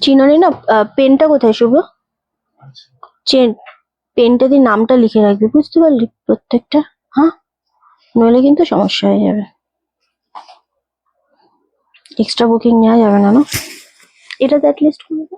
চিননি না? পেনটা কোথায় শুভ? পেনটা দিয়ে নামটা লিখে রাখবি, বুঝতে পারলি প্রত্যেকটা? হ্যাঁ, নইলে কিন্তু সমস্যা হয়ে যাবে। এক্সট্রা বুকিং নেওয়া যাবে না, না? এটা তো অ্যাটলিস্ট করবে।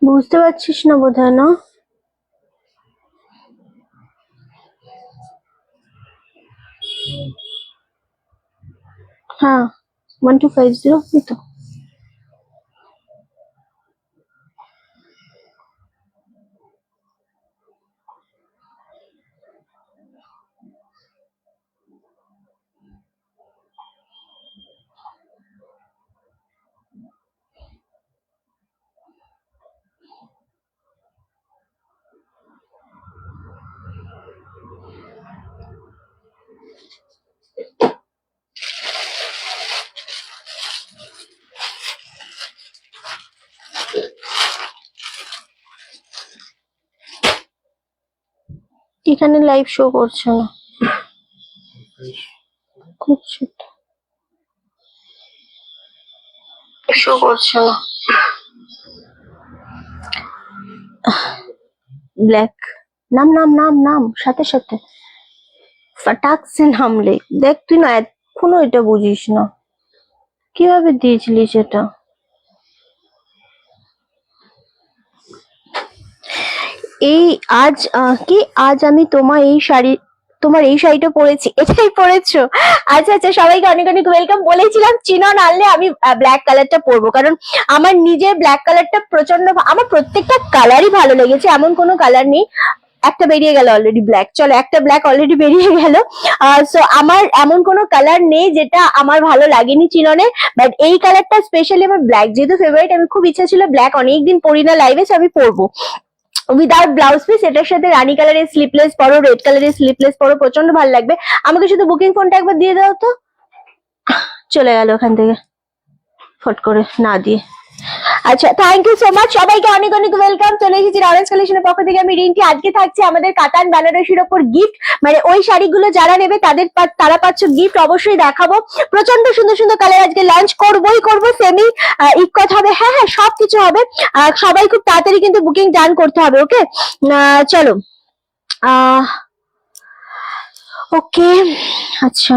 বুঝতে পারছিস না বোধহয়, না? হ্যাঁ, 1250 তো। এখানে লাইভ শো করছে না, শো করছে না। ব্ল্যাক নাম নাম নাম নাম সাথে সাথে ফটাক সে নামলে। দেখ তুই না এখনো এটা বুঝিস না, কিভাবে দিয়েছিলিস এটা? এই আজ কি আজ আমি তোমার এই শাড়িটা পরেছি, এটাই পরেছো? আচ্ছা আচ্ছা, সবাইকে অনেক অনেক ওয়েলকাম। বলেছিলাম চিনন আনলে আমি ব্ল্যাক কালারটা পরবো, কারণ আমার নিজের ব্ল্যাক কালারটা প্রচন্ড, আমার প্রত্যেকটা কালারই ভালো লেগেছে, এমন কোনো কালার নেই। একটা বেরিয়ে গেল অলরেডি ব্ল্যাক, চলো একটা ব্ল্যাক অলরেডি বেরিয়ে গেল। সো আমার এমন কোনো কালার নেই যেটা আমার ভালো লাগেনি চিননে, বাট এই কালারটা স্পেশালি আমার ব্ল্যাক যেহেতু ফেভারিট, আমি খুব ইচ্ছা ছিল ব্ল্যাক অনেকদিন পরি না লাইভে, আমি পরবো উইদাউট ব্লাউজ পিস। এটার সাথে রানী কালারের স্লিপলেস পরো, রেড কালারের স্লিপলেস পরো, প্রচন্ড ভালো লাগবে। আমাকে শুধু বুকিং ফোনটা একবার দিয়ে দাও তো। চলে গেল ওখান থেকে ফট করে না দিয়ে। আচ্ছা, থ্যাংক ইউ সো মাচ, সবাইকে অনেক অনেক ওয়েলকাম। চলে এসেছি অরেঞ্জ কালেকশনের পক্ষ থেকে আমি রিঙ্কি। আজকে থাকছে আমাদের কাতান বেনারসির ওপর গিফট, মানে ওই শাড়িগুলো যারা নেবে তারা পাচ্ছ গিফট, অবশ্যই দেখাবো। প্রচন্ড সুন্দর সুন্দর কালার আজকে লঞ্চ করবো, সেমি ইকট হবে, হ্যাঁ হ্যাঁ সবকিছু হবে। সবাই খুব তাড়াতাড়ি কিন্তু বুকিং ডান করতে হবে, ওকে? চলো ওকে, আচ্ছা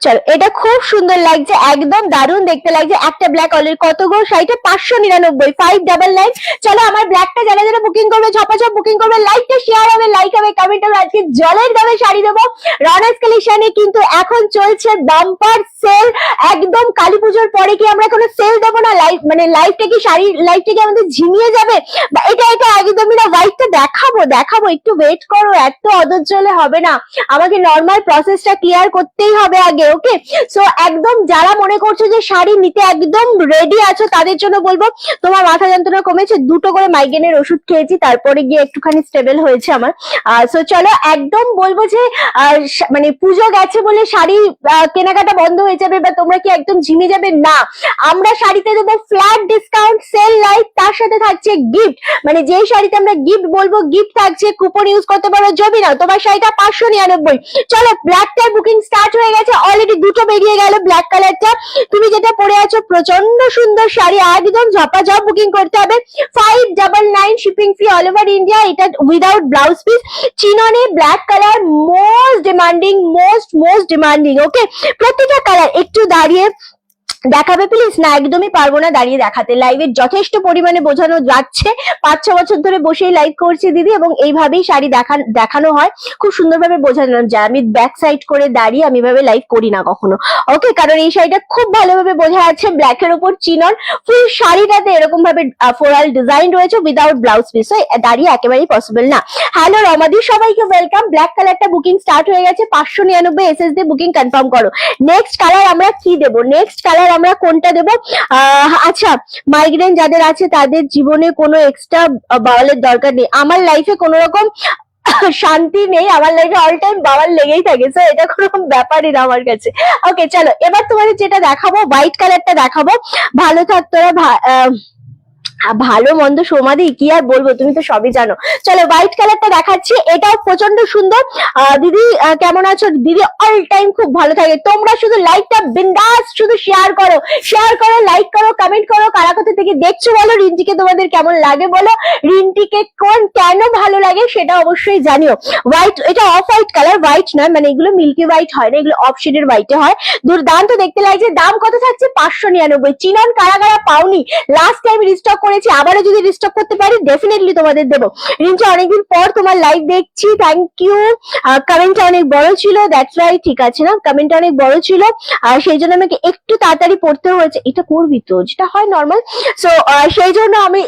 চলো, এটা খুব সুন্দর লাগছে, একদম দারুণ দেখতে লাগছে। একটা ব্ল্যাক অলরেডি কত গো শাড়িটা? 599, 599। চলো আমার ব্ল্যাকটা যারা যারা বুকিং করবে ঝপাঝপ বুকিং করবে, লাইকটা শেয়ার হবে, লাইক হবে, কমেন্ট হবে। আজকে জলের দামে শাড়ি দেবো রনাস কালেকশনে, কিন্তু এখন চলছে বাম্পার সেল। একদম কালী পুজোর পরে কি আমরা কোনো সেল দেবো না? মানে লাইফটা কি শাড়ি লাইফটা কি আমাদের ঝিমিয়ে যাবে? এটা একদমই না। হোয়াইটটা দেখাবো, একটু ওয়েট করো, এত অধৈর্য হলে হবে না, আমাকে নর্মাল প্রসেসটা ক্লিয়ার করতেই হবে আগে, ওকে? সো একদম যারা মনে করছো যে শাড়ি নিতে একদম রেডি আছো, তাদের জন্য বলবো তোমার মাথা যন্ত্রণা কমেছে, 2টো করে মাইগ্রেনের ওষুধ খেয়েছি, তারপরে গিয়ে একটুখানি স্টেবল হয়েছে আমার। সো চলো, একদম বলবো যে মানে পুজো গেছে বলে শাড়ি কেনাকাটা বন্ধ হয়ে যাবে বা তোমরা কি একদম ঝিমে যাবে, না। আমরা শাড়িতে দেবো ফ্ল্যাট ডিসকাউন্ট, সেল লাইভ, তার সাথে থাকছে গিফট। মানে যেই শাড়িতে আমরা গিফট বলবো, গিফট থাকছে, কুপন ইউজ করতে পারো। জবি না, তোমার শাড়িটা 599। চলো, ব্ল্যাকটার বুকিং স্টার্ট হয়ে গেছে, অলরেডি 2টো বেরিয়ে গেল ব্ল্যাক কালারটা। তুমি যেটা পরে আছো প্রচন্ড সুন্দর শাড়ি, একদম ঝপাঝপ বুকিং করতে হবে। 599 shipping free all over India, এটা উইদাউট ব্লাউজ পিস। চিননে black colour most demanding, most demanding, okay? প্রত্যেকটা কালার একটু দাঁড়িয়ে দেখাবে প্লিজ? না একদমই পারবো না দাঁড়িয়ে দেখাতে, লাইভে যথেষ্ট পরিমাণে বোঝানো যাচ্ছে। 5-6 বছর ধরে বসেই লাইভ করছি দিদি, এবং এইভাবেই শাড়ি দেখানো হয়, খুব সুন্দরভাবে বোঝানো যায়। আমি ব্যাক সাইড করে দাঁড়িয়ে আমি ভাবে লাইভ করি না কখনো, ওকে? কারণ এই শাড়িটা খুব ভালোভাবে বোঝা যাচ্ছে, ব্ল্যাক এর উপর চিনন, ফুল শাড়িটাতে এরকম ভাবে ফ্লোরাল ডিজাইন রয়েছে উইদাউট ব্লাউজ পিস, দাঁড়িয়ে একেবারেই পসিবল না। হ্যালো রমাদি, সবাইকে ওয়েলকাম। ব্ল্যাক কালারটা বুকিং স্টার্ট হয়ে গেছে, 599 এসএস দিয়ে বুকিং কনফার্ম করো। নেক্সট কালার আমরা কি দেবো? নেক্সট কালার আমরা কোনটা দেবো? আচ্ছা, মাইগ্রেন যাদের আছে তাদের জীবনে কোনো এক্সট্রা বাওয়ালের দরকার নেই। আমার লাইফে কোনো রকম শান্তি নেই, আমার লাইফে অল টাইম বাওয়াল লেগেই থাকে, সো এটা কোনো ব্যাপারই না আমার কাছে। ওকে চলো, এবার তোমাদের যেটা দেখাবো, হোয়াইট কালারটা দেখাবো। ভালো থাক তোরা, ভালো মন্দ সমাধি কি আর বলবো, তুমি তো সবই জানো। চলো হোয়াইট কালারটা দেখাচ্ছি, এটাও প্রচন্ড সুন্দর। দিদি কেমন আছো? দিদি অল টাইম খুব ভালো থাকে। তোমরা শুধু লাইকটা বিন্দাস শুধু শেয়ার করো, লাইক করো, কমেন্ট করো। কারা কোথা থেকে দেখছো বলো, রিন্টিকে তোমাদের কেমন লাগে বলো, রিন্টিকে কেন ভালো লাগে সেটা অবশ্যই জানিও। হোয়াইট, এটা অফ হোয়াইট কালার, হোয়াইট নয়, মানে এগুলো মিল্কি হোয়াইট হয় না, এগুলো অফ শেডের হোয়াইটে হয়। দুর্দান্ত দেখতে লাগছে। দাম কত থাকছে? 599। চিনন কারা কারা পাওনি, লাস্ট টাইম রিস্টক করেছি, আবারও যদি রিস্টক করতে পারি ডেফিনেটলি তোমাদের দেবো। রিঞ্চা অনেকদিন পর তোমার লাইভ দেখছি, থ্যাংক ইউ। কমেন্টটা অনেক বড় ছিল, দ্যাটস রাইট, ঠিক আছে না, কমেন্টটা অনেক বড় ছিল, আর সেই জন্য আমাকে একটু তাড়াতাড়ি পড়তে হয়েছে। এটা করবি তো, যেটা হয় নর্মাল, সো সেই জন্য আমি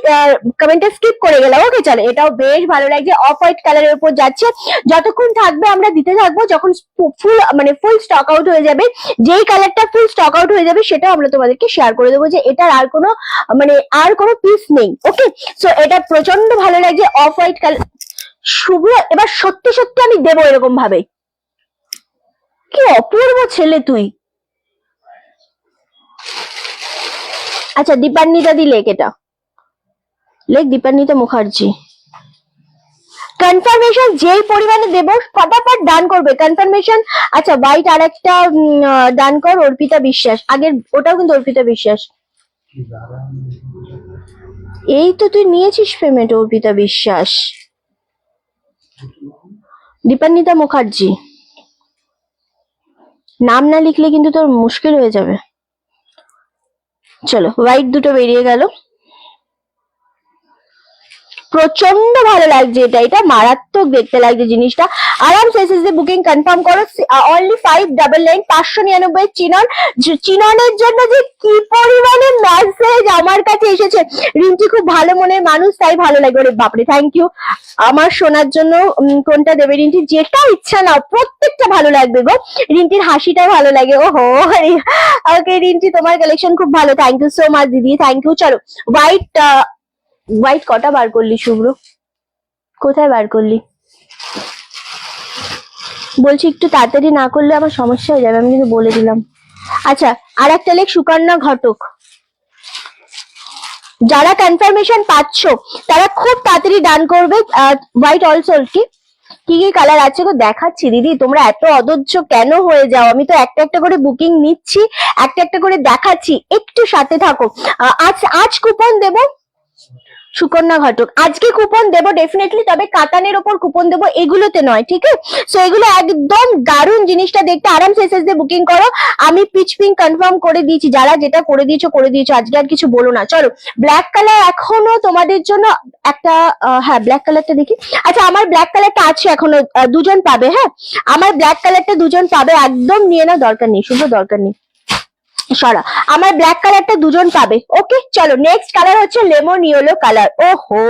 কমেন্টটা স্কিপ করে গেলাম। ওকে চলো, এটাও বেশ ভালো লাগছে, অফ হোয়াইট কালারের উপর যাচ্ছে। যতক্ষণ থাকবে আমরা দিতে থাকবো, যখন ফুল স্টক আউট হয়ে যাবে, যেই কালারটা ফুল স্টক আউট হয়ে যাবে সেটাও আমরা তোমাদেরকে শেয়ার করে দেবো যে এটার আর কোনো পিস নেই। ওকে, সো এটা প্রচন্ড ভালো লাগছে, অফ হোয়াইট কালার। শুভ, এবার সত্যি সত্যি আমি দেবো এরকম ভাবে। কি অপূর্ব ছেলে তুই। আচ্ছা, দীপান্বিতা দি লেখ, এটা লেখ দীপান্বিতা মুখার্জি। কনফার্মেশন যেই পরিমাণে দেবো ফটাফট ডান করবে কনফার্মেশন। আচ্ছা হোয়াইট আর একটা ডান কর, অর্পিতা বিশ্বাস। আগের ওটাও কিন্তু অর্পিতা বিশ্বাস। এই তো তুই নিয়েছিস পেমেন্ট, অর্পিতা বিশ্বাস। দীপান্বিতা মুখার্জি নাম না লিখলে কিন্তু তোর মুশকিল হয়ে যাবে। চলো, হোয়াইট দুটো বেরিয়ে গেল, প্রচন্ড ভালো লাগছে। এটা মারাত্মক দেখতে লাগছে জিনিসটা। আরামসে এসএসডি বুকিং কনফার্ম করো, অনলি 599। 599 চিননের জন্য যে কি পরিমাণে মেসেজ আমার কাছে এসেছে। রিন্টি খুব ভালো মনের মানুষ, তাই ভালো লাগে। ওরে বাপরে, থ্যাংক ইউ। আমার শোনার জন্য কোনটা দেবে রিন্টি? যেটা ইচ্ছা নাও, প্রত্যেকটা ভালো লাগবে গো। রিন্টির হাসিটা ভালো লাগে। ওহো, ওকে রিন্টি, তোমার কালেকশন খুব ভালো, থ্যাংক ইউ সো মাচ দিদি, থ্যাংক ইউ। চলো হোয়াইট কটা বার করলি শুভ্র? কোথায় বার করলি? বলছি একটু তাড়াতাড়ি না করলে আমার সমস্যা হয়ে যাবে, আমি কিন্তু বলে দিলাম। আচ্ছা, আর একটা লেখ সুকন্যা ঘটক। যারা কনফার্মেশন পাচ্ছ তারা খুব তাড়াতাড়ি ডান করবে। হোয়াইট অলসো কি কি কি কালার আছে গো দেখাচ্ছি দিদি, তোমরা এত অধৈর্য কেন হয়ে যাও? আমি তো একটা একটা করে বুকিং নিচ্ছি, একটা একটা করে দেখাচ্ছি, একটু সাথে থাকো। আজ কুপন দেবো সুকন্যা ঘটক, আজকে কুপন দেবো ডেফিনেটলি, তবে কাতানের ওপর কুপন দেবো, এগুলোতে নয়, ঠিক আছে? সো এগুলো একদম দারুণ জিনিসটা দেখতে। আরামসে এসএসডি বুকিং করো, আমি পিচ পিঙ্ক কনফার্ম করে দিয়েছি, যারা যেটা করে দিয়েছো, আজকে আর কিছু বলো না। চলো, ব্ল্যাক কালার এখনো তোমাদের জন্য একটা, হ্যাঁ ব্ল্যাক কালারটা দেখি। আচ্ছা, আমার ব্ল্যাক কালারটা আছে এখনো, দুজন পাবে। হ্যাঁ, আমার ব্ল্যাক কালারটা দুজন পাবে, একদম নিয়ে না, দরকার নেই শুধু, দরকার নেই সরা, আমার ব্ল্যাক কালারটা দুজন পাবে। ওকে চলো, নেক্সট কালার হচ্ছে লেমন ইয়েলো কালার। ওহো,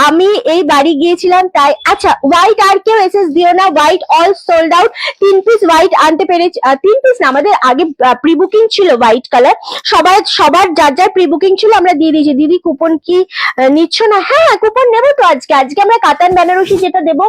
আমি এই বাড়ি গিয়েছিলাম তাই। আচ্ছা, হোয়াইট আর কেউ এসএস দিও না, white all sold out. 3 piece white আনতে পেরেছি, 3 পিস না, আমাদের আগে প্রি বুকিং ছিল হোয়াইট কালার, সবার যার যার প্রি বুকিং ছিল আমরা দিয়ে দিয়েছি। দিদি কুপন কি নিচ্ছ না? হ্যাঁ কুপন নেবো তো আজকে আমরা কাতান বেনারসি যেটা দেবো,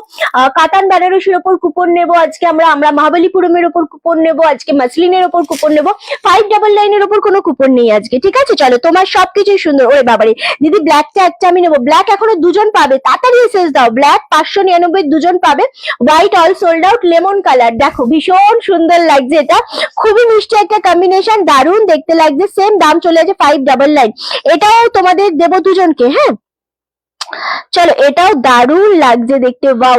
কাতান বেনারসির ওপর কুপন নেবো আজকে, আমরা মহাবলীপুরমের ওপর কুপন নেবো আজকে, মাসলিনের ওপর কুপন নেবো। 599 এর ওপর কোনো কুপন নেই আজকে, ঠিক আছে? চলো, তোমার সবকিছুই সুন্দর। ওরে বাবারে দিদি, ব্ল্যাকটা একটা আমি নেবো। ব্ল্যাক এখনো দুজন পাবে, তাড়াতাড়ি এসএস দাও। ব্ল্যাক 599 দুজন পাবে। White all sold out. Lemon colour দেখো, ভীষণ সুন্দর লাগছে, এটা খুবই মিষ্টি একটা কম্বিনেশন, দারুণ দেখতে লাগছে। সেম দাম চলে আছে 599। এটাও তোমাদের দেবো দুজনকে। হ্যাঁ, চলো এটাও দারুণ লাগছে দেখতে, বাও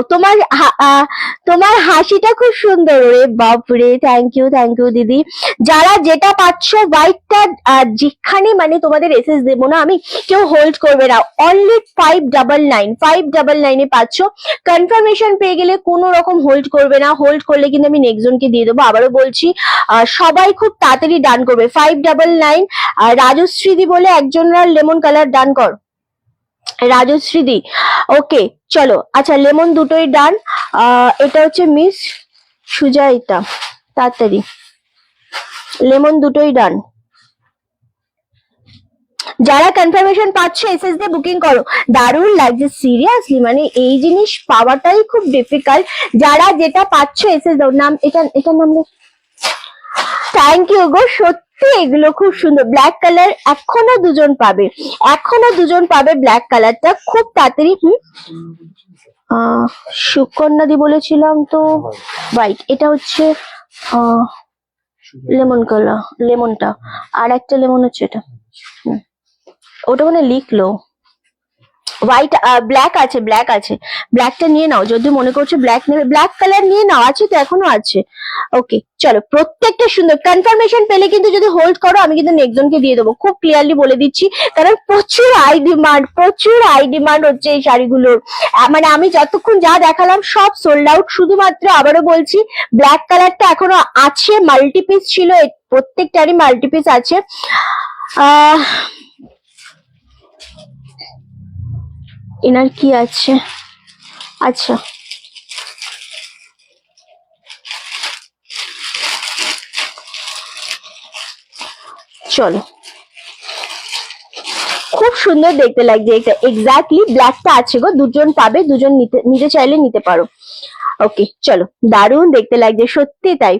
তোমার হাসিটা খুব সুন্দর, ওরে বাপরে, থ্যাংক ইউ দিদি। যারা যেটা পাচ্ছ হোয়াইটটা যেখানে মানে তোমাদের এসএস দেবো না আমি, কেউ হোল্ড করবে না, অনলি 599 পাচ্ছ। কনফার্মেশন পেয়ে গেলে কোনো রকম হোল্ড করবে না, হোল্ড করলে কিন্তু আমি নেক্সট জনকে দিয়ে দেবো। আবারও বলছি সবাই খুব তাড়াতাড়ি ডান করবে। 599 রাজশ্রীদি বলে একজনরা লেমন কালার ডান কর, রাজশ্রীদি। ওকে চলো, আচ্ছা লেমন দুটোই ডান। এটা হচ্ছে মিস সুজাইতা, তাড়াতাড়ি লেমন দুটোই ডান। যারা কনফার্মেশন পাচ্ছ এসএস দিয়ে বুকিং করো। দারুণ লাগছে সিরিয়াসলি, মানে এই জিনিস পাওয়াটাই খুব ডিফিকাল্ট। যারা যেটা পাচ্ছ এসএস দাও। নাম এটার নাম থ্যাংক ইউ গো, সত্যি এগুলো খুব সুন্দর। ব্ল্যাক কালার এখনো দুজন পাবে, ব্ল্যাক কালারটা খুব তাড়াতাড়ি। সুকন্যাদি বলেছিলাম তো হোয়াইট, এটা হচ্ছে লেমন কালার, লেমনটা, আর একটা লেমন হচ্ছে এটা, ওটা মানে লিখলো হোয়াইট, ব্ল্যাক আছে, ব্ল্যাকটা নিয়ে নাও যদি মনে করছো ব্ল্যাক নেবে, ব্ল্যাক কালার নিয়ে নাও, আছে তো এখনো আছে। ওকে চলো, প্রত্যেকটা সুন্দর। কনফার্মেশন পেলে কিন্তু যদি হোল্ড করো আমি কিন্তু নেক্সট জনকে দিয়ে দেবো, খুব ক্লিয়ারলি বলে দিচ্ছি, কারণ প্রচুর হাই ডিমান্ড হচ্ছে এই শাড়িগুলোর। মানে আমি যতক্ষণ যা দেখালাম সব সোল্ড আউট। শুধুমাত্র আবারও বলছি ব্ল্যাক কালারটা এখনো আছে, মাল্টিপিস ছিল, প্রত্যেকটারই মাল্টিপিস আছে। এনার কি আছে, আচ্ছা চলো, খুব সুন্দর দেখতে লাগছে এটা। এক্স্যাক্টলি ব্ল্যাকটা আছে গো, দুজন পাবে, দুজন নিতে চাইলে নিতে পারো। ওকে চলো, দারুণ দেখতে লাগছে সত্যি তাই।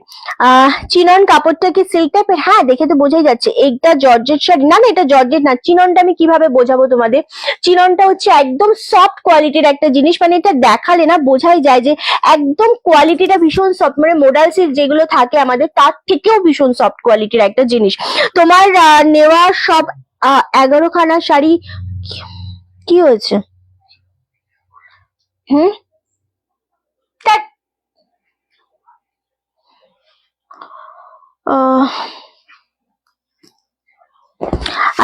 চিনন কাপড়টা কি সিল্ক টাইপের? হ্যাঁ দেখে তো বোঝাই যাচ্ছে। এইটা জর্জেট শাড়ি না, এটা জর্জেট না। চিননটা আমি কিভাবে বোঝাবো তোমাদের, চিননটা হচ্ছে একদম সফট কোয়ালিটির একটা জিনিস, মানে এটা দেখালে না বোঝাই যায় যে একদম কোয়ালিটিটা ভীষণ সফট, মানে মোডাল সিল্ক যেগুলো থাকে আমাদের তার থেকেও ভীষণ সফট কোয়ালিটির একটা জিনিস। তোমার নেওয়া সব 11 খানা শাড়ি কি হয়েছে? হুম,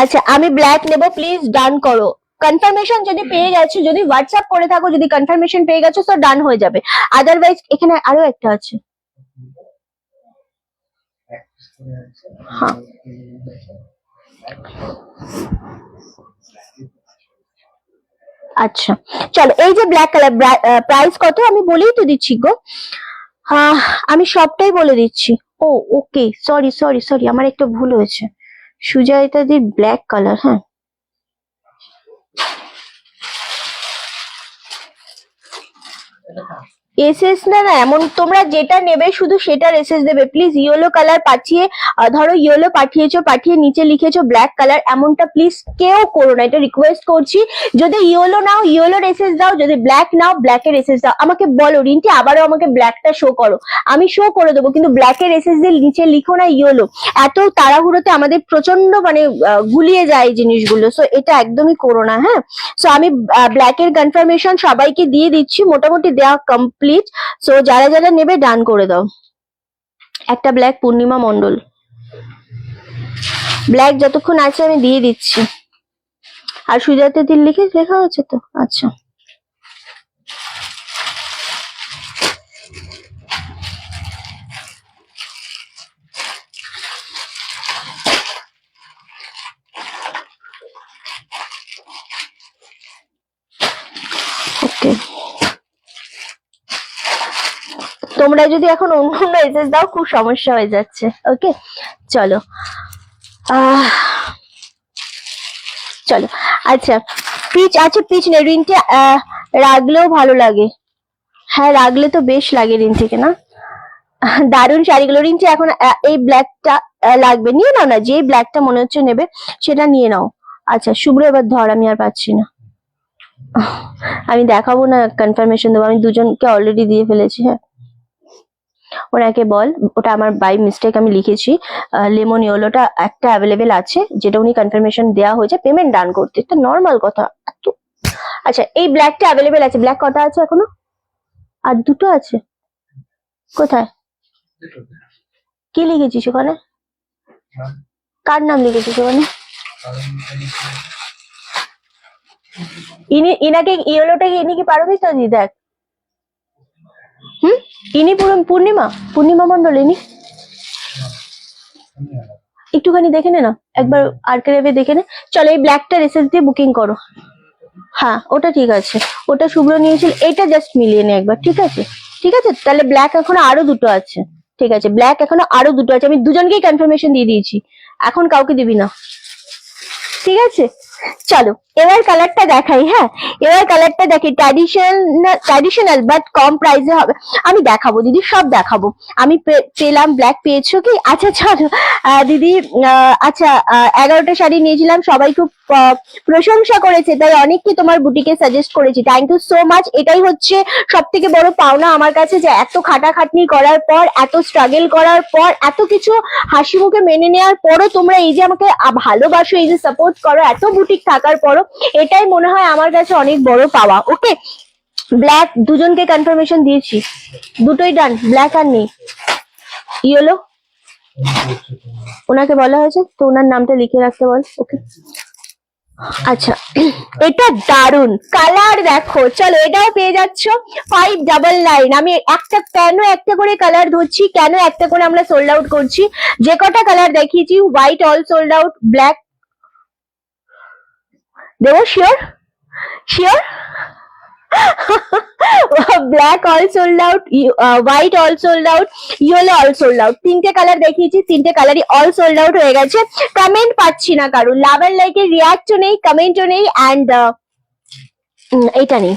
আচ্ছা আমি ব্ল্যাক নেব, প্লিজ ডান করো। কনফার্মেশন যদি পেয়ে গেছো, যদি হোয়াটসঅ্যাপ করে থাকো, যদি কনফার্মেশন পেয়ে গেছো তো ডান হয়ে যাবে, আদারওয়াইজ এখানে আরো একটা আছে। হ্যাঁ আচ্ছা চলো, এই যে ব্ল্যাক কালার, প্রাইস কত আমি বলেই তো দিচ্ছি গো, আমি সবটাই বলে দিচ্ছি। ও ওকে, সরি আমার একটা ভুল হয়েছে। সুজাইতা দি ব্ল্যাক কালার, হ্যাঁ এসএস না এমন, তোমরা যেটা নেবে শুধু সেটার এসএস দেবে প্লিজ। ইয়েলো কালার পাঠিয়ে, ধরো ইয়েলো পাঠিয়েছো, পাঠিয়ে নিচে লিখেছো ব্ল্যাক কালার, এমনটা প্লিজ কেউ করো না, এটা রিকোয়েস্ট করছি। যদি ইয়েলো নাও ইয়েলোর এসএস দাও, যদি ব্ল্যাক নাও ব্ল্যাকের এসএস দাও। আমাকে বলো রিন্টি আবারও আমাকে ব্ল্যাকটা শো করো, আমি শো করে দেবো, কিন্তু ব্ল্যাকের এসএস দিয়ে নিচে লিখো না ইয়েলো। এত তাড়াহুড়োতে আমাদের প্রচন্ড মানে গুলিয়ে যায় এই জিনিসগুলো, সো এটা একদমই করো না। হ্যাঁ সো আমি ব্ল্যাকের কনফার্মেশন সবাইকে দিয়ে দিচ্ছি, মোটামুটি দেওয়া কমপ্লিট। সো যারা যারা নেবে ডান করে দাও। একটা ব্ল্যাক পূর্ণিমা মন্ডল, ব্ল্যাক যতক্ষণ আছে আমি দিয়ে দিচ্ছি। আর সুজাতা দিল লেখা হচ্ছে তো, আচ্ছা ওকে। তোমরা যদি এখন অন্য অন্য এসএস দাও খুব সমস্যা হয়ে যাচ্ছে। ওকে চলো, চলো আচ্ছা পিচ আছে, পিচ নেই রিন্টি, রাগলেও ভালো লাগে। হ্যাঁ রাগলে তো বেশ লাগে রিন্টিকে না, দারুণ শাড়িগুলো। রিন্টি এখন এই ব্ল্যাকটা লাগবে, নিয়ে নাও না, যে ব্ল্যাকটা মনে হচ্ছে নেবে সেটা নিয়ে নাও। আচ্ছা শুভ্র এবার ধর, আমি আর পাচ্ছি না, আমি দেখাবো না, কনফার্মেশন দেবো, আমি দুজনকে অলরেডি দিয়ে ফেলেছি। হ্যাঁ ওনাকে বল, ওটা আমার বাই মিস্টেক আমি লিখেছি, লেমন ইয়েলোটা একটা অ্যাভেলেবেল আছে, যেটা উনি কনফার্মেশন দেওয়া হয়েছে, পেমেন্ট ডান করতে, এটা নর্মাল কথা, এত আচ্ছা এই ব্ল্যাকটা অ্যাভেলেবেল আছে। ব্ল্যাক কটা আছে এখনো? আর দুটো আছে। কোথায়? কি লিখেছিস ওখানে? কার নাম লিখেছিস ওখানে? ইনাকে ইয়েলোটাকে ইনি কি পারমিতা দি? দেখ ইনি পূর্ণিমা মন্ডল। ইনি একটুখানি দেখে নে না একবার, আর্কাইভে দেখে নে। চলো এই ব্ল্যাকটা রেসেস দিয়ে বুকিং করো। হ্যাঁ ওটা ঠিক আছে, ওটা শুভ্র নিয়েছিল, এটা জাস্ট মিলিয়ে নে একবার। ঠিক আছে ঠিক আছে, তাহলে ব্ল্যাক এখনো আরো দুটো আছে। ঠিক আছে ব্ল্যাক এখনো আরো দুটো আছে, আমি দুজনকেই কনফার্মেশন দিয়ে দিয়েছি, এখন কাউকে দিবি না। ঠিক আছে চলো এবার কালারটা দেখাই। হ্যাঁ এবার কালারটা দেখি, ট্র্যাডিশনাল বাট কম প্রাইসে হবে। আমি দেখাবো দিদি, সব দেখাবো। আমি পেলাম, ব্ল্যাক পেয়েছো কি? আচ্ছা চলো দিদি, আচ্ছা 11টা শাড়ি নিয়েছিলাম, সবাই খুব প্রশংসা করেছে, তাই অনেককে তোমার বুটিকে সাজেস্ট করেছি। Thank you so much. এটাই হচ্ছে সব থেকে বড় পাওনা আমার কাছে, যে এত খাটাখাটনি করার পর, এত স্ট্রাগল করার পর, এত কিছু হাসি মুখে মেনে নেওয়ার পরও তোমরা এই যে আমাকে ভালোবাসো, এই যে সাপোর্ট করো, এত বুটিক থাকার পরও, এটাই মনে হয় আমার কাছে অনেক বড় পাওয়া। ওকে ব্ল্যাক দুজনকে কনফার্মেশন দিয়েছি, দুটোই ডান, ব্ল্যাক আর নেই। ইয়েলো ওনাকে বলা হয়েছে তো, ওনার নামটা লিখে রাখতে বল। ওকে আচ্ছা এটা দারুন কালার, দেখো চলো এটাও পেয়ে যাচ্ছ 599। আমি কেন একটা করে কালার ধরছি, কেন একটা করে আমরা সোল্ড আউট করছি? যে কটা কালার দেখিয়েছি, white all sold out, black দেবো sure sure, black all sold out, white all sold out, yellow all sold out. তিনটে কালার দেখিয়েছি, তিনটে কালারই অল সোল্ড আউট হয়ে গেছে। কমেন্ট পাচ্ছি না কারণ, লাভ এন্ড লাইকের রিয়াক্টও নেই, কমেন্টও নেই, অ্যান্ড এটা নেই,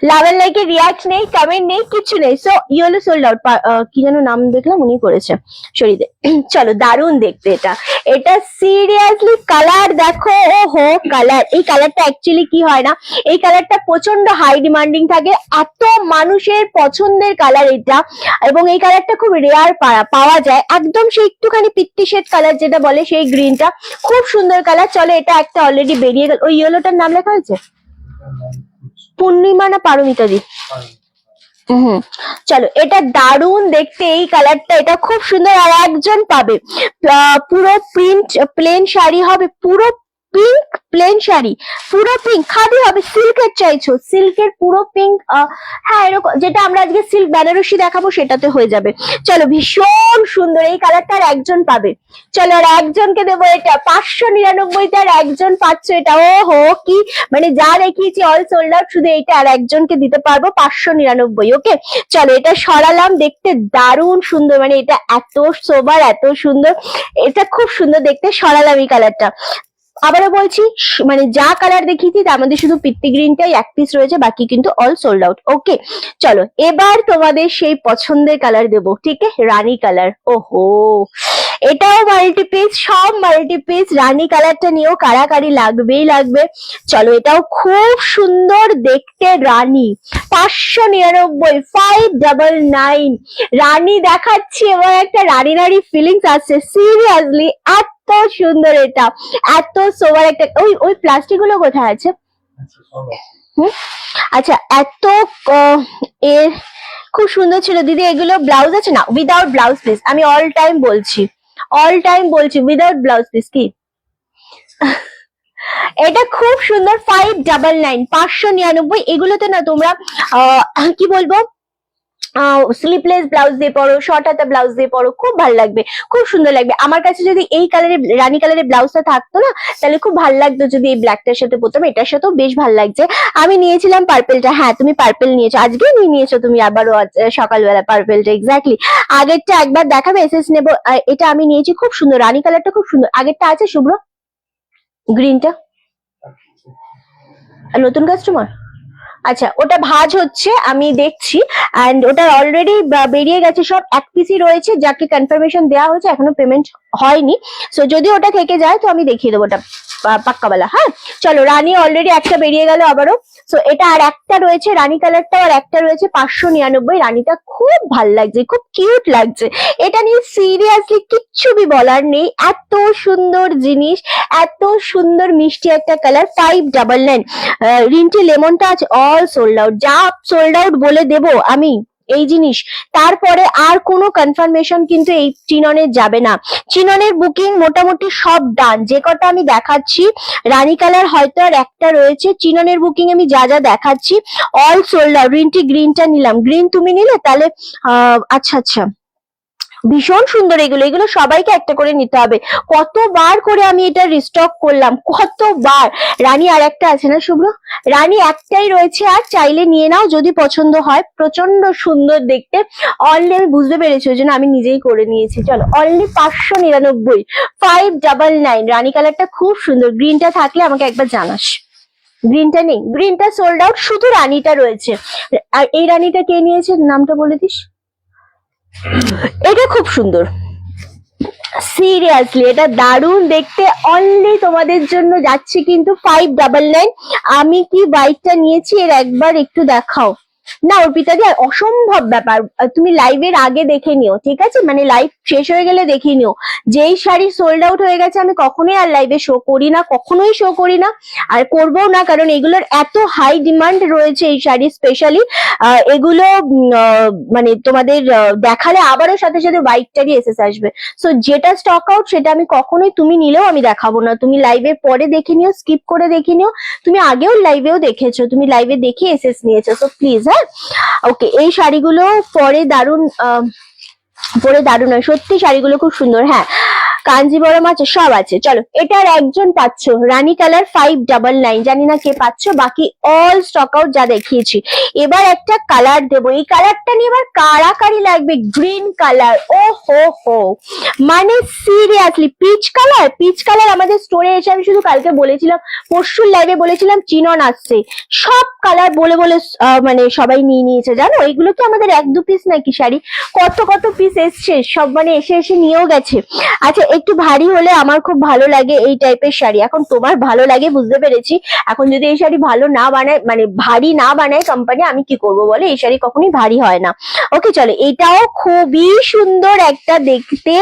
লাভ এন্ড লাইকের রিয়াক্ট নেই, কমেন্ট নেই, কিছু নেই। So yellow sold out. কি যেন নাম দেখলাম, উনি করেছে শরীরে। চলো দারুন দেখতে এটা, এটা সিরিয়াসলি কালার দেখো, ও হো কালার। এই কালারটা অ্যাকচুয়ালি কি হয় না, এই কালারটা প্রচন্ড হাই ডিমান্ডিং থাকে, এত মানুষের পছন্দের কালার এটা, এবং এই কালারটা খুব রেয়ার পাওয়া যায়। একদম সেই একটুখানি পিত্তি শেড কালার যেটা বলে, সেই গ্রিনটা খুব সুন্দর কালার। চলো এটা একটা অলরেডি বেরিয়ে গেল। ওই ইয়েলোটার নাম লেখা হয়েছে পূর্ণিমা না পারমিতা দি? চলো এটা দারুন দেখতে, এই কালারটা, এটা খুব সুন্দর। আর একজন পাবে, পুরো প্রিন্ট প্লেন শাড়ি হবে, পুরো পিঙ্ক প্লেন শাড়ি, পুরো পিঙ্ক খাদি হবে, সিল্কের চাইছো, সিল্কের পুরো পিঙ্ক। হ্যাঁ এরকম, যেটা আমরা আজকে সিল্ক বেনারসি দেখাবো সেটাতে হয়ে যাবে। চলো ভীষণ সুন্দর এই কালারটা, আর একজন পাবে। চলো আর একজনকে দেবো এটা 599, আর একজন পাচ্ছ এটা। ও হো কি মানে, যা দেখিয়েছি অল সোল্ড আউট, শুধু এইটা আর একজনকে দিতে পারবো 599। ওকে চলো এটা সরালাম, দেখতে দারুণ সুন্দর, মানে এটা এত সোবার, এত সুন্দর, এটা খুব সুন্দর দেখতে। সরালাম এই কালারটা। আবারও বলছি, মানে যা কালার দেখিয়েছি তার মধ্যে শুধু পিত্তি গ্রিনটাই এক পিস রয়েছে, বাকি কিন্তু অল সোল্ড আউট। ওকে চলো এবার তোমাদের সেই পছন্দের কালার দেবো, ঠিক আছে, রানী কালার। ওহো এটাও মাল্টি পিস, সব মাল্টি পিস। রানী কালারটা নিয়েও কারাকারি লাগবেই লাগবে। চলো এটাও খুব সুন্দর দেখতে, রানী 599, 599 রানী দেখাচ্ছি, এবং একটা রানী রানী ফিলিংস আসছে সিরিয়াসলি, এত সুন্দর এটা, এত সোবার একটা। ওই ওই প্লাস্টিক গুলো কোথায় আছে? আচ্ছা এত এর খুব সুন্দর ছিল দিদি। এগুলো ব্লাউজ আছে না? উইদাউট ব্লাউজ প্লিজ, আমি অল টাইম বলছি, অল টাইম বলছি উইদাউট ব্লাউজ প্লিজ। কি এটা খুব সুন্দর, 599, 599। এগুলোতে না তোমরা কি বলবো, স্লিপলেস ব্লাউজ দিয়ে পরো, শর্ট হাতা ব্লাউজ দিয়ে পরো, খুব ভালো লাগবে, খুব সুন্দর লাগবে। আমার কাছে যদি এই কালারের রানী কালারের ব্লাউজটা থাকতো না, তাহলে খুব ভালো লাগতো যদি এই ব্ল্যাকটার সাথে পরতাম। এটার সাথেও বেশ ভালো লাগছে। আমি নিয়েছিলাম পার্পেলটা। হ্যাঁ তুমি পার্পেল নিয়েছো, আজকে নিয়ে নিয়েছো তুমি আবারও সকালবেলা পার্পেলটা। এক্স্যাক্টলি, আগেরটা একবার দেখাবে, এসএস নেবো। এটা আমি নিয়েছি, খুব সুন্দর, রানী কালারটা খুব সুন্দর। আগেরটা আছে শুভ্র, গ্রিনটা নতুন কাস্টমার। আচ্ছা ওটা ভাঁজ হচ্ছে, আমি দেখছি, এন্ড ওটা অলরেডি বেরিয়ে গেছে, সব এক পিসই রয়েছে, যাকে কনফার্মেশন দেওয়া হয়েছে, এখনো পেমেন্ট হয়নি। সো যদি ওটা থেকে যায় তো আমি দেখিয়ে দেবো ওটা। পাক্কাওয়ালা। হ্যাঁ চলো, রানী অলরেডি একটা বেরিয়ে গেল আবারও। সো এটা আর একটা রয়েছে রানী কালারটাও, আর একটা রয়েছে 599। রানীটা খুব ভাল লাগছে, খুব কিউট লাগছে। এটা নিয়ে সিরিয়াসলি কিচ্ছু বি বলার নেই, এত সুন্দর জিনিস, এত সুন্দর মিষ্টি একটা কালার। 599। রিন্টি লেমনটা আছে অল সোল্ড আউট, যা সোল্ড আউট বলে দেব আমি এই জিনিস, তারপরে আর কোনো কনফার্মেশন কিন্তু এই চিননের যাবে না। চিননের বুকিং মোটামুটি সব ডান, যে কটা আমি দেখাচ্ছি। রানী কালার হয়তো আর একটা রয়েছে, চিননের বুকিং আমি যা যা দেখাচ্ছি অল সোল্ড আউট। রিন্টি গ্রিনটা নিলাম, গ্রিন তুমি নিলে তাহলে আচ্ছা আচ্ছা, ভীষণ সুন্দর। এগুলো এগুলো সবাইকে একটা করে নিতে হবে। কতবার করে আমি এটা রিস্টক করলাম, কতবার। রানী আর একটা আছে না শুভ্র? রানী একটাই রয়েছে, আর চাইলে নিয়ে নাও যদি পছন্দ হয়। প্রচন্ড সুন্দর দেখতে, অনলি আমি বুঝতে পেরেছি ওই জন্য আমি নিজেই করে নিয়েছি। চলো, অনলি 599, 599। রানী কালারটা খুব সুন্দর। গ্রিনটা থাকলে আমাকে একবার জানাস। গ্রিনটা নেই, গ্রিনটা সোল্ড আউট, শুধু রানীটা রয়েছে। আর এই রানীটা কে নিয়েছে নামটা বলে দিস। এটা খুব সুন্দর, সিরিয়াসলি এটা দারুণ দেখতে। অনলি তোমাদের জন্য যাচ্ছে কিন্তু 599। আমি কি বাইকটা নিয়েছি এর একবার একটু দেখাও না অর্পিতা দি, অসম্ভব ব্যাপার। তুমি লাইভের আগে দেখে নিও, ঠিক আছে? মানে লাইভ শেষ হয়ে গেলে দেখে নিও। যেই শাড়ি সোল্ড আউট হয়ে গেছে আমি কখনোই আর লাইভে শো করি না, কখনোই শো করি না, আর করবো না, কারণ এগুলোর এত হাই ডিমান্ড রয়েছে এই শাড়ি স্পেশালি। এগুলো মানে তোমাদের দেখালে আবারও সাথে সাথে বাইকটারই এসএস আসবে। সো যেটা স্টক আউট সেটা আমি কখনোই, তুমি নিলেও আমি দেখাবো না। তুমি লাইভের পরে দেখে নিও, স্কিপ করে দেখে নিও। তুমি আগেও লাইভেও দেখেছো, তুমি লাইভে দেখে এসএস নিয়েছো। সো প্লিজ, হ্যাঁ ওকে। এই শাড়িগুলো পরে দারুণ, পরে দারুণ হয় সত্যি, শাড়িগুলো খুব সুন্দর। হ্যাঁ কাঞ্জিবরম আছে, সব আছে। চলো, এটার একজন পাচ্ছ রানী কালার 599, জানি না কে পাচ্ছ, বাকি অল স্টক আউট যা দেখিয়েছি। এবার একটা কালার দেবো, এই কালারটা নিয়ে এবার কারাকারি লাগবে। গ্রিন কালার, ও হো হো, মানে seriously peach colour. Peach colour আমাদের স্টোরে এসে, আমি শুধু কালকে বলেছিলাম, পরশুর লাইভে বলেছিলাম চিনন আসছে, সব কালার বলে বলে মানে সবাই নিয়ে নিয়েছে। জানো এগুলো কি আমাদের 1-2 পিস নাকি শাড়ি, কত কত পিস এসছে সব, মানে এসে এসে নিয়েও গেছে। আচ্ছা, একটু ভারী হলে আমার খুব ভালো লাগে এই টাইপের শাড়ি। এখন তোমার ভালো লাগে বুঝতে পেরেছি, এখন যদি এই শাড়ি ভালো না বানায়, মানে ভারী না বানায় কোম্পানি, আমি কি করব বলে? এই শাড়ি কখনোই ভারী হয় না। ওকে চলো, এটাও খুবই সুন্দর একটা দেখতে,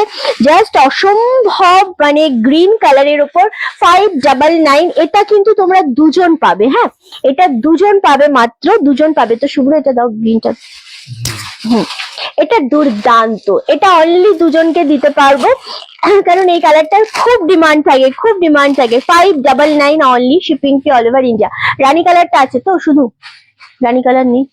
জাস্ট অসম্ভব, মানে গ্রিন কালারের উপর 599। এটা কিন্তু তোমরা দুজন পাবে, হ্যাঁ এটা দুজন পাবে, মাত্র দুজন পাবে। তো শুভ্র এটা দাও, গ্রিনটা। এটা দুর্দান্ত, এটা অনলি দুজনকে দিতে পারবো, কারণ এই কালারটার খুব ডিমান্ড থাকে, খুব ডিমান্ড থাকে। 599 অনলি, শিপিং ফি অল ওভার ইন্ডিয়া। রানী কালারটা আছে তো, শুধু রানী কালার নেই।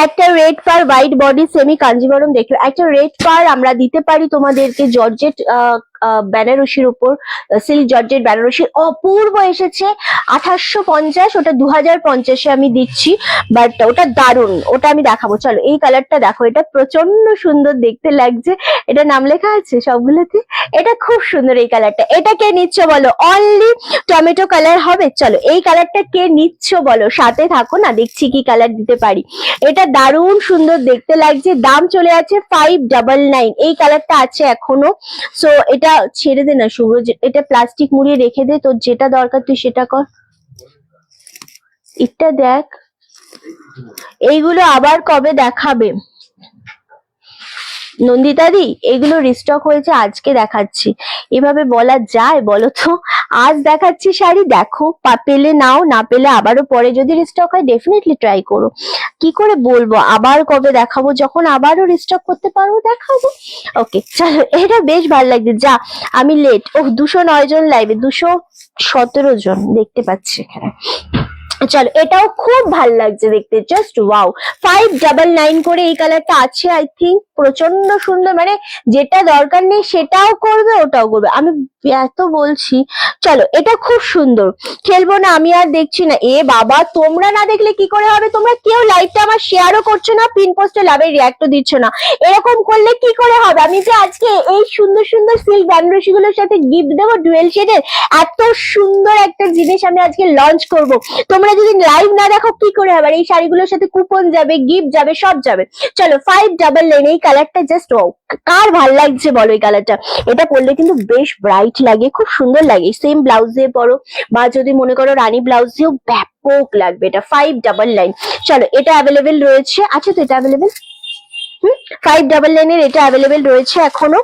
একটা রেড পার হোয়াইট বডি সেমি কাঞ্জিবরম দেখো, একটা রেড পার আমরা দিতে পারি তোমাদেরকে জর্জেট বেনারসির উপর, সিল্ক জর্জেট বেনারসির অপূর্ব এসেছে 2850, ওটা 2050-এ আমি দিচ্ছি, বাট ওটা দারুণ, ওটা আমি দেখাবো। চলো এই কালারটা দেখো, এটা প্রচন্ড সুন্দর দেখতে লাগছে। এটা নাম লেখা আছে সবগুলোতে, এটা খুব সুন্দর এই কালারটা। এটা কে নিচ্ছ বলো? অনলি টমেটো কালার হবে। চলো এই কালারটা কে নিচ্ছ বলো, সাথে থাকো না, দেখছি কি কালার দিতে পারি। এটা দারুণ সুন্দর দেখতে লাগছে, দাম চলে আছে 599। এই কালারটা আছে এখনো, সো এটা ছেড়ে দে না শুভ্র, এটা প্লাস্টিক মুড়িয়ে রেখে দে, তোর যেটা দরকার তুই সেটা কর। এটা দেখ, এইগুলো আবার কবে দেখাবে নন্দিতাদি? এগুলো রিস্টক হয়েছে, আজকে দেখাচ্ছি। এভাবে বলা যায় বলো তো? আজ দেখাচ্ছি শাড়ি, দেখো, পেলে নাও, না পেলে আবারও পরে যদি রিস্টক হয় ডেফিনেটলি ট্রাই করো। কি করে বলবো আবার কবে দেখাবো, যখন আবারও রিস্টক করতে পারবো দেখাবো। ওকে চলো, এটা বেশ ভালো লাগছে। যা আমি লেট, ও 209 জন লাইভে, 217 জন দেখতে পাচ্ছি এখানে। চলো এটাও খুব ভালো লাগছে দেখতে, জাস্ট ওয়াও। 599 করে এই কালারটা আছে আই থিঙ্ক, প্রচন্ড সুন্দর, মানে যেটা দরকার নেই সেটাও করবে, ওটাও করবে, আমি এত বলছি। চলো এটা খুব সুন্দর, খেলবো না আমি আর দেখছি না। এ বাবা, তোমরা না দেখলে কি করে হবে? তোমরা কেউ লাইভটা আমার শেয়ারও করছো না, পিন পোস্টে লাভের রিয়াক্টও দিচ্ছ না, এরকম করলে কি করে হবে? আমি যে আজকে এই সুন্দর সুন্দর সিল্ক বেনারসি গুলোর সাথে গিফট দেবো ডুয়েল শেডের, এত সুন্দর একটা জিনিস আমি আজকে লঞ্চ করবো, তোমরা তোমরা যদি লাইভ না দেখো কি করে হবে? এই শাড়িগুলোর সাথে কুপন যাবে, গিফট যাবে, সব যাবে। চলো 599 এই কালারটা জাস্ট কার ভাল লাগছে বলো এই কালারটা? এটা পরলে কিন্তু বেশ ব্রাইট লাগে, খুব সুন্দর লাগে। সেম ব্লাউজ দিয়ে পরো বা যদি মনে করো রানী ব্লাউজ দিয়েও ব্যাপক লাগবে। এটা 599। চলো এটা অ্যাভেলেবেল রয়েছে, আছে তো এটা অ্যাভেলেবেল? 599 এর এটা অ্যাভেলেবেল রয়েছে এখনো।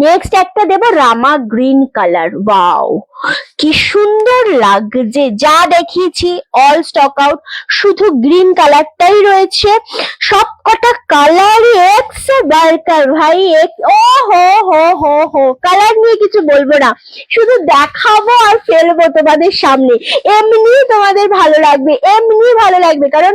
নেক্সট একটা দেবো রামা গ্রিন কালার। ওয়াও কি সুন্দর লাগছে, যা দেখিয়েছি অল স্টক আউট, শুধু গ্রিন কালারটাই রয়েছে। সব কটা কালারই একশো দরকার ভাই, ও হো হো হো হো। কালার নিয়ে কিছু বলবো না, শুধু দেখাবো আর ফেলবো তোমাদের সামনে। এমনি তোমাদের ভালো লাগবে, এমনি ভালো লাগবে, কারণ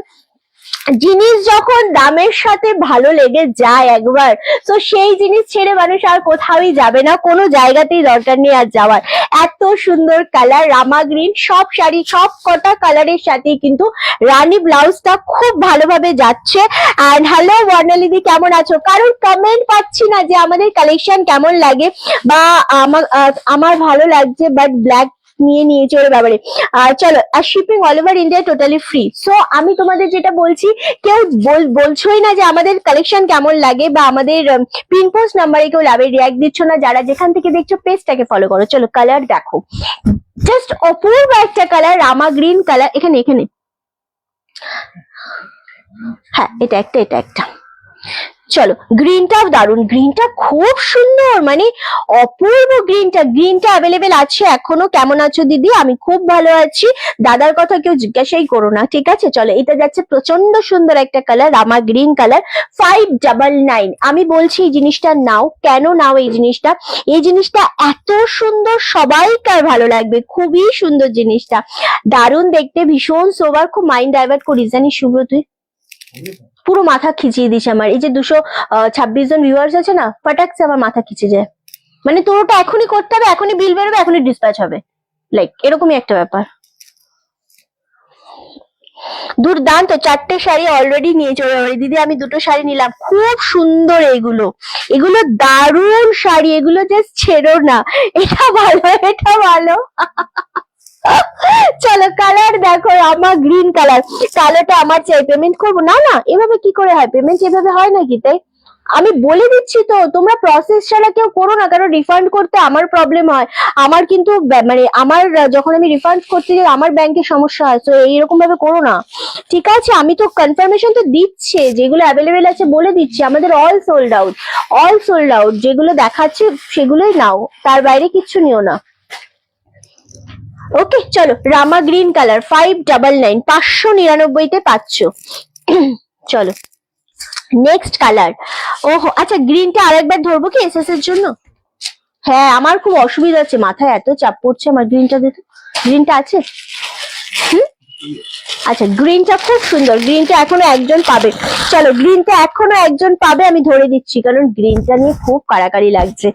জিনিস যখন দামের সাথে ভালো লেগে যায় একবার, তো সেই জিনিস ছেড়ে মানুষ আর কোথাওই যাবে না, কোনো জায়গাতেই দরকার নেই আর যাওয়ার। এত সুন্দর কালার রামা গ্রিন, সব শাড়ি সব কটা কালারের সাথে কিন্তু রানী ব্লাউজটা খুব ভালোভাবে যাচ্ছে। আর হ্যালো বর্ণালিদি, কেমন আছো? কারণ কমেন্ট পাচ্ছি না যে আমাদের কালেকশন কেমন লাগে বা আমার ভালো লাগছে, বাট ব্ল্যাক নিয়ে নিয়েছে ওর ব্যাপারে। চলো, আর shipping all over India totally free. So আমি তোমাদের যেটা বলছি, কেউ বলছোই না যে আমাদের কালেকশন কেমন লাগে বা আমাদের পিন পোস্ট নাম্বারে কেউ লাভের রিয়াক্ট দিচ্ছ না। যারা যেখান থেকে দেখছো পেজটাকে ফলো করো। চলো কালার দেখো, জাস্ট অপূর্ব একটা কালার, রামা গ্রিন কালার। এখানে এখানে হ্যাঁ এটা একটা, এটা একটা। চলো গ্রিনটাও দারুন, গ্রিনটা খুব সুন্দর, মানে অপূর্ব গ্রিনটা। গ্রিনটা অ্যাভেলেবেল আছে এখনো। কেমন আছো দিদি? আমি খুব ভালো আছি। দাদার কথা কেউ জিজ্ঞাসাই করো না, ঠিক আছে? চলো এটা যাচ্ছে প্রচন্ড সুন্দর একটা কালার, রামা গ্রিন কালার, 599। আমি বলছি এই জিনিসটা নাও। কেন নাও এই জিনিসটা? এই জিনিসটা এত সুন্দর, সবাইকার ভালো লাগবে, খুবই সুন্দর জিনিসটা, দারুন দেখতে, ভীষণ সোবার। খুব মাইন্ড ডাইভার্ট করিস জানিস শুভ্র তুই, পুরো মাথা খিচিয়ে দিস আমার। এই যে 226 জন ভিউয়ার্স আছে না, ফটাকছে আমার মাথা খিচে যায়। মানে তোর ওটা এখনই করতে হবে, এখনই বিল বেরোবে, এখনই ডিসপ্যাচ হবে, লাইক এরকমই একটা ব্যাপার। দুর্দান্ত, 4টে শাড়ি অলরেডি নিয়ে চলে যাবে দিদি। আমি 2টো শাড়ি নিলাম, খুব সুন্দর এগুলো, এগুলো দারুণ শাড়ি, এগুলো জাস্ট ছেড়ো না। এটা ভালো, এটা ভালো। চলো কালার দেখো, রামা গ্রিন কালার। কালোটা আমার চাই, পেমেন্ট করবো না? না, এভাবে কি করে হয়? পেমেন্ট এভাবে হয় নাকি? তাই আমি বলে দিচ্ছি তো, তোমরা প্রসেস ছাড়া কেউ করো না, কারণ রিফান্ড করতে আমার প্রবলেম হয়। আমার কিন্তু মানে আমার যখন আমি রিফান্ড করতে যাই আমার ব্যাংকে সমস্যা হয়, তো এইরকম ভাবে করো না, ঠিক আছে? আমি তো কনফার্মেশন তো দিচ্ছি, যেগুলো অ্যাভেলেবেল আছে বলে দিচ্ছি। আমাদের all sold out, all sold out. যেগুলো দেখাচ্ছে সেগুলোই নাও, তার বাইরে কিচ্ছু নিও না। ওকে চলো, রামা গ্রিন কালার 599, 599 তে পাচ্ছ। চলো নেক্সট কালার। ওহো আচ্ছা, গ্রিনটা আরেকবার ধরবো কি এসএস এর জন্য? হ্যাঁ আমার খুব অসুবিধা হচ্ছে, মাথায় এত চাপ পড়ছে আমার। গ্রিনটা দেখো, গ্রিনটা আছে? আচ্ছা গ্রিনটা খুব সুন্দর, গ্রিনটা এখনো একজন পাবে। চলো গ্রিনটা এখনো একজন পাবে, আমি ধরে দিচ্ছি, কারণ গ্রিনটা নিয়ে খুব কাড়াকাড়ি লাগছে।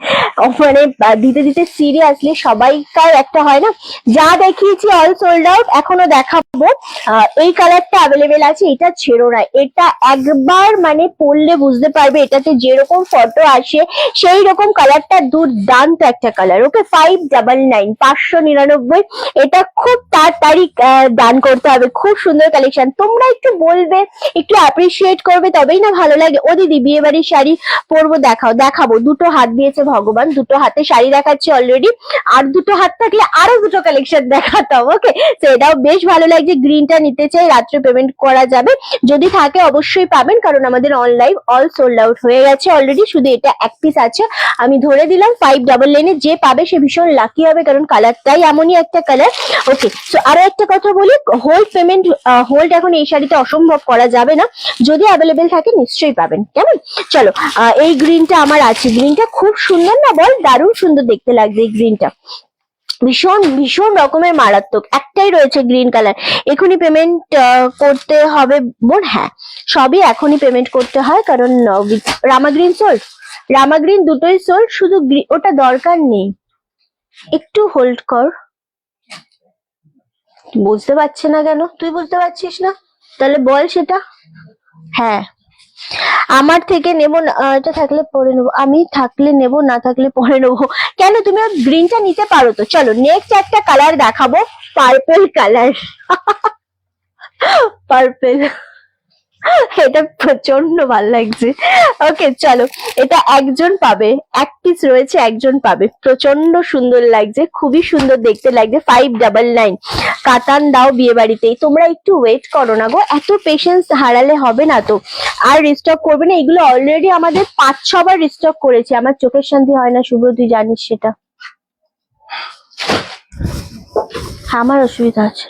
মানে দিতে দিতে সিরিয়াসলি সবাইকার একটা হয় না, যা দেখিয়েছি অল সোল্ড আউট। এখনো দেখাবো, এই কালারটা অ্যাভেলেবেল আছে, এটা ছেড়ো না। এটা একবার মানে পরলে বুঝতে পারবে, এটাতে যেরকম ফটো আসে সেই রকম কালারটা দুর্দান্ত একটা কালার। ওকে 599, 599। এটা খুব তাড়াতাড়ি দান করতে হবে, খুব সুন্দর কালেকশন। তোমরা একটু বলবে, একটু অ্যাপ্রিসিয়েট করবে, তবেই না ভালো লাগে। ও দিদি বিয়ে বাড়ির শাড়ি পরবো, দেখাও। দেখাবো, 2টো হাত দিয়েছে ভগবান, 2টো হাতে শাড়ি দেখাচ্ছে অলরেডি, আর 2টো হাত থাকলে আরো 2টো কালেকশন দেখাতাম। ওকে তো এটাও বেশ ভালো লাগছে। গ্রিনটা নিতে চাই, রাত্রে পেমেন্ট করা যাবে, যদি থাকে অবশ্যই পাবেন, কারণ আমাদের অনলাইন অল সোল্ড আউট হয়ে গেছে অলরেডি। শুধু এটা এক পিস আছে, আমি ধরে দিলাম 599। যে পাবে সে ভীষণ লাকি হবে, কারণ কালারটাই এমনই একটা কালার। ওকে সো আরো একটা কথা বলি, হোল্ড পেমেন্ট, হোল্ড এখন এই শাড়িতে অসম্ভব করা যাবে না, যদি অ্যাভেলেবেল থাকে নিশ্চয়ই পাবেন, কেমন? চলো এই গ্রিনটা আমার আছে, গ্রিনটা খুব সুন্দর না বল? দারুণ সুন্দর দেখতে লাগছে এই গ্রিনটা, ভীষণ ভীষণ রকমের মারাত্মক। একটাই রয়েছে গ্রিন কালার, এখনই পেমেন্ট করতে হবে বোন। হ্যাঁ সবই এখনই পেমেন্ট করতে হয়, কারণ রামা গ্রিন সোল্ড, রামা গ্রিন দুটোই সোল্ড, শুধু ওটা দরকার নেই। একটু হোল্ড কর। বুঝতে পারছে না কেন? তুই বুঝতে পারছিস না? তাহলে বল সেটা। হ্যাঁ আমার থেকে নেবো না, এটা থাকলে পরে নেবো, আমি থাকলে নেবো, না থাকলে পরে নেবো। কেন? তুমি গ্রিনটা নিতে পারো তো। চলো নেক্সট একটা কালার দেখাবো, পার্পল কালার, পার্পল, এটা প্রচন্ড ভালো লাগছে। ওকে চলো, এটা একজন পাবে, এক পিস রয়েছে, একজন পাবে। প্রচন্ড সুন্দর লাগছে, খুবই সুন্দর দেখতে লাগছে। 599 কাতান দাও বিয়ে বাড়িতেই। তোমরা একটু ওয়েট করো না গো, এত পেশেন্স হারালে হবে না তো। আর রিস্টক করবে না, এগুলো অলরেডি আমাদের 5-6 বার রিস্টক করেছে। আমার চোখের শান্তি হয় না শুভ্র, তুই জানিস সেটা। আমার অসুবিধা আছে।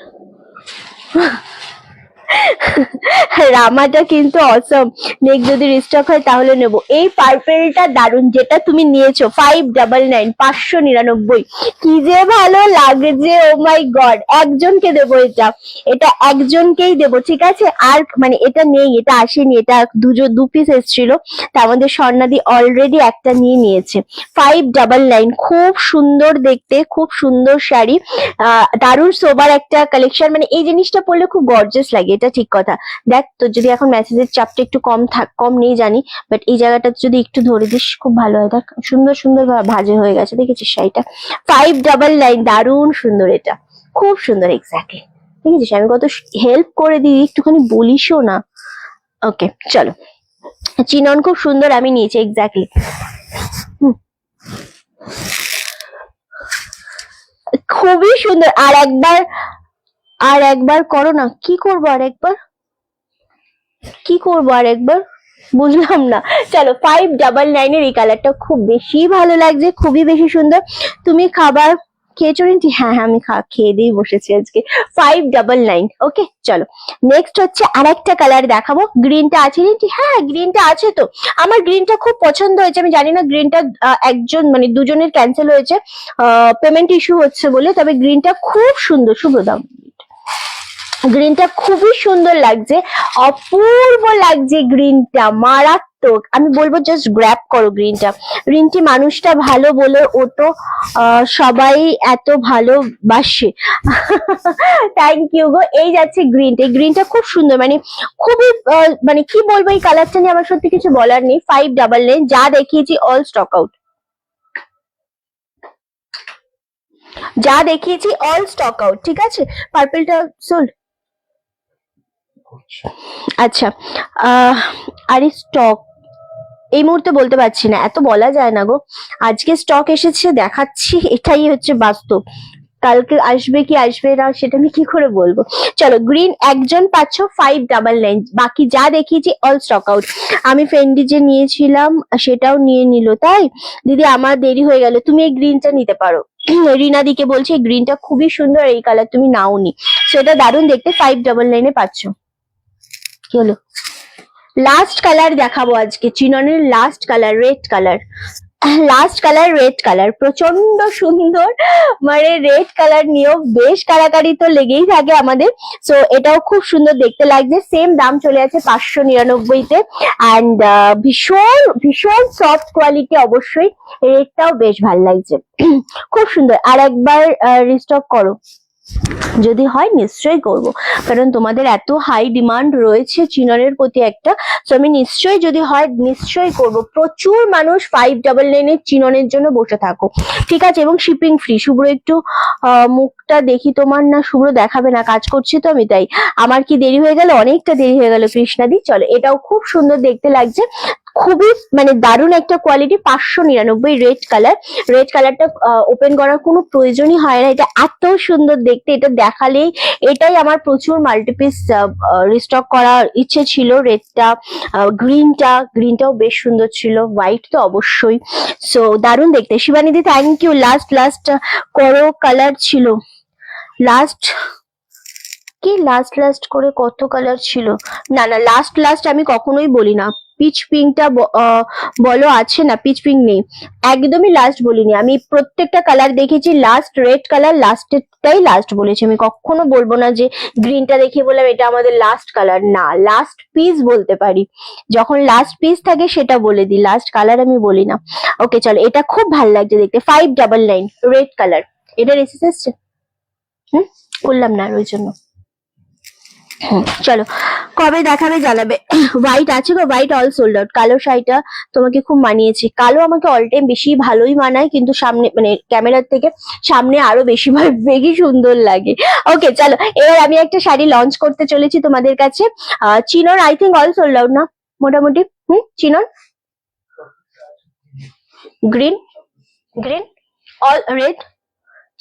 রামাটা কিন্তু অসম, নেক্সট যদি রিস্টক হয় তাহলে নেবো। এই পার্পেলটা দারুন, যেটা তুমি নিয়েছো 599, 599, কি যে ভালো লাগছে। ও মাই গড, একজনকে দেবো এটা, এটা একজনকেই দেবো, ঠিক আছে। আর মানে এটা নেই, এটা আসেনি, এটা দু পিস এসেছিল, তার মধ্যে স্বর্ণাদি অলরেডি একটা নিয়ে নিয়েছে। 599, খুব সুন্দর দেখতে, খুব সুন্দর শাড়ি, দারুণ সোবার একটা কালেকশন। মানে এই জিনিসটা পরলে খুব গর্জিয়াস লাগে, এটা ঠিক কথা। দেখ তোর যদি এখন মেসেজের চাপটা একটু কম নেই জানি, বাট এই জায়গাটা যদি একটু ধরে দিস খুব ভালো হয়। দেখ সুন্দর সুন্দর ভাজে হয়ে গেছে, দেখেছিস শাড়িটা? 599, দারুণ সুন্দর, এটা খুব সুন্দর। এক্স্যাক্টলি, দেখেছিস আমি কত হেল্প করে দিই, একটুখানি বলিসও না। ওকে চলো, চিনন খুব সুন্দর, আমি নিয়েছি। এক্স্যাক্টলি, খুবই সুন্দর। আর একবার করো না। কি করবো আর একবার, কি করবো আর একবার, বুঝলাম না। চলো, 599 এই কালারটা খুব বেশি ভালো লাগছে, খুবই বেশি সুন্দর। তুমি খাবার খেয়েছো রিন্টি? হ্যাঁ হ্যাঁ, আমি খেয়ে দিয়ে বসেছি আজকে। 599। ওকে চলো, নেক্সট হচ্ছে আরেকটা কালার দেখাবো। গ্রিনটা আছে রিন্টি? হ্যাঁ গ্রিনটা আছে তো, আমার গ্রিনটা খুব পছন্দ হয়েছে। আমি জানি না গ্রিনটা একজন মানে দুজনের ক্যান্সেল হয়েছে পেমেন্ট ইস্যু হচ্ছে বলে, তবে গ্রিনটা খুব সুন্দর। শুভদাম, গ্রিনটা খুবই সুন্দর লাগছে, অপূর্ব লাগছে গ্রিনটা, মারাত্মক। আমি বলবো জাস্ট গ্র্যাব করো গ্রিনটা। রিন্টি মানুষটা ভালো বলে ও তো সবাই এত ভালোবাসে। থ্যাংক ইউ গো। এই যাচ্ছে গ্রিনটা, এই গ্রিনটা খুব সুন্দর, মানে খুবই মানে কি বলবো, এই কালারটা নিয়ে আমার সত্যি কিছু বলার নেই। 599, যা দেখিয়েছি অল স্টক আউট, যা দেখিয়েছি অল স্টক আউট, ঠিক আছে। পার্পলটা সোল্ড। আচ্ছা, আরে স্টক এই মুহূর্তে বলতে পারছি না, এত বলা যায় না গো। আজকে স্টক এসেছে দেখাচ্ছি, এটাই হচ্ছে বাস্তব। কালকে আসবে কি আসবে না সেটা আমি কি করে বলবো। চলো, গ্রিন একজন পাচ্ছ, 599, বাকি যা দেখিয়েছি অল স্টক আউট। আমি ফেন্ডি যে নিয়েছিলাম সেটাও নিয়ে নিল, তাই দিদি আমার দেরি হয়ে গেল। তুমি এই গ্রিনটা নিতে পারো, রিনাদিকে বলছি, এই গ্রিনটা খুবই সুন্দর, এই কালার তুমি নাওনি, সেটা দারুণ দেখতে। 599 পাচ্ছ। কি হলো? লাস্ট কালার দেখাবো আজকে, চিননের last colour, red colour. Last colour red colour, প্রচন্ড সুন্দর। মানে রেড কালার নিয়েও বেশ কারাকারি তো লেগেই থাকে আমাদের। সো এটাও খুব সুন্দর দেখতে লাগছে। সেম দাম চলে আছে 599-তে, অ্যান্ড ভীষণ ভীষণ সফট কোয়ালিটি। অবশ্যই রেডটাও বেশ ভালো লাগছে, খুব সুন্দর। আর একবার রিস্টক করো, যদি হয় নিশ্চয়ই করব, কারণ তোমাদের এত হাই ডিমান্ড রয়েছে চিননের প্রতি একটা। তো আমি নিশ্চয়ই, যদি হয় নিশ্চয়ই করব। প্রচুর মানুষ 599 চিননের জন্য বসে থাকো, ঠিক আছে, এবং শিপিং ফ্রি। শুভ্র একটু মুখটা দেখি তোমার। না শুভ্র দেখাবে না, কাজ করছি তো আমি, তাই আমার কি দেরি হয়ে গেল, অনেকটা দেরি হয়ে গেল কৃষ্ণাদি। চলো, এটাও খুব সুন্দর দেখতে লাগছে, খুবই মানে দারুণ একটা কোয়ালিটি। 599 red colour. রেড কালারটা ওপেন করার কোনো প্রয়োজনই হয় না, এটা এত সুন্দর দেখতে। এটা দেখালেই, এটাই আমার প্রচুর মাল্টিপিস রিস্টক করার ইচ্ছে ছিল। রেডটা, গ্রিনটাও বেশ সুন্দর ছিল, হোয়াইট তো অবশ্যই। সো দারুণ দেখতে। শিবানিদি থ্যাংক ইউ। লাস্ট করো কালার ছিল, লাস্ট কি লাস্ট করে কত কালার ছিল? না না, লাস্ট আমি কখনোই বলি না। পিচ পিঙ্কটা বলো আছে না, পিচ পিঙ্ক নেই, একদমই লাস্ট বলিনি আমি। প্রত্যেকটা কালার দেখেছি লাস্ট। রেড কালার লাস্টেরটাই লাস্ট বলেছি আমি, কখনো বলবো না যে গ্রিনটা দেখিয়ে বললাম এটা আমাদের লাস্ট কালার। না, লাস্ট পিস বলতে পারি, যখন লাস্ট পিস থাকে সেটা বলে দিই, লাস্ট কালার আমি বলি না। ওকে চলো, এটা খুব ভালো লাগছে দেখতে। 599 রেড কালার, এটা এসেছে। করলাম না আর ওই জন্য। চলো কবে দেখাবে জানাবে। হোয়াইট আছে গো, হোয়াইট অল সোল্ড আউট। কালো শাড়িটা তোমাকে খুব মানিয়েছে, কালো আমাকে অল টাইম বেশি ভালোই মানায়, কিন্তু সামনে মানে ক্যামেরার থেকে সামনে আরো বেশি বেশি সুন্দর লাগে। ওকে চলো, এবার আমি একটা শাড়ি লঞ্চ করতে চলেছি তোমাদের কাছে। চিনন I think all sold out না মোটামুটি। চিনন গ্রিন, গ্রিন অল রেড,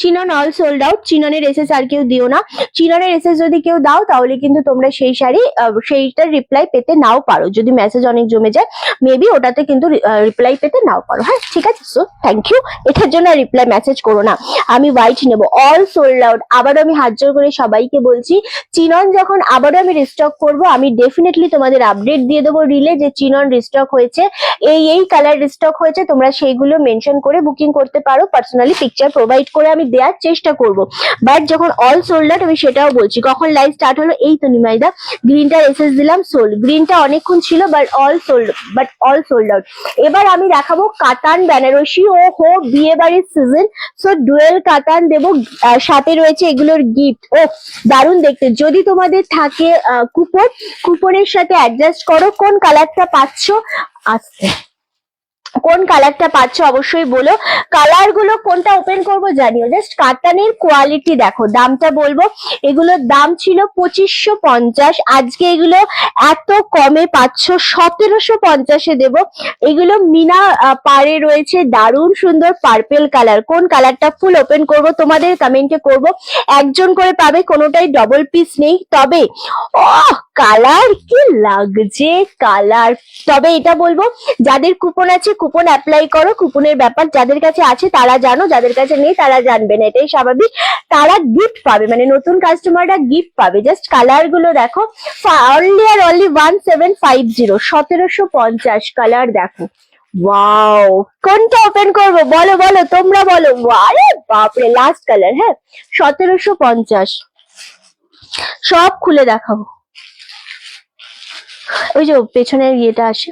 চিনন অল সোল্ড আউট। চিননের এসএস আর কেউ দিও না। চিননের এসএস যদি কেউ দাও তাহলে কিন্তু তোমরা সেই শাড়ি সেইটার রিপ্লাই পেতে নাও পারো, যদি মেসেজ অনেক জমে যায় মেবি ওটাতে কিন্তু রিপ্লাই পেতে নাও পারো। হ্যাঁ ঠিক আছে, সো থ্যাংক ইউ, এটার জন্য রিপ্লাই মেসেজ করো না। আমি হোয়াইট নেব অল সোল্ড আউট। আবারও আমি হাত জোর করে সবাইকে বলছি, চিনন যখন আবারও আমি রিস্টক করব আমি ডেফিনেটলি তোমাদের আপডেট দিয়ে দেবো রিলে যে চিনন রিস্টক হয়েছে, এই কালার রিস্টক হয়েছে, তোমরা সেইগুলো মেনশন করে বুকিং করতে পারো, পার্সোনালি পিকচার প্রোভাইড করে আমি দেওয়ার চেষ্টা করব। বাট যখন অল সোল্ড আউট আমি সেটাও বলছি। কখন লাইভ স্টার্ট হলো? এই তো নিমাইদা, গ্রিনটার এসএস দিলাম সোল্ড, গ্রিনটা অনেকক্ষণ ছিল বাট অল সোল্ড আউট। এবার আমি দেখাবো কাতান বেনারসি। ও হো বিয়ে বাড়ির সিজন, সো ডুয়েল কাতান দেবো, সাথে রয়েছে এগুলোর গিফট। ও দারুণ দেখতে। যদি তোমাদের থাকে কুপনের সাথে অ্যাডজাস্ট করো। কোন কালারটা পাচ্ছ আসতে, কোন কালারটা পাচ্ছ অবশ্যই বলো। কালার গুলো কোনটা ওপেন করবো জানিও। জাস্ট কাতানের কোয়ালিটি দেখো, দামটা বলবো। এগুলোর দাম ছিল 2550, আজকে এগুলো এত কমে পাচ্ছ 1750-এ দেবো। এগুলো মিনা পাড়ে রয়েছে, দারুণ সুন্দর পার্পেল কালার। কোন কালারটা ফুল ওপেন করব তোমাদের কমেন্টে করব, একজন করে পাবে, কোনোটাই ডবল পিস নেই। তবে ও কালার কি লাগছে কালার। তবে এটা বলবো, যাদের কুপন আছে কুপন অ্যাপ্লাই করো। কুপনের ব্যাপার যাদের কাছে আছে তারা জানো, যাদের কাছে নেই তারা জানবে না, এটাই স্বাভাবিক। তারা গিফট পাবে, মানে নতুন কাস্টমাররা গিফট পাবে। জাস্ট কালার গুলো দেখো, অনলি আর অনলি 1750, 1750 কালার দেখো। ওয়াও, কোনটা ওপেন করবো বলো বলো, তোমরা বলো। আরে বাপরে, লাস্ট কালার। হ্যাঁ 1750, সব খুলে দেখাবো। ওই যে পেছনের ইয়েটা আসে।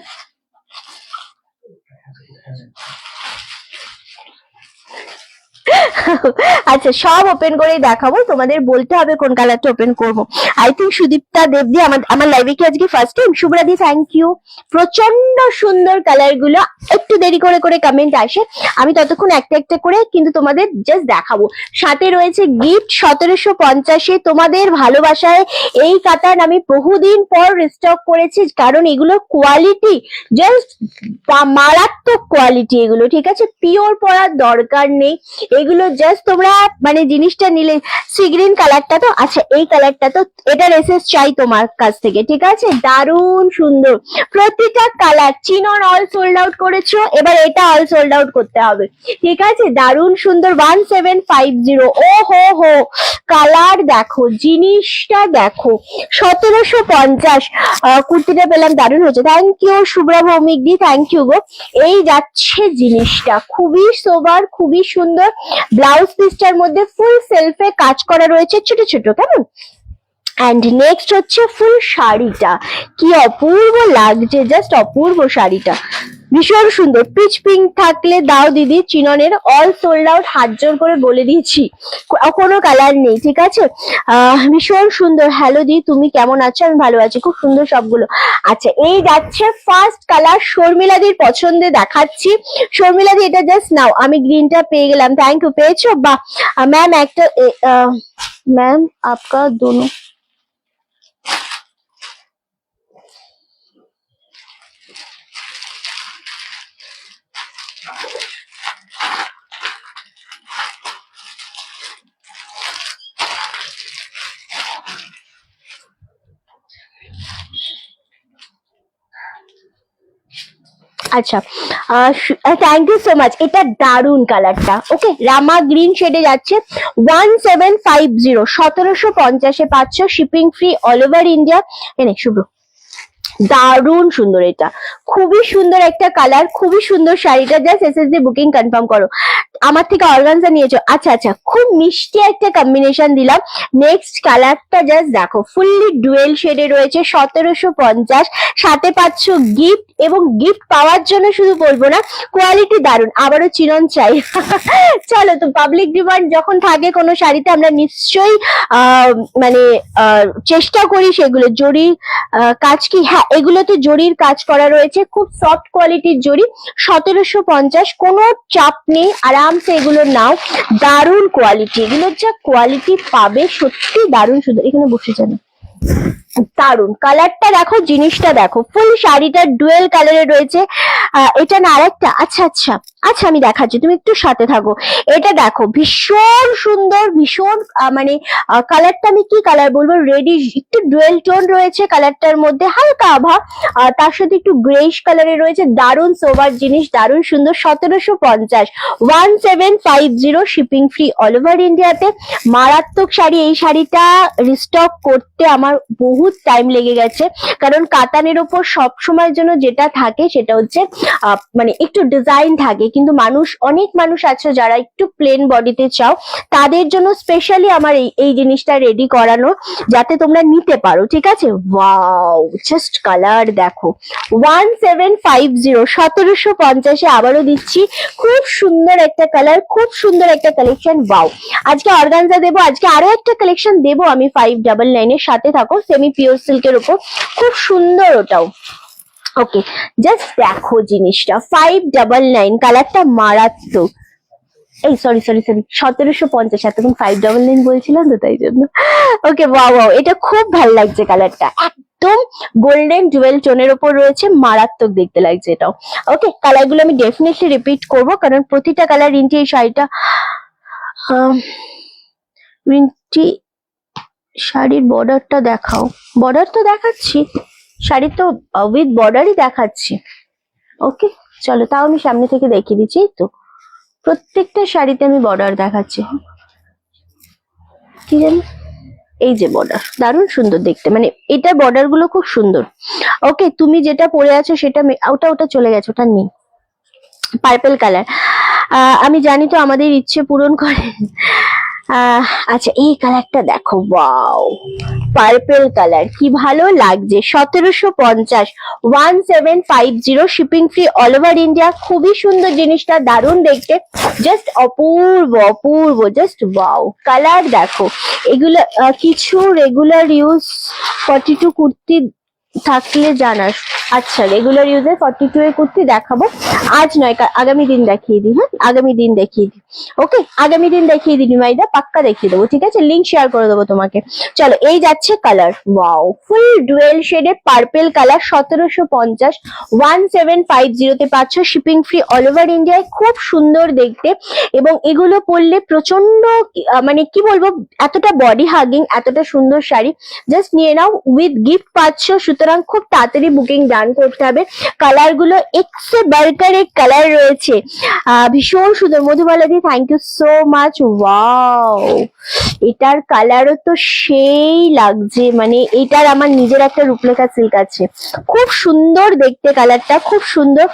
আচ্ছা সব ওপেন করেই দেখাবো, তোমাদের বলতে হবে কোন কালারটা ওপেন করবো। আই থিঙ্ক সুদীপ্তা দেবদি আমার লাইভে কি আজকে ফার্স্ট টাইম। শুভরাদি থ্যাংক ইউ। প্রচন্ড সুন্দর কালার গুলো, একটু দেরি করে করে কমেন্ট আসে, আমি ততক্ষণ একটা একটা করে কিন্তু তোমাদের জাস্ট দেখাবো। সাথে রয়েছে গিফট 1750-এ। তোমাদের ভালোবাসায় এই কাতান আমি বহুদিন পর রিস্টক করেছি, কারণ এগুলো কোয়ালিটি জাস্ট মারাত্মক কোয়ালিটি এগুলো, ঠিক আছে। পিওর পরার দরকার নেই এগুলো, জাস্ট তোমরা মানে জিনিসটা নিলে। সি গ্রিন কালারটা তো, আচ্ছা এই কালারটা তো, এটার এসএস চাই তোমার কাছ থেকে, ঠিক আছে। দারুণ সুন্দর প্রতিটা colour. Chinon all sold out করেছো, এবার এটা অল সোল্ড আউট করতে হবে, ঠিক আছে। দারুণ সুন্দর 1750। ও হো হো কালার দেখো, জিনিসটা দেখো। 1750 কুর্তিটা পেলাম, দারুণ হয়েছে। Thank you Shubhra Bhowmik di, thank you গো। এই যাচ্ছে জিনিসটা, খুবই সোবার, খুবই সুন্দর। ব্লাউজ পিসটার মধ্যে ফুল সেলফে কাজ করা রয়েছে ছোট ছোট, কেমন। অ্যান্ড নেক্সট হচ্ছে ফুল শাড়িটা, কি অপূর্ব লাগছে, জাস্ট অপূর্ব শাড়িটা, ভীষণ সুন্দর। পিচ পিঙ্ক থাকলে দাও দিদি। চিননের অল সোল্ড আউট, হাত জোর করে বলে দিয়েছি, কোনো কালার নেই, ঠিক আছে। ভীষণ সুন্দর। হ্যালো দি, তুমি কেমন আছো? আমি ভালো আছি, খুব সুন্দর সবগুলো। আচ্ছা এই যাচ্ছে ফার্স্ট কালার, শর্মিলাদির পছন্দে দেখাচ্ছি। শর্মিলাদি এটা জাস্ট নাও, আমি গ্রিনটা পেয়ে গেলাম। থ্যাংক ইউ, পেয়েছো? বাহ ম্যাম, একটা ম্যাম আপকা দোনো। আচ্ছা থ্যাংক ইউ সো মাচ। এটা দারুন কালারটা, ওকে রামা গ্রিন শেডে যাচ্ছে। 1750, 1750-এ পাচ্ছ, shipping free all over India. এনে শুভ দারুণ সুন্দর, এটা খুবই সুন্দর একটা কালার, খুবই সুন্দর শাড়িটা। জাস্ট এসএসডি বুকিং কনফার্ম করো। আমার থেকে অর্গানজা নিয়েছো, আচ্ছা আচ্ছা, খুব মিষ্টি একটা কম্বিনেশন দিলাম। নেক্সট কালারটা জাস্ট দেখো, ফুললি ডুয়েল শেডে রয়েছে, 1750, সাথে পাচ্ছ গিফট, এবং গিফট পাওয়ার জন্য শুধু বলবো না, কোয়ালিটি দারুণ। আবারও চিনন চাই। চলো, তো পাবলিক ডিমান্ড যখন থাকে কোনো শাড়িতে, আমরা নিশ্চয়ই মানে চেষ্টা করি সেগুলো। জরির কাজ কি, হ্যাঁ এগুলোতে জরির কাজ করা রয়েছে, খুব সফট কোয়ালিটির জরি। 1750, কোনো চাপ নেই, আরামসে এগুলো নাও। দারুণ কোয়ালিটি, এগুলোর যা কোয়ালিটি পাবে সত্যি দারুণ সুন্দর। এখানে বসে যাবে, দারুন কালারটা দেখো, জিনিসটা দেখো, ফুল শাড়িটা ডুয়েল কালারে রয়েছে। এটা না আরেকটা, আচ্ছা আচ্ছা আচ্ছা আমি দেখাচ্ছি, তুমি একটু সাথে থাকো। এটা দেখো, ভীষণ সুন্দর, ভীষণ মানে কালারটা আমি কি কালার বলবো, রেডি, একটু ডুয়েল টোন রয়েছে কালারটার মধ্যে, হালকা আভা, তার সাথে একটু গ্রেইশ কালারে রয়েছে। দারুণ সোবার জিনিস, দারুণ সুন্দর। 1750, 1750, শিপিং ফ্রি অল ওভার ইন্ডিয়াতে। মারাত্মক শাড়ি। এই শাড়িটা রিস্টক করতে আমার বহুত টাইম লেগে গেছে, কারণ কাতানের ওপর সব সময়ের জন্য যেটা থাকে সেটা হচ্ছে মানে একটু ডিজাইন থাকে, কিন্তু অনেক মানুষ আছে যারা একটু প্লেন বডিতে চাও, তাদের জন্য স্পেশালি আমার এই জিনিসটা রেডি করানো, যাতে তোমরা নিতে পারো, ঠিক আছে। ওয়াও, জাস্ট কালার দেখো, 1750, 1750 আবারও দিচ্ছি। খুব সুন্দর একটা কালার, খুব সুন্দর একটা কালেকশন। ওয়াও, আজকে অর্গানজা দেবো, আজকে আরো একটা কালেকশন দেবো আমি 599 এর সাথে থাকো, সেমি পিওর সিল্কের উপর, খুব সুন্দর ওটাও। ওকে, জাস্ট দেখো জিনিসটা, 599, কালারটা মারাত্মক। এই সরি সরি সরি, 1750, এতক্ষণ 599 বলছিলাম তো তাই জন্য। ওকে, ওয়াও ওয়াও, এটা খুব ভালো লাগছে কালারটা, একদম গোল্ডেন জুয়েল টোনের উপর রয়েছে, মারাত্মক দেখতে লাগছে এটাও। ওকে, কালার গুলো আমি ডেফিনেটলি রিপিট করবো, কারণ প্রতিটা কালার রিন্টি এই শাড়িটা, রিন্টি শাড়ির বর্ডারটা দেখাও। বর্ডার তো দেখাচ্ছি, শাড়ি তো উইথ বর্ডারই দেখাচ্ছি। ওকে, চলো তাও আমি সামনে থেকে দেখিয়ে দিচ্ছি। তো প্রত্যেকটা শাড়িতে আমি বর্ডার দেখাচ্ছি, কি জানি, এই যে বর্ডার, দারুণ সুন্দর দেখতে, মানে এটা বর্ডার গুলো খুব সুন্দর। ওকে, তুমি যেটা পরে আছো সেটা ওটা চলে গেছে, ওটা নেই। পার্পল কালার, আমি জানি তো আমাদের ইচ্ছে পূরণ করে। আচ্ছা, এই কালারটা দেখো, ওয়াও, পার্পল কালার, কি ভালো লাগছে। 1750, 1750, shipping free all over India. খুবই সুন্দর জিনিসটা, দারুণ দেখতে, জাস্ট অপূর্ব অপূর্ব, জাস্ট ওয়াও। কালার দেখো, এগুলো কিছু রেগুলার ইউজ 42 কুর্তি থাকলে জানাস। আচ্ছা, রেগুলার ইউজের 42 এর কুর্তি দেখাবো, আজ নয়, আগামী দিন দেখিয়ে দিই। হ্যাঁ, আগামী দিন দেখিয়ে দিই। ওকে, আগামী দিন দেখিয়ে দিই মাইদা, পাক্কা দেখিয়ে দেবো, ঠিক আছে, লিঙ্ক শেয়ার করে দেবো তোমাকে। চলো, এই যাচ্ছে কালার, ওয়াও, ফুল ডুয়েল শেডে পার্পল কালার। 1750, 1750 তে পাচ্ছ, শিপিং ফ্রি অল ওভার ইন্ডিয়ায়। খুব সুন্দর দেখতে, এবং এগুলো পরলে প্রচন্ড মানে কি বলবো, এতটা বডি হাগিং, এতটা সুন্দর শাড়ি, জাস্ট নিয়ে নাও, উইথ গিফট পাচ্ছ। সুতরাং খুব তাড়াতাড়ি বুকিং ডান করতে হবে। কালার গুলো এক্সে বার্কার এর কালার রয়েছে, ভীষণ সুন্দর। মধুবালাদি, thank you so much. Wow, এটার কালারও তো সেই লাগছে, মানে এটার আমার নিজের একটা রূপলেখা সিল্ক আছে, খুব সুন্দর দেখতে কালারটা, খুব সুন্দর।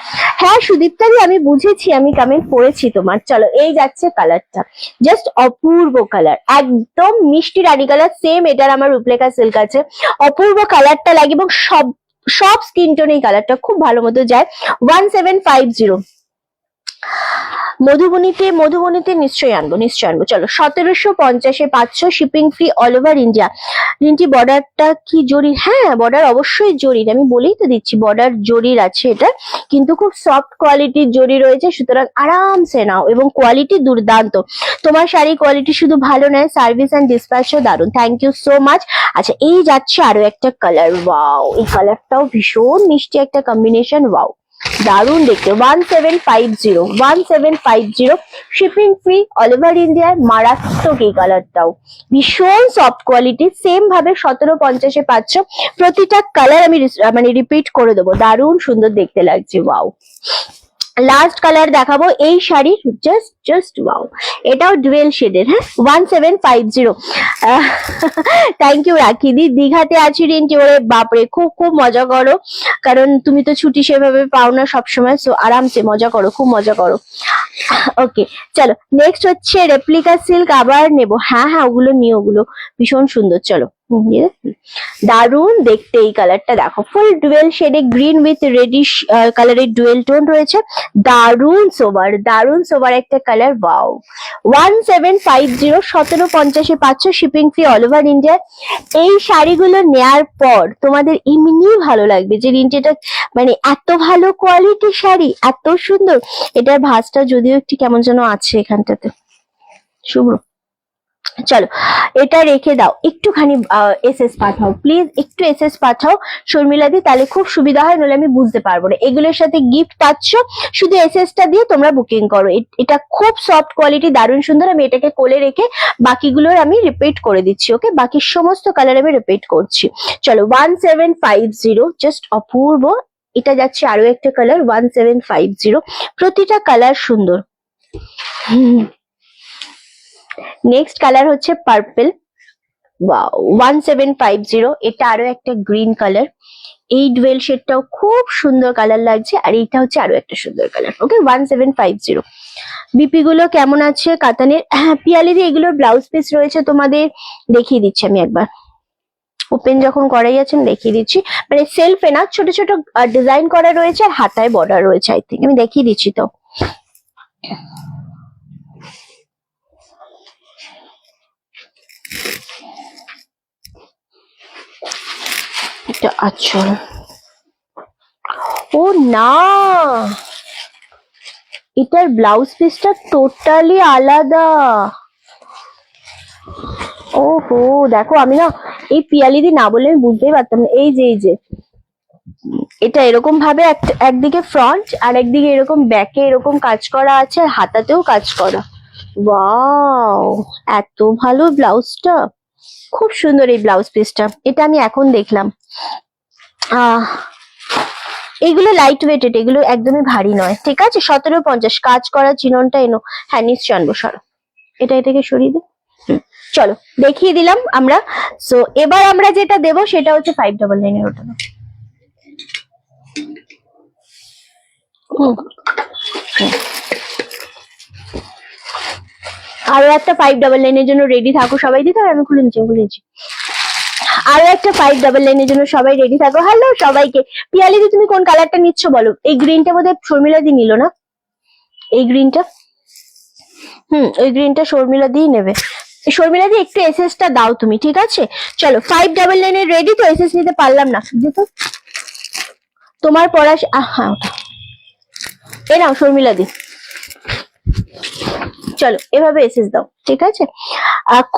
হ্যাঁ সুদীপ্তাদি, আমি বুঝেছি, আমি কমেন্ট পড়েছি তোমার। চলো, এই যাচ্ছে কালারটা, জাস্ট অপূর্ব কালার, একদম মিষ্টি রানী কালার, সেম এটার আমার রূপলেখা সিল্ক আছে। অপূর্ব কালারটা লাগে, এবং সব স্কিন টোন এই কালারটা খুব ভালো মতো যায়। 1750, মধুবনীতে নিশ্চয়ই আনবো। চলো, 1750 পাচ্ছ, shipping free all over India. Rinti, বর্ডারটা কি জরির? হ্যাঁ, বর্ডার অবশ্যই জরির, আমি বলেই তো দিচ্ছি, বর্ডার জরির আছে এটা, কিন্তু খুব সফট কোয়ালিটির জরি রয়েছে, সুতরাং আরামসে নাও, এবং কোয়ালিটি দুর্দান্ত। তোমার শাড়ি কোয়ালিটি শুধু ভালো নয়, সার্ভিস অ্যান্ড ডিসপ্যাচও দারুন। Thank you so much. আচ্ছা, এই যাচ্ছে আরো একটা কালার, ওয়াও, এই কালারটাও ভীষণ মিষ্টি একটা কম্বিনেশন, ওয়াও, দারুণ দেখতে। 1750, 1750, shipping free all over India. মারাত্মক এই কালারটাও, ভীষণ সফট কোয়ালিটি, সেম ভাবে 1750 পাচ্ছ। প্রতিটা কালার আমি মানে রিপিট করে দেবো, দারুণ সুন্দর দেখতে লাগছে, ওয়াও। লাস্ট কালার দেখাবো এই শাড়ির, জাস্ট ওয়াও, এটাও ডুয়েল শেডের। হ্যাঁ, 1750। থ্যাংক ইউ রাখি দি। দীঘাতে আছি রিন্টি, ওরে বাপরে খুব খুব মজা করো, কারণ তুমি তো ছুটি সেভাবে পাও না সবসময়, সো আরামসে মজা করো, খুব মজা করো। ওকে চলো, নেক্সট হচ্ছে রেপ্লিকা সিল্ক, আবার নেবো। হ্যাঁ হ্যাঁ, ওগুলো নিয়ে, ওগুলো ভীষণ সুন্দর। চলো, দারুন দেখতে এই কালারটা দেখো, ফুল ডুয়েল শেডে গ্রিন উইথ রেডিশ কালারের ডুয়েল টোন রয়েছে, দারুন সোবার একটা কালার। ওয়াও, 1750, 1750 পাচ্ছ, shipping free all over India. এই শাড়িগুলো নেয়ার পর তোমাদের এমনি ভালো লাগবে যে রিন্টিটা মানে এত ভালো কোয়ালিটি শাড়ি, এত সুন্দর। এটার ভাঁজটা যদিও একটু কেমন যেন আছে এখানটাতে, শুভ্র। চলো, এটা রেখে দাও, একটুখানি এসএস পাঠাও প্লিজ, একটু এসএস পাঠাও শর্মিলা দি, তাহলে খুব সুবিধা হয়, নইলে আমি বুঝতে পারবো না। এগুলোর সাথে গিফট পাচ্ছ, শুধু এসএসটা দিয়ে তোমরা বুকিং করো। এটা খুব সফট কোয়ালিটি, দারুণ সুন্দর। আমি এটাকে কোলে রেখে বাকিগুলোর আমি রিপিট করে দিচ্ছি। ওকে, বাকি সমস্ত কালার আমি রিপিট করছি। চলো, 1750, জাস্ট অপূর্ব। এটা যাচ্ছে আরো একটা কালার, 1750, প্রতিটা কালার সুন্দর। নেক্সট কালার হচ্ছে পার্পল, 1750, এটা আরো একটা গ্রিন কালার। এই ডুয়েল শেডটাও খুব সুন্দর কালার লাগছে, আর এইটা হচ্ছে আরো একটা সুন্দর কালার। ওকে, 1750। বিপি গুলো কেমন আছে কাতানের? পিয়ালিদি, এগুলোর ব্লাউজ পিস রয়েছে তোমাদের, দেখিয়ে দিচ্ছি আমি একবার। ওপেন যখন করাই আছে আমি দেখিয়ে দিচ্ছি, মানে সেলফে না, ছোট ছোট ডিজাইন করা রয়েছে, আর হাতায় বর্ডার রয়েছে। আই থিঙ্ক আমি দেখিয়ে দিচ্ছি তো। এটা আচ্ছা, ও না, এটার ব্লাউজ পিসটা টোটালি আলাদা। ওহো, দেখো আমি না এই পিয়ালিদি না বলে আমি বুঝতেই পারতাম না। এই যে এটা এরকম ভাবে একদিকে ফ্রন্ট আর একদিকে এরকম ব্যাকে এরকম কাজ করা আছে, আর হাতাতেও কাজ করা। ওয়াও, এত ভালো ব্লাউজটা, খুব সুন্দর এই ব্লাউজ পিসটা। এটা আমি এখন দেখলাম। এগুলো লাইট ওয়েটেড, এগুলো একদমই ভারী নয়। ঠিক আছে, 1750, কাজ করা চিননটা এনো। হ্যাঁ নিশ্চয় আনবো, সরো এটাকে সরিয়ে দে। চলো, দেখিয়ে দিলাম আমরা। সো এবার আমরা যেটা দেবো সেটা হচ্ছে 599 ওটা। আরো একটা 599 জন্য রেডি থাকো সবাই। দিতে আমি খুলে নিচ্ছি। আরো একটা 599 জন্য সবাই রেডি থাকো। হ্যালো সবাইকে। পিয়ালি দি, তুমি কোন কালারটা নিচ্ছ বলো? এই গ্রিনটা বোধহয় শর্মিলা দি নিল না, এই গ্রিনটা। ওই গ্রিনটা শর্মিলা দি নেবে। শর্মিলা দি, একটু এসএস টা দাও তুমি, ঠিক আছে? চলো, 599 এর রেডি তো, এসএস নিতে পারলাম না যেহেতু তোমার পড়া। হ্যাঁ, ওটা এ নাও শর্মিলা দি, চলো এভাবে এসএস দাও, ঠিক আছে?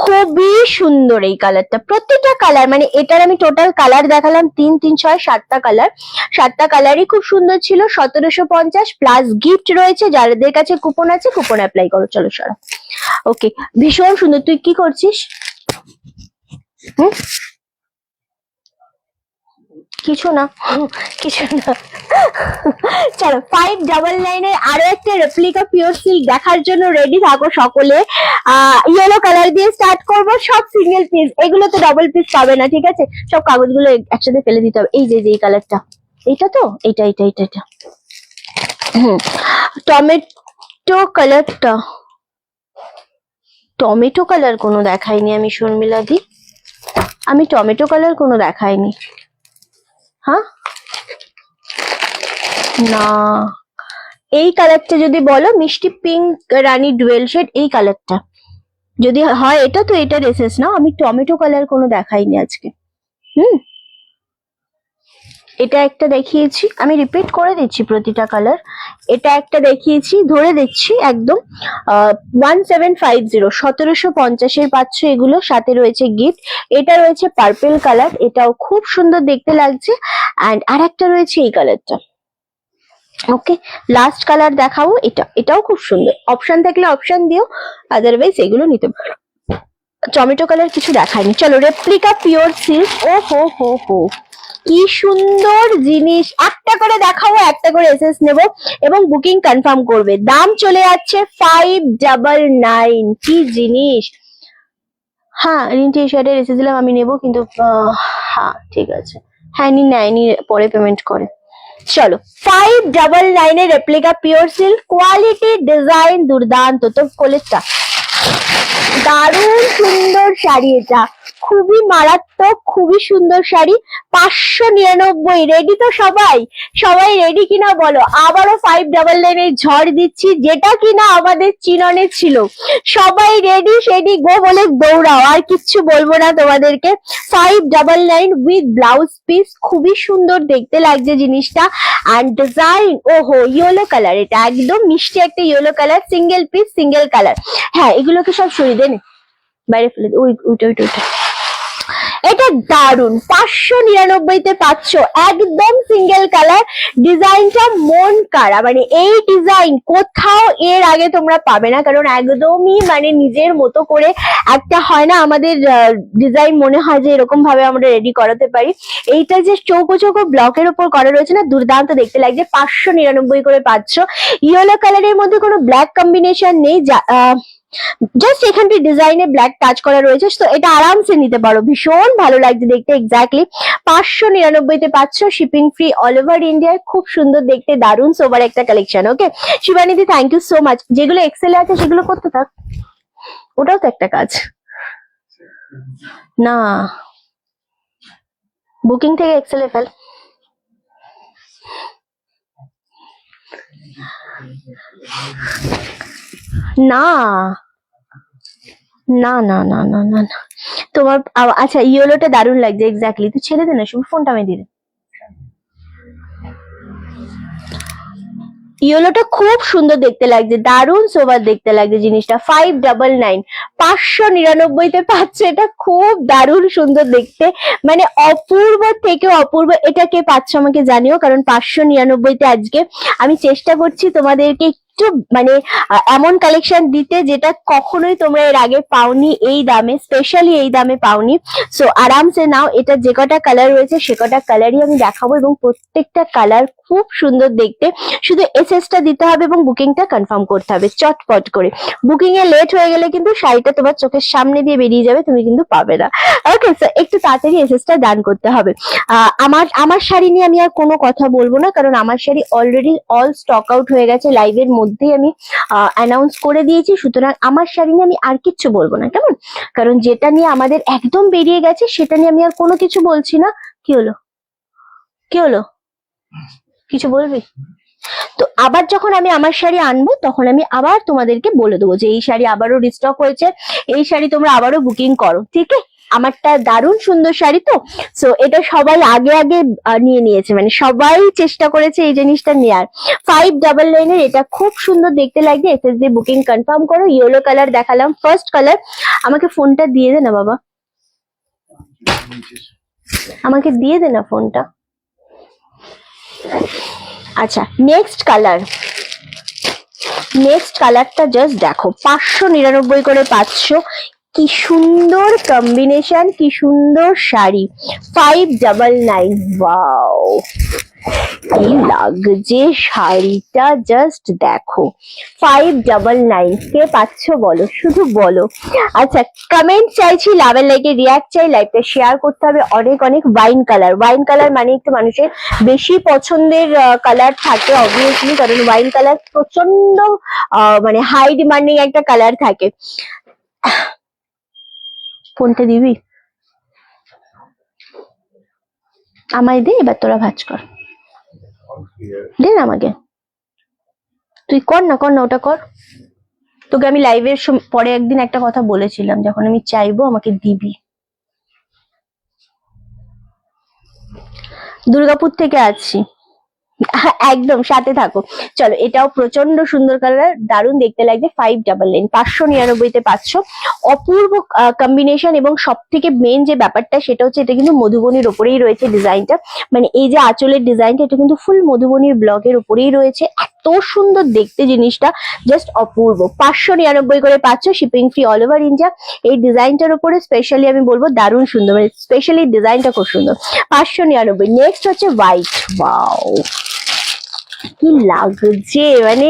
খুবই সুন্দর এই কালারটা, প্রত্যেকটা কালার, মানে এটার আমি টোটাল কালার দেখালাম 3, 3, 6, 7টা কালার। 7টা কালারই খুব সুন্দর ছিল। 1750 প্লাস গিফট রয়েছে। যাদের কাছে কুপন আছে, কুপন অ্যাপ্লাই করো। চলো সরা। ওকে, ভীষণ সুন্দর। তুই কি করছিস? কিছু না। চলো, 599 এর আরো একটা রেপ্লিকা পিওর সিল্ক দেখার জন্য রেডি থাকো সকলে। ইয়েলো কালার দিয়ে স্টার্ট করবো, সব সিঙ্গেল পিস, এগুলো তো ডাবল পিস পাবে না, ঠিক আছে? সব কাগজগুলো একসাথে ফেলে দিতে হবে। এই যে এই কালারটা, এইটা তো, এটা টমেটো কালারটা, টমেটো কালার কোনো দেখাইনি আমি শর্মিলা দি, আমি টমেটো কালার কোনো দেখাইনি। হ্যাঁ না, এই কালারটা যদি বলো, মিষ্টি পিঙ্ক রানী ডুয়েল শেড, এই কালারটা যদি হয় এটা তো, এটা এসএস না। আমি টমেটো কালার কোনো দেখাইনি আজকে। এটা একটা দেখিয়েছি, আমি রিপিট করে দিচ্ছি প্রতিটা কালার। এটা একটা দেখিয়েছি, ধরে দিচ্ছি একদম। 1750, 1750 এর পাচ্ছ এগুলো, সাথে রয়েছে গিফট। এটা রয়েছে পার্পল কালার, এটাও খুব সুন্দর দেখতে লাগছে। অ্যান্ড আর একটা রয়েছে এই কালারটা। ওকে, লাস্ট কালার দেখাবো, এটাও খুব সুন্দর। অপশন থাকলে অপশন দিও, আদারওয়াইজ এগুলো নিতে পারো। টমেটো কালার কিছু দেখায়নি। চলো, রেপ্লিকা পিওর সিল্ক। ও হো হো হো, কি সুন্দর জিনিস, একটা করে দেখাবো, একটা করে এসএস নেব এবং বুকিং কনফার্ম করবে। দাম চলে যাচ্ছে 599। কি জিনিস। হ্যাঁ রিন টি শার্টের এসে দিলাম, আমি নেবো কিন্তু হ্যাঁ ঠিক আছে, হ্যাঁ নেয়নি, পরে পেমেন্ট করে। চলো 599 এর replica pure silk, quality design দুর্দান্ত। তো কোলেজটা দারুণ সুন্দর শাড়ি, এটা খুবই মারাত্মক, খুবই সুন্দর শাড়ি। 599। রেডি তো সবাই? সবাই রেডি কিনা বলো? আবারও 599 এর ঝড় দিচ্ছি, যেটা কিনা আমাদের চিননে ছিল। সবাই রেডি সেডি গো বলে দৌড়াও, আর কিচ্ছু বলবো না তোমাদেরকে। 599 উইথ ব্লাউজ পিস, খুবই সুন্দর দেখতে লাগছে জিনিসটা। অ্যান্ড ডিজাইন, ওহো ইয়েলো কালার, এটা একদম মিষ্টি একটা yellow colour, single piece single colour. হ্যাঁ এগুলোকে সব সরিয়ে দেন, বাইরে ফেলে দে, ওইটা। এটা দারুন, 599 তে পাচ্ছ, একদম সিঙ্গেল কালার। ডিজাইনটা মন কাড়া, মানে এই ডিজাইন কোথাও এর আগে তোমরা পাবে না, কারণ একদমই মানে নিজের মতো করে একটা হয় না আমাদের ডিজাইন, মনে হয় যে এরকম ভাবে আমরা রেডি করাতে পারি। এইটা যে চৌকো চৌকো ব্লকের উপর করা রয়েছে না, দুর্দান্ত দেখতে লাগছে। 599 করে পাচ্ছ। ইয়েলো কালারের মধ্যে কোনো ব্ল্যাক কম্বিনেশন নেই, জাস্ট এখানটি ডিজাইনে ব্ল্যাক টাচ করা রয়েছে, তো এটা আরামসে নিতে পারো, ভীষণ ভালো লাগছে দেখতে। এক্স্যাক্টলি 599 তে পাচ্ছ, শিপিং ফ্রি অল ওভার ইন্ডিয়ায়। খুব সুন্দর দেখতে, দারুণ সোবার একটা কালেকশন। ওকে শিবানীদি, থ্যাংক ইউ সো মাচ। যেগুলো এক্সেলে আছে সেগুলো করতে থাক, ওটাও তো একটা কাজ না। বুকিং থেকে এক্সেলে ফেল। না না না না না না না, তোমার আচ্ছা ইয়েলোটা দারুণ লাগছে। এক্স্যাক্টলি, তুই ছেড়ে দে না, শুভ ফোনটা আমি দিয়ে। ইয়েলোটা খুব সুন্দর দেখতে লাগছে, দারুণ সোবার দেখতে লাগছে জিনিসটা। 599, 599 তে পাচ্ছে। এটা খুব দারুণ সুন্দর দেখতে, মানে অপূর্ব থেকে অপূর্ব। এটা কে পাচ্ছ আমাকে জানিও, কারণ 599 তে আজকে আমি চেষ্টা করছি তোমাদেরকে মানে এমন কালেকশন দিতে যেটা কখনোই তোমরা এর আগে পাওনি এই দামে, স্পেশালি এই দামে পাওনি। সো আরামসে নাও। এটা যে কটা কালার রয়েছে সে কটা কালারই আমি দেখাবো, এবং প্রত্যেকটা কালার খুব সুন্দর দেখতে। শুধু এসএসটা দিতে হবে এবং বুকিংটা কনফার্ম করতে হবে চটপট করে। বুকিং এ লেট হয়ে গেলে কিন্তু শাড়িটা তোমার চোখের সামনে দিয়ে বেরিয়ে যাবে, তুমি কিন্তু পাবে না। ওকে, সো একটু তাড়াতাড়ি এসএসটা ডান করতে হবে। আমার শাড়ি নিয়ে আমি আর কোনো কথা বলবো না, কারণ আমার sari already all stock out হয়ে গেছে, লাইভের মধ্যেই আমি অ্যানাউন্স করে দিয়েছি। সুতরাং আমার শাড়ি নিয়ে আমি আর কিচ্ছু বলবো না, কেমন? কারণ যেটা নিয়ে আমাদের একদম বেরিয়ে গেছে সেটা নিয়ে আমি আর কোনো কিছু বলছি না। কি হলো, কি হলো, কিছু বলবি? তো আবার যখন আমি আমার শাড়ি আনবো তখন আমি আবার তোমাদেরকে বলে দেবো যে এই শাড়ি আবারও রিস্টক হয়েছে, এই শাড়ি তোমরা আবারও বুকিং করো, ঠিক আছে? আমারটা দারুণ সুন্দর শাড়ি তো, সো এটা সবাই আগে আগে নিয়ে নিয়েছে, মানে সবাই চেষ্টা করেছে এই জিনিসটা নেওয়ার। 599 এর এটা খুব সুন্দর দেখতে লাগছে। এসএস দিয়ে বুকিং কনফার্ম করো। ইয়েলো কালার দেখালাম, ফার্স্ট কালার। আমাকে ফোনটা দিয়ে দে না বাবা, আমাকে দিয়ে দে না ফোনটা। আচ্ছা নেক্সট কালার, নেক্সট কালারটা জাস্ট দেখো, 599 করে পাচ্ছ। কি সুন্দর কম্বিনেশন, কি সুন্দর শাড়ি। 599, ওয়াও কি লাগছে শাড়িটা, জাস্ট দেখো। 599 কে পাচ্ছ বলো, শুধু বলো। আচ্ছা কমেন্ট চাইছি, লাভের লাইকে রিয়াক্ট চাই, লাইভটা শেয়ার করতে হবে অনেক অনেক। ওয়াইন কালার, ওয়াইন কালার মানে একটু মানুষের বেশি পছন্দের কালার থাকে অবভিয়াসলি, কারণ ওয়াইন কালার প্রচন্ড মানে হাই ডিমান্ডিং একটা কালার থাকে। ফোনটা দিবি আমায়, দে এবার তোরা ভাজ কর, দে না আমাকে, তুই কর না, কর না, ওটা কর। তোকে আমি লাইভের পরে একদিন একটা কথা বলেছিলাম, যখন আমি চাইবো আমাকে দিবি। দুর্গাপুর থেকে আসছি, একদম সাথে থাকো। চলো এটাও প্রচন্ড সুন্দর কালার, দারুণ দেখতে লাগছে। 599, 599 তে পাচ্ছ। অপূর্ব কম্বিনেশন, এবং সব থেকে মেন যে ব্যাপারটা সেটা হচ্ছে এটা কিন্তু মধুবনীর উপরেই রয়েছে ডিজাইনটা, মানে এই যে আঁচলের ডিজাইনটা এটা কিন্তু ফুল মধুবনীর ব্লকের উপরেই রয়েছে। এত সুন্দর দেখতে জিনিসটা, জাস্ট অপূর্ব। 599 করে পাচ্ছ, shipping free all over India. এই ডিজাইনটার উপরে স্পেশালি আমি বলবো দারুণ সুন্দর, মানে স্পেশালি ডিজাইনটা খুব সুন্দর। 599। নেক্সট হচ্ছে হোয়াইট। ওয়াও কি লাগছে, মানে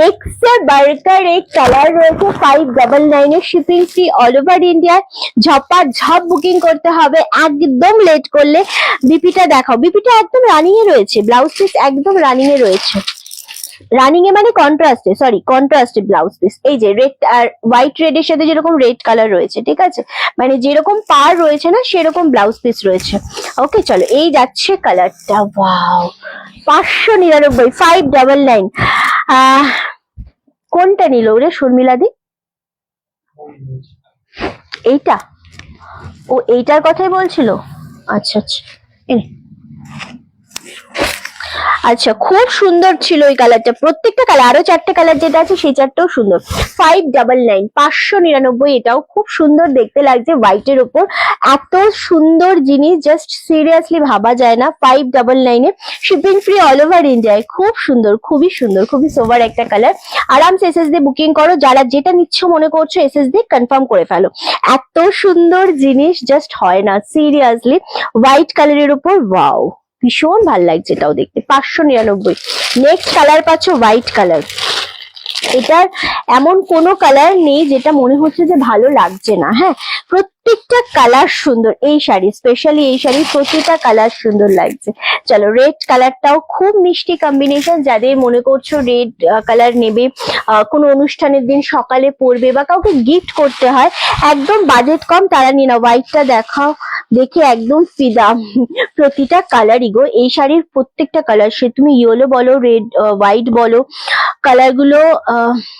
এক্সে বার্কার এক কালার রয়েছে। 599 এর shipping free all over India. ঝপ বুকিং করতে হবে, একদম লেট করলে। বিপিটা দেখাও, বিপিটা একদম রানিং এ রয়েছে, ব্লাউজ পিস একদম রানিং এ রয়েছে। রানিং এ মানে কন্ট্রাস্টে, সরি কন্ট্রাস্টে ব্লাউজ পিস। এই যে রেড আর হোয়াইট রেড এর সাথে যেরকম রেড কালার রয়েছে, ঠিক আছে, মানে যেরকম পার রয়েছে না সেরকম ব্লাউজ পিস রয়েছে। ওকে চলো, এই যাচ্ছে কালারটা। ওয়াও 599, 599। কোনটা নিল রে শর্মিলাদি? এইটা? ও এইটার কথাই বলছিল। আচ্ছা আচ্ছা, আচ্ছা খুব সুন্দর ছিল ওই কালারটা, প্রত্যেকটা কালার, আরো 4টে কালার যেটা আছে সেই 4টাও সুন্দর। 599, 599। এটাও খুব সুন্দর দেখতে লাগছে হোয়াইটের উপর, এত সুন্দর জিনিস জাস্ট সিরিয়াসলি ভাবা যায় না। 599 এ শিপিং ফ্রি অল ওভার ইন্ডিয়ায়, খুব সুন্দর, খুবই সুন্দর, খুবই সোভার একটা কালার। আরামসে এসএস দিয়ে বুকিং করো, যারা যেটা নিচ্ছ মনে করছো এসএস দিয়ে কনফার্ম করে ফেলো। এত সুন্দর জিনিস জাস্ট হয় না সিরিয়াসলি। হোয়াইট কালারের উপর ওয়াও, ভীষণ ভালো লাগছে এটাও দেখতে। 599। নেক্সট কালার পাচ্ছ হোয়াইট কালার। এটার এমন কোনো কালার নেই যেটা মনে হচ্ছে যে ভালো লাগছে না। হ্যাঁ, প্রত্যেকটা কালার সুন্দর। এই শাড়ি স্পেশালি, এই শাড়ি প্রতিটা কালার সুন্দর লাগছে। চলো, রেড কালারটাও খুব মিষ্টি কম্বিনেশন। যাদের মনে করছো রেড কালার নেবে, কোনো অনুষ্ঠানের দিন সকালে পরবে বা কাউকে গিফট করতে হয়, একদম বাজেট কম, তারা নিয়ে নাও। হোয়াইটটা দেখাও, দেখে একদম ফিদা। প্রতিটা কালারই গো, এই শাড়ির প্রত্যেকটা কালার, সে তুমি ইয়েলো বলো, রেড হোয়াইট বলো, কালার গুলো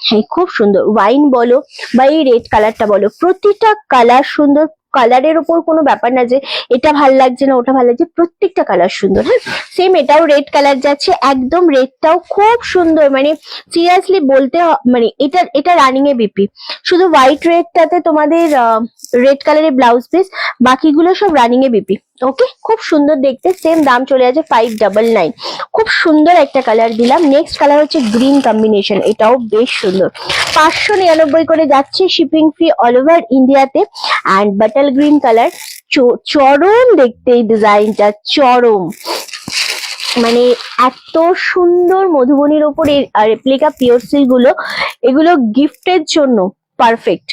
হ্যাঁ খুব সুন্দর। ওয়াইন বলো বা এই রেড কালারটা বলো, প্রতিটা কালার সুন্দর। কালারের উপর কোনো ব্যাপার না যে এটা ভাল লাগছে না ওটা ভাল লাগছে, প্রত্যেকটা কালার সুন্দর। হ্যাঁ, সেম এটাও রেড কালার যাচ্ছে, একদম রেডটাও খুব সুন্দর, মানে সিরিয়াসলি বলতে মানে এটা রানিং এ বিপি। শুধু হোয়াইট রেডটাতে তোমাদের রেড কালারের ব্লাউজ পিস, বাকিগুলো সব রানিং এ বিপি। ওকে, খুব সুন্দর দেখতে, সেম দাম চলে আছে 599। খুব সুন্দর একটা কালার দিলাম। নেক্সট কালার হচ্ছে গ্রিন কম্বিনেশন, এটাও বেশ সুন্দর। 599 করে যাচ্ছে, শিপিং ফ্রি অল ওভার ইন্ডিয়াতে। অ্যান্ড বাটাল গ্রিন কালার, চরম দেখতে এই ডিজাইনটা, চরম, মানে এত সুন্দর। মধুবনীর ওপর এই রেপ্লিকা পিওর সিল্ক গুলো, এগুলো গিফটের জন্য পারফেক্ট।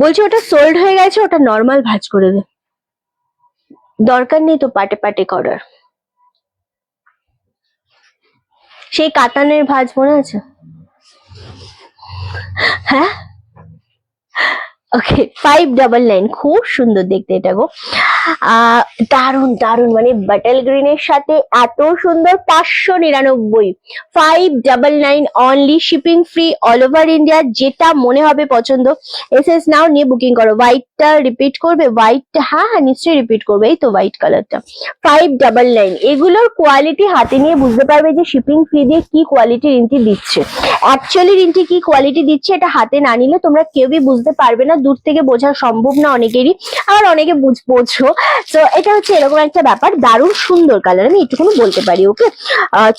বলছি ওটা সোল্ড হয়ে গেছে, ওটা নর্মাল ভাঁজ করে দে, দরকার নেই তো পাটে পাটে করার। সেই কাতানের ভাঁজ মনে আছে? হ্যাঁ, ওকে 599। খুব সুন্দর দেখতে এটা গো, দারুন দারুন, মানে বাটাল গ্রিনের সাথে এত সুন্দর। 599, 599 only, shipping free all over India. যেটা মনে হবে পছন্দ এসএস নাও, নিয়ে বুকিং করো। হোয়াইটটা রিপিট করবে? হোয়াইটটা হ্যাঁ হ্যাঁ নিশ্চয়ই রিপিট করবে, এই তো হোয়াইট কালারটা। 599। এগুলোর কোয়ালিটি হাতে নিয়ে বুঝতে পারবে যে শিপিং ফ্রি দিয়ে কি কোয়ালিটির ইন্টি দিচ্ছে। অ্যাকচুয়ালি ইন্টি কি কোয়ালিটি দিচ্ছে এটা হাতে না নিলে তোমরা কেউই বুঝতে পারবে না, দূর থেকে বোঝা সম্ভব না অনেকেরই, আর অনেকে বোঝো। তো এটা হচ্ছে এরকম একটা ব্যাপার, দারুণ সুন্দর কালার, আমি এটুকুনি বলতে পারি। ওকে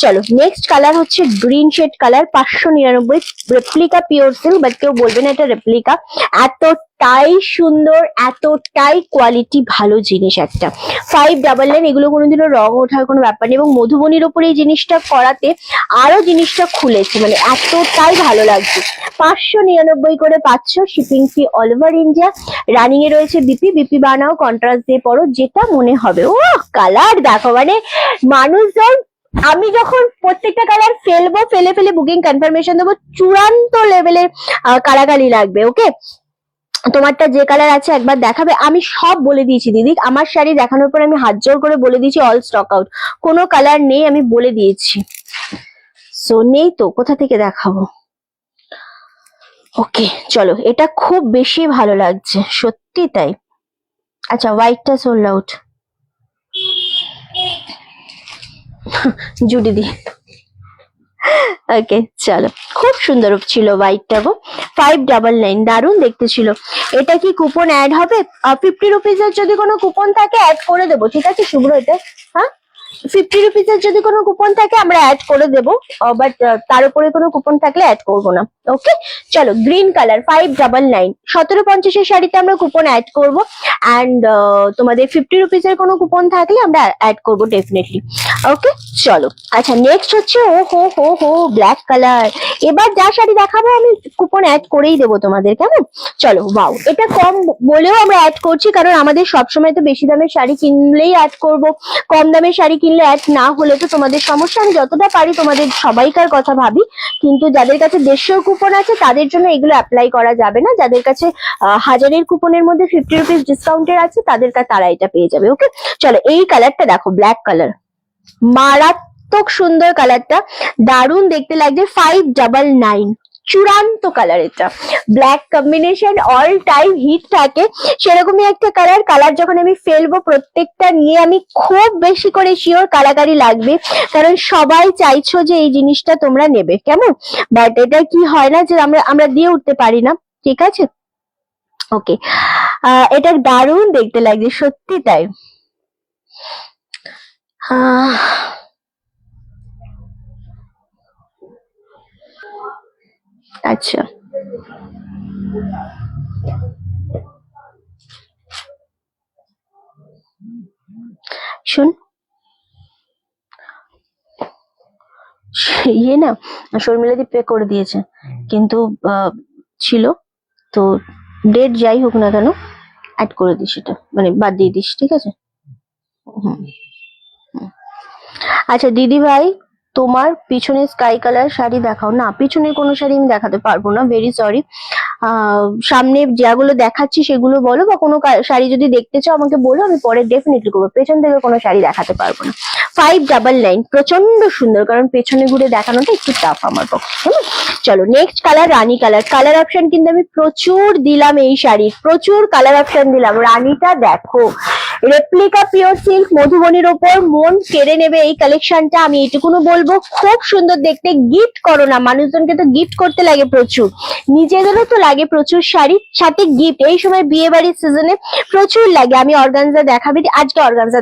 চলো, নেক্সট কালার হচ্ছে green shade colour. 599, replica pure silk, but কেউ বলবে না এটা রেপ্লিকা। এতটাই সুন্দর, এতটাই কোয়ালিটি ভালো জিনিস একটা। 599। এগুলো কোনোদিনও রং ওঠার কোনো ব্যাপার নেই, এবং মধুবনীর ওপরে এই জিনিসটা করাতে আরো জিনিসটা খুলেছে, মানে এতটাই ভালো লাগছে। 599 করে পাচ্ছ, shipping free all over India. Running এ রয়েছে বিপি, বিপি বানাও, কন্ট্রাস্ট দিয়ে পরো, যেটা মনে হবে। ও কালার দেখো, মানে মানুষজন, আমি যখন প্রত্যেকটা কালার ফেলবো, ফেলে বুকিং কনফার্মেশন দেবো, চূড়ান্ত লেভেলের কালাকালি লাগবে। ওকে, তোমারটা যে কালার আছে একবার দেখাবে। আমি সব বলে দিয়েছি দিদি, আমার শাড়ি দেখানোর পর আমি হাত জোর করে বলে দিয়েছি অল স্টক আউট, কোনো কালার নেই, আমি বলে দিয়েছি। সো নেই তো কোথা থেকে দেখাবো। ওকে চলো, এটা খুব বেশি ভালো লাগছে, সত্যি তাই। আচ্ছা, হোয়াইটটা সোল্ড আউট। জুডি দি, ওকে চলো, খুব সুন্দর ছিল হোয়াইটটা গো। 599, দারুণ দেখতে ছিল। এটা কি কুপন অ্যাড হবে? 50 রুপিজের যদি কোনো কুপন থাকে অ্যাড করে দেবো, ঠিক আছে শুভ্র? এটা হ্যাঁ 50 রুপিসের যদি কোনো কুপন থাকে আমরা অ্যাড করে দেবো, বাট তার উপরে কোনো কুপন থাকলে অ্যাড করবো না। ওকে, চলো গ্রিন কালার 599, 1750 শাড়িতে আমরা কুপন অ্যাড করবো, অ্যান্ড তোমাদের 50 রুপিসের কোনো কুপন থাকলে আমরা অ্যাড করবো ডেফিনেটলি। ওকে চলো, আচ্ছা নেক্সট হচ্ছে ও হো হো হো ব্ল্যাক কালার। এবার যা শাড়ি দেখাবো আমি কুপন অ্যাড করেই দেবো তোমাদের, কেমন? চলো, ওয়াও, এটা কম বলেও আমরা অ্যাড করছি, কারণ আমাদের সবসময় তো বেশি দামের শাড়ি কিনলেই অ্যাড করব, কম দামের শাড়ি কিনলে অ্যাড না হলে তো তোমাদের সমস্যা। আমি যতটা পারি তোমাদের সবাইকার কথা ভাবি, কিন্তু যাদের কাছে 150 কুপন আছে তাদের জন্য এগুলো অ্যাপ্লাই করা যাবে না। যাদের কাছে 1000-এর কুপনের মধ্যে 50 রুপিস ডিসকাউন্টের আছে তারা এটা পেয়ে যাবে। ওকে চলো, এই কালারটা দেখো, ব্ল্যাক কালার, মারাত্মক সুন্দর কালারটা, দারুণ দেখতে লাগছে। 599, চূড়ান্ত কালার এটা, black combination all time hit থাকে সেরকমই একটা কালার যখন আমি ফেলবো প্রত্যেকটা নিয়ে আমি খুব বেশি করে শিওর কালাকারি লাগবে, কারণ সবাই চাইছো যে এই জিনিসটা তোমরা নেবে, কেমন? বাট এটা কি হয় না যে আমরা দিয়ে উঠতে পারি না, ঠিক আছে? ওকে, এটা দারুণ দেখতে লাগছে, সত্যি তাই। আচ্ছা, শোন, ইয়ে না, শর্মিলাদি পে করে দিয়েছে, কিন্তু ছিল তো, ডেট যাই হোক না কেন অ্যাড করে দিস, এটা মানে বাদ দিয়ে দিস, ঠিক আছে? আচ্ছা দিদি ভাই, তোমার পিছনে স্কাই কালার শাড়ি দেখাও না। পিছনের কোনো শাড়ি আমি দেখাতে পারবো না, ভেরি সরি। সামনে যেগুলো দেখাচ্ছি সেগুলো বলো, বা কোনো শাড়ি যদি দেখতে চাও আমাকে বলো, আমি পরে ডেফিনেটলি করবো। পেছন থেকে কোনো শাড়ি দেখাতে পারবো না। 599, প্রচন্ড সুন্দর, কারণ পেছনে ঘুরে দেখানোটা একটু টাফ আমার পক্ষে। চলো নেক্সট কালার, রানী কালার। কালার অপশন কিন্তু আমি প্রচুর দিলাম, এই শাড়ির প্রচুর কালার অপশন দিলাম। রানীটা দেখো, রেপ্লিকা পিওর সিল্ক মধুবনীর ওপর মন কেড়ে নেবে এই কালেকশনটা, আমি এটুকুনো বলবো। খুব সুন্দর দেখতে, গিফট করো না, মানুষজনকে তো গিফট করতে লাগে প্রচুর, নিজেদেরও তো লাগে প্রচুর শাড়ি, সাথে গিফট। এই সময় বিয়ে বাড়ির সিজনে প্রচুর লাগে। আমি অর্গানজা দেখাবি, আজকে অর্গানজা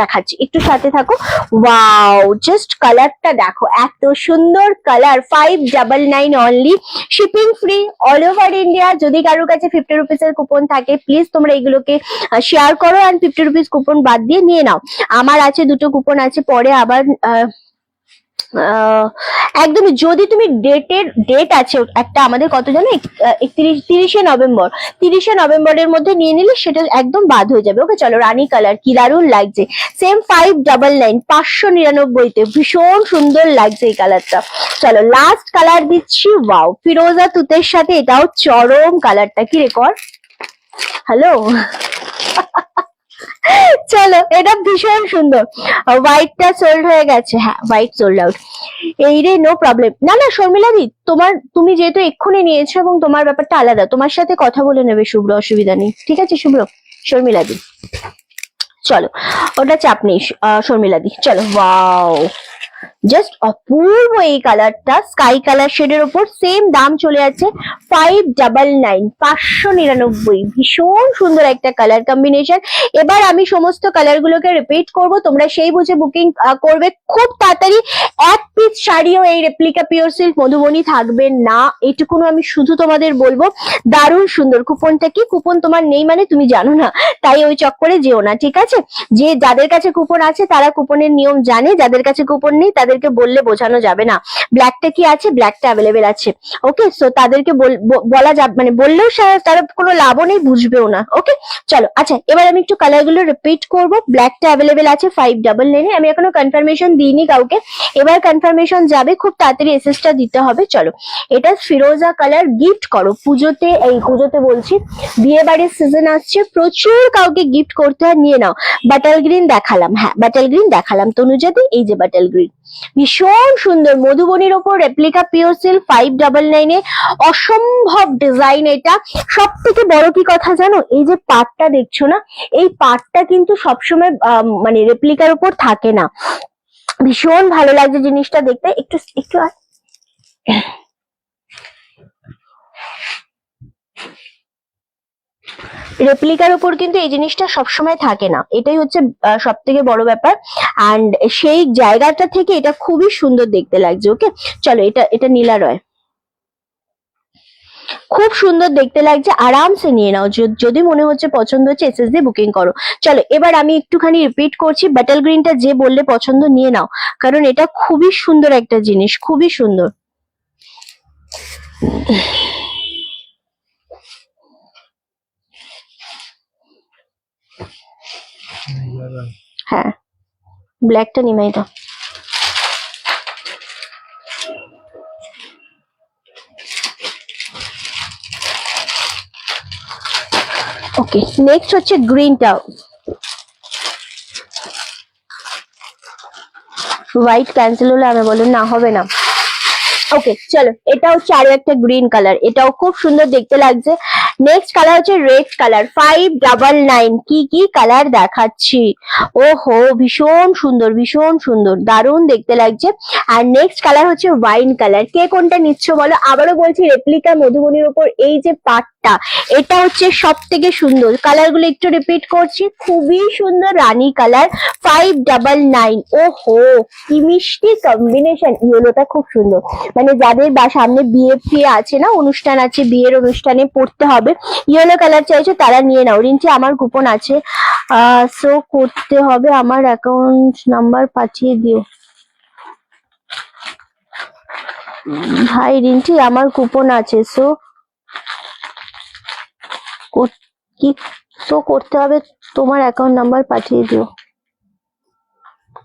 দেখাচ্ছি, একটু সাথে থাকো। ওয়াও, জাস্ট কালারটা দেখো, এত সুন্দর colour. 599 only, shipping free all over India. যদি কারোর কাছে 50 রুপিসের কুপন থাকে প্লিজ তোমরা এগুলোকে শেয়ার করো, অ্যান্ড 50 রুপিস কুপন বাদ দিয়ে নিয়ে নাও। আমার আছে, দুটো কুপন আছে, পরে আবার একদমই, যদি তুমি ডেট আছে একটা আমাদের, কত জানো, 30শে নভেম্বর, 30শে নভেম্বরের মধ্যে নিয়ে নিলে সেটা একদম বাদ হয়ে যাবে। ওকে চলো, রানী কালার কি দারুণ লাগছে, সেম 599, 599-তে, ভীষণ সুন্দর লাগছে এই কালারটা। চলো লাস্ট কালার দিচ্ছি, ওয়াও, ফিরোজা তুতের সাথে এটাও চরম কালারটা, কি রেকর্ড, হ্যালো চলো, এটা ভীষণ সুন্দর। হোয়াইটটা সোল্ড হয়ে গেছে, হ্যাঁ হোয়াইট সোল্ড আউট। এই রে, নো প্রবলেম। না না শর্মিলা দি, তুমি যেহেতু এক্ষুনি নিয়েছো এবং তোমার ব্যাপারটা আলাদা, তোমার সাথে কথা বলে নেবে শুভ্র, অসুবিধা নেই, ঠিক আছে শুভ্র? শর্মিলা দি চলো, ওটা চাপ নেই শর্মিলা দি, চলো। ওয়াও, জাস্ট অপূর্ব এই কালারটা, স্কাই কালার শেডের উপর, সেম দাম চলে যাচ্ছে 599, 599। ভীষণ সুন্দর একটা কালার কম্বিনেশন। এবার আমি সমস্ত কালার গুলোকে রিপিট করবো, তোমরা সেই বুঝে বুকিং করবে খুব তাড়াতাড়ি। এক পিস শাড়িও এই রেপ্লিকা পিওর সিল্ক মধুবনী থাকবে না, এটুকুনো আমি শুধু তোমাদের বলবো। দারুণ সুন্দর। কুপনটা কি, কুপন তোমার নেই মানে তুমি জানো না, তাই ওই চক্করে যেও না, ঠিক আছে? যে যাদের কাছে কুপন আছে তারা কুপনের নিয়ম জানে, যাদের কাছে কুপন নেই তাদেরকে বললে বোঝানো যাবে না। ব্ল্যাকটা কি আছে, ব্ল্যাকটা অ্যাভেলেবেল আছে, ওকে? সো তাদেরকে বলা যাবে, মানে বললেও তারা কোনো লাভও নেই, বুঝবেও না। ওকে চলো, আচ্ছা এবার আমি একটু কালার গুলো রিপিট করবো। ব্ল্যাকটা অ্যাভেলেবেল আছে 599, আমি এখনো কনফার্মেশন দিইনি কাউকে, এবার কনফার্মেশন যাবে, খুব তাড়াতাড়ি এসএসটা দিতে হবে। চলো, এটা ফিরোজা কালার, গিফট করো পুজোতে, এই পুজোতে বলছি, বিয়ে বাড়ির সিজন আসছে, প্রচুর কাউকে গিফট করতে হয়, নিয়ে নাও। বাটাল গ্রিন দেখালাম, হ্যাঁ বাটাল গ্রিন দেখালাম, তনুজাদি এই যে বাটাল গ্রিন, ভীষণ সুন্দর মধুবনীর ওপর রেপ্লিকা পিওর সিল্ক 599-এ, অসম্ভব ডিজাইন। এটা সব থেকে বড় কি কথা জানো, এই যে পাটটা দেখছো না, এই পাটটা কিন্তু সবসময় মানে রেপ্লিকার উপর থাকে না। ভীষণ ভালো লাগছে জিনিসটা দেখতে, একটু একটু রেপ্লিকার উপর কিন্তু এই জিনিসটা সবসময় থাকে না, এটাই হচ্ছে সব থেকে বড় ব্যাপার। অ্যান্ড সেই জায়গাটা থেকে এটা খুবই সুন্দর দেখতে লাগছে। ওকে চলো, এটা এটা নীলা রয়, খুব সুন্দর দেখতে লাগছে, আরামসে নিয়ে নাও। যদি মনে হচ্ছে পছন্দ হচ্ছে এসএস দিয়ে বুকিং করো। চলো এবার আমি একটুখানি রিপিট করছি, বাটল গ্রিনটা যে বললে পছন্দ নিয়ে নাও, কারণ এটা খুবই সুন্দর একটা জিনিস, খুবই সুন্দর। হ্যাঁ, ব্ল্যাকটা নিমাই দাও। ওকে, নেক্সট হচ্ছে গ্রিনটা। হোয়াইট ক্যান্সেল হলে আমি বললাম না, হবে না। ওকে চলো, এটা হচ্ছে আরো একটা গ্রিন কালার, এটাও খুব সুন্দর দেখতে লাগছে। নেক্সট কালার হচ্ছে রেড কালার, 599। কি কি কালার দেখাচ্ছি, ওহো ভীষণ সুন্দর, ভীষণ সুন্দর, দারুণ দেখতে লাগছে। আর নেক্সট কালার হচ্ছে ওয়াইন কালার। কে কোনটা নিচ্ছ বলো? আবারও বলছি, রেপ্লিকা মধুবনীর উপর এই যে পাটটা, এটা হচ্ছে সব থেকে সুন্দর। কালার গুলো একটু রিপিট করছি, খুবই সুন্দর রানী কালার, 599। ওহো কি মিষ্টি কম্বিনেশন, ইয়েলোটা খুব সুন্দর। মানে যাদের বা সামনে বিয়ে ফিয়ে আছে না, অনুষ্ঠান আছে, বিয়ের অনুষ্ঠানে পড়তে হবে, ইয়েলো কালার চাইছো তারা নিয়ে নাও। রিন্টি আমার কুপন আছে, সো করতে হবে, আমার অ্যাকাউন্ট নাম্বার পাঠিয়ে দিও। ভাই রিন্টি আমার কুপন আছে, সো কি সো করতে হবে, তোমার অ্যাকাউন্ট নাম্বার পাঠিয়ে দিও।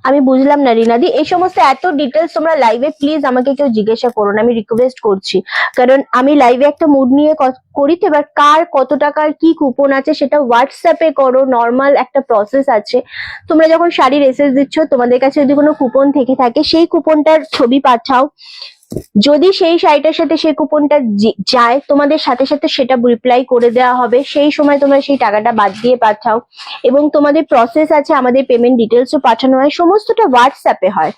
আমি বুঝলাম না রিনাদি, এই সমস্ত এত ডিটেলস তোমরা লাইভে প্লিজ আমাকে কেউ জিজ্ঞাসা করো না, আমি রিকোয়েস্ট করছি, কারণ আমি লাইভে একটা মুড নিয়ে করি তো। এবার কার কত টাকার কি কুপন আছে সেটা হোয়াটসঅ্যাপে করো, নর্মাল একটা প্রসেস আছে। তোমরা যখন শাড়ির এসএস দিচ্ছ, তোমাদের কাছে যদি কোনো কুপন থেকে থাকে সেই কুপনটার ছবি পাঠাও, যদি সেই শাড়িটার সাথে সেই কুপনটা যায় তোমাদের সাথে সাথে সেটা রিপ্লাই করে দেওয়া হবে, সেই সময় তোমরা সেই টাকাটা বাদ দিয়ে পাঠাও। এবং তোমাদের প্রসেস আছে, আমাদের পেমেন্ট ডিটেলসও পাঠানো হয়, সমস্তটা হোয়াটসঅ্যাপে হয়।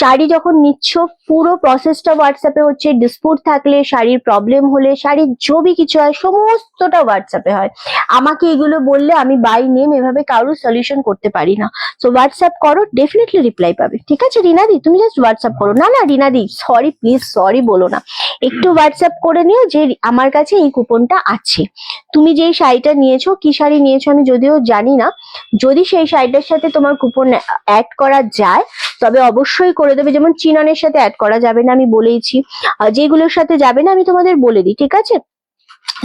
শাড়ি যখন নিচ্ছ পুরো প্রসেসটা হোয়াটসঅ্যাপে হচ্ছে, ডিসপুট থাকলে, শাড়ির প্রবলেম হলে, শাড়ির ছবি কিছু হয়, সমস্তটা হোয়াটসঅ্যাপে হয়। আমাকে এগুলো বললে আমি বাই নেম এভাবে কারোর সলিউশন করতে পারি না। সো হোয়াটসঅ্যাপ করো, ডেফিনেটলি রিপ্লাই পাবে। ঠিক আছে রিনাদি, তুমি জাস্ট হোয়াটসঅ্যাপ করো। না না রিনাদি, সরি প্লিজ, সরি বলো না, একটু হোয়াটসঅ্যাপ করে নিও যে আমার কাছে এই কুপনটা আছে। তুমি যেই শাড়িটা নিয়েছো, কি শাড়ি নিয়েছো আমি যদিও জানি না, যদি সেই শাড়িটার সাথে তোমার কুপন অ্যাড করা যায় তবে অবশ্যই করে দেবে। যেমন চিননের সাথে অ্যাড করা যাবে না, আমি বলেইছি। যেগুলোর সাথে যাবে না আমি তোমাদের বলে দিই, ঠিক আছে?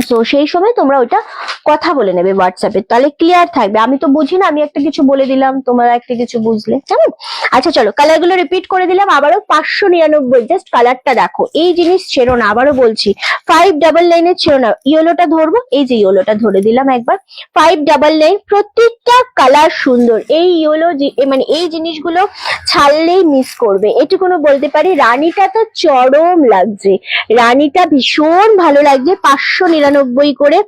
তো সেই সময় তোমরা ওইটা কথা বলে নেবে হোয়াটসঅ্যাপে, তাহলে ক্লিয়ার থাকবে। আমি তো বুঝি না, আমি একটা কিছু বলে দিলাম, তোমরা একটা কিছু বুঝলে, কেমন? আচ্ছা চলো, কালার গুলো রিপিট করে দিলাম আবারও, 599। জাস্ট কালারটা দেখো, এই জিনিস ছেড়ো না, আবারও বলছি 599 ছেড়ো না। ইয়েলোটা ধরবো, এই যে ইয়েলোটা ধরে দিলাম একবার, 599। প্রত্যেকটা কালার সুন্দর, এই ইয়েলো মানে এই জিনিসগুলো ছাড়লেই মিস করবে, এটুকুনো বলতে পারি। রানীটা তো চরম লাগছে, রানীটা ভীষণ ভালো লাগছে, 599 করে।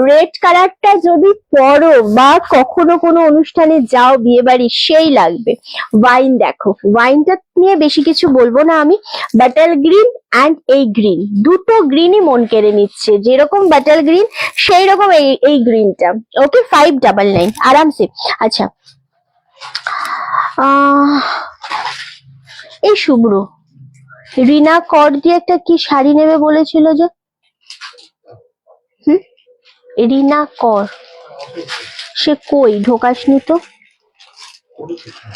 রেড কালারটা যদি পরো বা কখনো কোনো অনুষ্ঠানে যাও, বিয়ে বাড়ি, সেই লাগবে। ওয়াইন দেখো, ওয়াইনটা নিয়ে বেশি কিছু বলবো না আমি। বাটার গ্রিন অ্যান্ড এই গ্রিন, দুটো গ্রিনই মন কেড়ে নিচ্ছে, যেরকম বাটার গ্রিন সেই রকম এই গ্রিনটা। ওকে 599 আরামসে। আচ্ছা এই শুভ্র, রিনা কর দিয়ে একটা কি শাড়ি নেবে বলেছিল যে, রিনা কর, সে কই? ঢোকাসনি তো,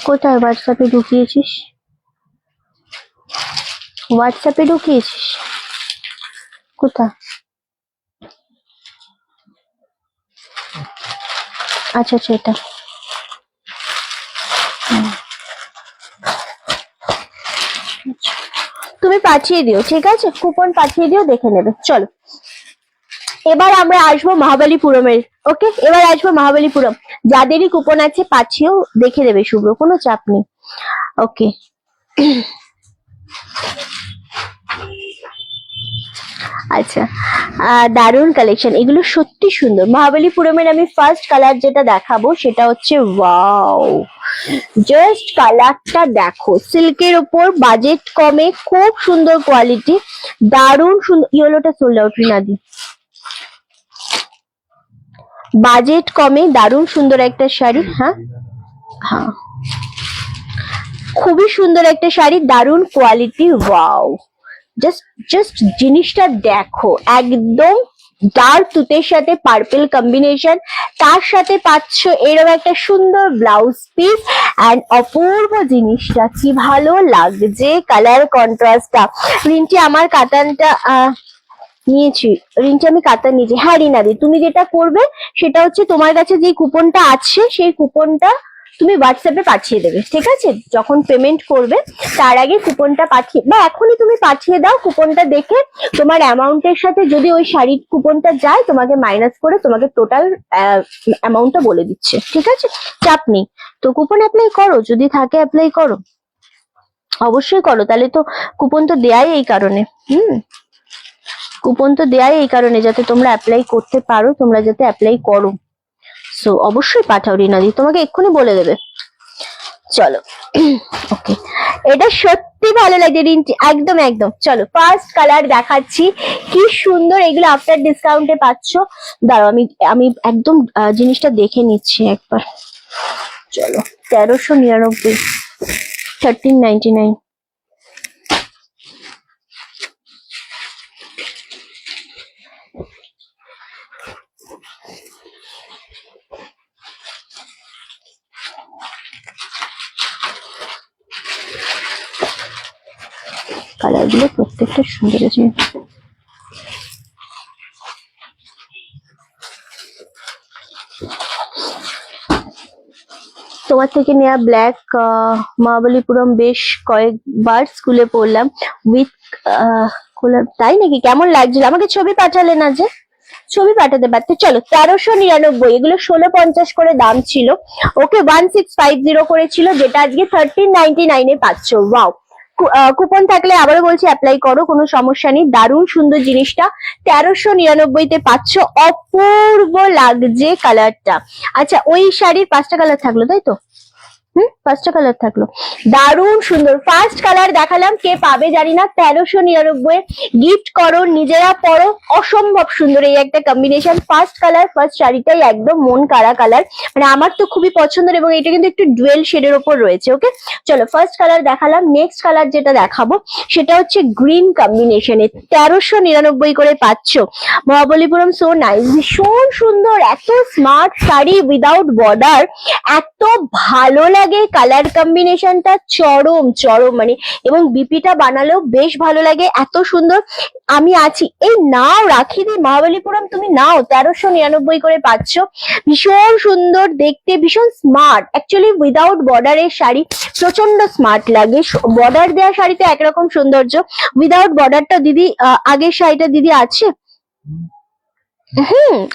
কোথায়? হোয়াটসঅ্যাপে ঢুকিয়েছিস? হোয়াটসঅ্যাপে ঢুকিয়েছিস কোথায়? আচ্ছা আচ্ছা, এটা তুমি পাঠিয়ে দিও, ঠিক আছে? কুপন পাঠিয়ে দিও, দেখে নেবে। চলো এবার আমরা আসবো মহাবলীপুরমের। ওকে, এবার আসবো মহাবলীপুরম। যাদেরই কুপন আছে পাঠিয়েও দেখে দেবে শুভ্র, কোনো চাপ নেই। ওকে আচ্ছা, দারুন কালেকশন, এগুলো সত্যি সুন্দর। মহাবলীপুরমের আমি ফার্স্ট কালার যেটা দেখাবো সেটা হচ্ছে ওয়াও, জাস্ট কালারটা দেখো, সিল্কের উপর, বাজেট কমে, খুব সুন্দর কোয়ালিটি, দারুন সুন্দর। ইয়েলোটা সোল্ড আউট রিনাদি, বাজেট কমে দারুণ সুন্দর একটা শাড়ি। হ্যাঁ হ্যাঁ, খুবই সুন্দর একটা শাড়ি, দারুণ কোয়ালিটি। ওয়াও, জাস্ট জাস্ট জিনিসটা দেখো, একদম ডার্ক তুতের সাথে পার্পল কম্বিনেশন, তার সাথে পাচ্ছ এরকম একটা সুন্দর ব্লাউজ পিস এন্ড অপূর্ব জিনিসটা, কি ভালো লাগছে কালার কন্ট্রাস্টটা। রিন্টি আমার কাতানটা নিয়েছি, রিন্টি আমি কাতান নিয়েছি। হ্যাঁ রিনাদি, তুমি যেটা করবে সেটা হচ্ছে তোমার কাছে যে কুপনটা আছে সেই কুপনটা তুমি হোয়াটসঅ্যাপে পাঠিয়ে দেবে, ঠিক আছে? যখন পেমেন্ট করবে তার আগে কুপনটা পাঠিয়ে, বা এখনই তুমি পাঠিয়ে দাও, কুপনটা দেখে তোমার অ্যামাউন্টের সাথে যদি ওই শাড়ির কুপনটা যায় তোমাকে মাইনাস করে তোমাকে টোটাল অ্যামাউন্টটা বলে দিচ্ছে, ঠিক আছে? চাপ নেই। তো কুপন অ্যাপ্লাই করো, যদি থাকে অ্যাপ্লাই করো, অবশ্যই করো। তাহলে তো কুপন তো দেয়াই এই কারণে, কুপন তো দেয়াই এই কারণে যাতে তোমরা অ্যাপ্লাই করতে পারো, তোমরা যাতে অ্যাপ্লাই করো। সো অবশ্যই পাঠাও রিনাদি, তোমাকে এক্ষুনি বলে দেবে। চলো ওকে, এটা সত্যি ভালো লাগে রিন্টি, একদম একদম। চলো ফার্স্ট কালার দেখাচ্ছি, কি সুন্দর, এগুলো আফটার ডিসকাউন্টে পাচ্ছ। দাঁড়াও আমি আমি একদম জিনিসটা দেখে নিচ্ছি একবার। চলো 1399, 1399। কালার গুলো প্রত্যেকটা সুন্দর আছে। তোমার থেকে নেওয়া ব্ল্যাক মহাবলীপুরম বেশ কয়েকবার স্কুলে পড়লাম উইথ তাই নাকি? কেমন লাগছিল? আমাকে ছবি পাঠালে না যে, ছবি পাঠাতে পারতে। চলো 1399, এগুলো 1650 করে দাম ছিল। ওকে 1650 করেছিল, যেটা আজকে 1399 পাচ্ছ। ওয়াও, কুপন থাকলে আবারও বলছি অ্যাপ্লাই করো, কোনো সমস্যা নেই। দারুণ সুন্দর জিনিসটা 1399 পাচ্ছ, অপূর্ব লাগছে কালারটা। আচ্ছা ওই শাড়ির 5টা কালার থাকলো তাই তো? 5টা কালার থাকলো, দারুণ সুন্দর। ফার্স্ট কালার দেখালাম, কে পাবে জানি না। 1399 গিফট করো, নিজেরা পরো, অসম্ভব সুন্দর এই একটা কম্বিনেশন। ফার্স্ট কালার, ফার্স্ট শাড়িটাই একদম মন কাড়া কালার, মানে আমার তো খুবই পছন্দের, এবং এটা কিন্তু একটু ডুয়েল শেডের ওপর রয়েছে। ওকে চলো ফার্স্ট কালার দেখালাম, নেক্সট কালার যেটা দেখাবো সেটা হচ্ছে গ্রিন কম্বিনেশনে 1399 করে পাচ্ছ। মহাবলীপুরম সো নাইস, ভীষণ সুন্দর, এত স্মার্ট শাড়ি উইদাউট বর্ডার, এত ভালো লাগে কালার কম্বিনেশনটা, চরম চরম মানে, এবং বিপিটা বানালেও বেশ ভালো লাগে, এত সুন্দর। আমি আছি, এই নাও রাখি দি মহাবলীপুরম, তুমি নাও 1399 করে পাচ্ছ। ভীষণ সুন্দর দেখতে, ভীষণ স্মার্ট, অ্যাকচুয়ালি উইদাউট বর্ডারের শাড়ি প্রচন্ড স্মার্ট লাগে। বর্ডার দেওয়া শাড়িতে একরকম সৌন্দর্য, উইদাউট বর্ডারটা দিদি আগের শাড়িটা দিদি আছে।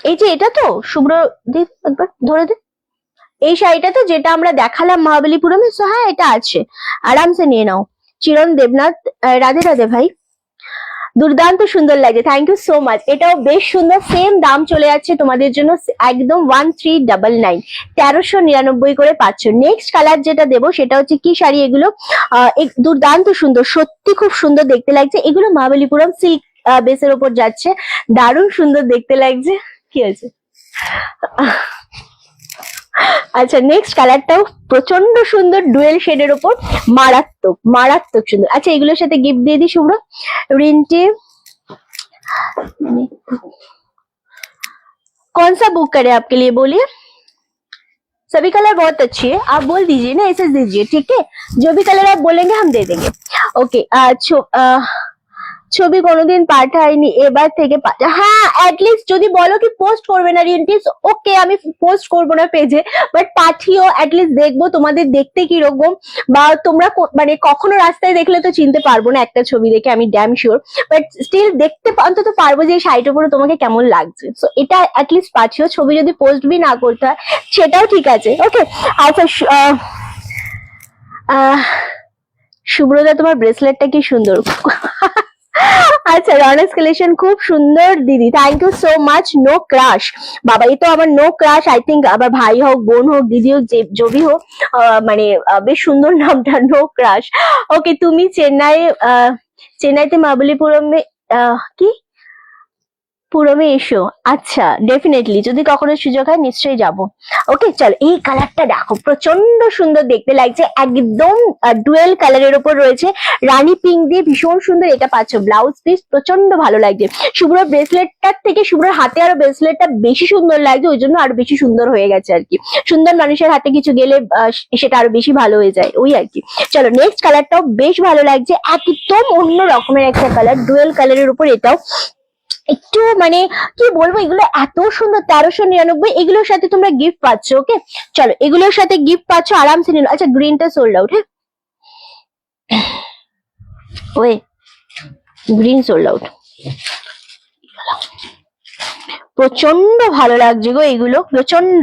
এই যে এটা তো শুভ্র দি, একবার ধরে দে, এই শাড়িটা তো যেটা আমরা দেখালাম মহাবলীপুরমে। সো হ্যাঁ এটা আছে, আরামসে নিয়ে নাও। চিরন দেবনাথ, রাধে রাধে ভাই, দুর্দান্ত সুন্দর লাগে, থ্যাংক ইউ সো মাচ। এটাও বেশ সুন্দর, সেম দাম চলে যাচ্ছে তোমাদের জন্য একদম 1399, 1399 করে পাচ্ছ। নেক্সট কালার যেটা দেবো সেটা হচ্ছে কি শাড়ি, এগুলো দুর্দান্ত সুন্দর, সত্যি খুব সুন্দর দেখতে লাগছে। এগুলো মহাবলীপুরম সিল্ক বেসের ওপর যাচ্ছে, দারুণ সুন্দর দেখতে লাগছে। কি আছে? আচ্ছা নেক্সট কালারটাও প্রচন্ড সুন্দর, ডুয়েল শেডের ওপর, মারাত্মক মারাত্মক সুন্দর। আচ্ছা এগুলোর সাথে গিফট দিয়ে দিই শুভ্র। रिंटी कौन सा बुक करें आपके लिए, बोलिए। सभी कलर बहुत अच्छी है, आप बोल दीजिए ना, ऐसे दीजिए, ठीक है? जो भी कलर आप बोलेंगे हम दे देंगे। ओके ছবি কোনোদিন পাঠাইনি, এবার থেকে হ্যাঁ অ্যাটলিস্ট যদি বলো কি পোস্ট করবে না রিন্টিস, ওকে আমি পোস্ট করবো না পেজে, বাট পাঠিও, অ্যাটলিস্ট দেখবো তোমাদের দেখতে কিরকম, বা তোমরা মানে কখনো রাস্তায় দেখলে তো চিনতে পারবো না একটা ছবি দেখে, আমি ড্যাম শিওর, বাট স্টিল দেখতে অন্তত পারবো যে এই শাড়িটার উপরে তোমাকে কেমন লাগছে। সো এটা অ্যাটলিস্ট পাঠিও, ছবি যদি পোস্ট বি না করতে হয় সেটাও ঠিক আছে। ওকে আচ্ছা শুভ্রদা তোমার ব্রেসলেটটা কি সুন্দর। আচ্ছা রনাস কালেকশন খুব সুন্দর দিদি, thank you so much. No crush, বাবা এই তো আমার নো ক্রাশ, আই থিঙ্ক আবার ভাই হোক বোন হোক দিদি হোক জবি হোক, মানে বেশ সুন্দর নামটা, নো ক্রাশ। ওকে তুমি চেন্নাইতে মহাবলীপুরমে কি পুরমে এসো। আচ্ছা, ডেফিনেটলি যদি কখনো সুযোগ হয় নিশ্চয়ই যাব। ওকে চলো, এই কালারটা দেখো প্রচন্ড সুন্দর দেখতে লাগছে, একদম ডুয়েল কালারের উপর রয়েছে, রানী পিঙ্ক দিয়ে ভীষণ সুন্দর। এটা পাচ্ছ ব্লাউজ পিস, প্রচন্ড ভালো লাগছে। শুভ্র ব্রেসলেটটার থেকে শুভ্র হাতে আরো ব্রেসলেটটা বেশি সুন্দর লাগছে, ওই জন্য আরো বেশি সুন্দর হয়ে গেছে আর কি। সুন্দর মানুষের হাতে কিছু গেলে সেটা আরো বেশি ভালো হয়ে যায়, ওই আর কি। চলো নেক্সট কালারটাও বেশ ভালো লাগছে, একদম অন্য রকমের একটা কালার, ডুয়েল কালারের উপর। এটাও একটু মানে কি বলবো, এগুলো এত সুন্দর, 1399। এগুলোর সাথে তোমরা গিফট পাচ্ছ। ওকে চলো, এগুলোর সাথে গিফট পাচ্ছ আরামসে নিল। আচ্ছা গ্রিনটা সোল্ড আউট, হ্যাঁ ওয়ে গ্রিন সোল্ড আউট। প্রচন্ড ভালো লাগছে গো এগুলো, প্রচন্ড।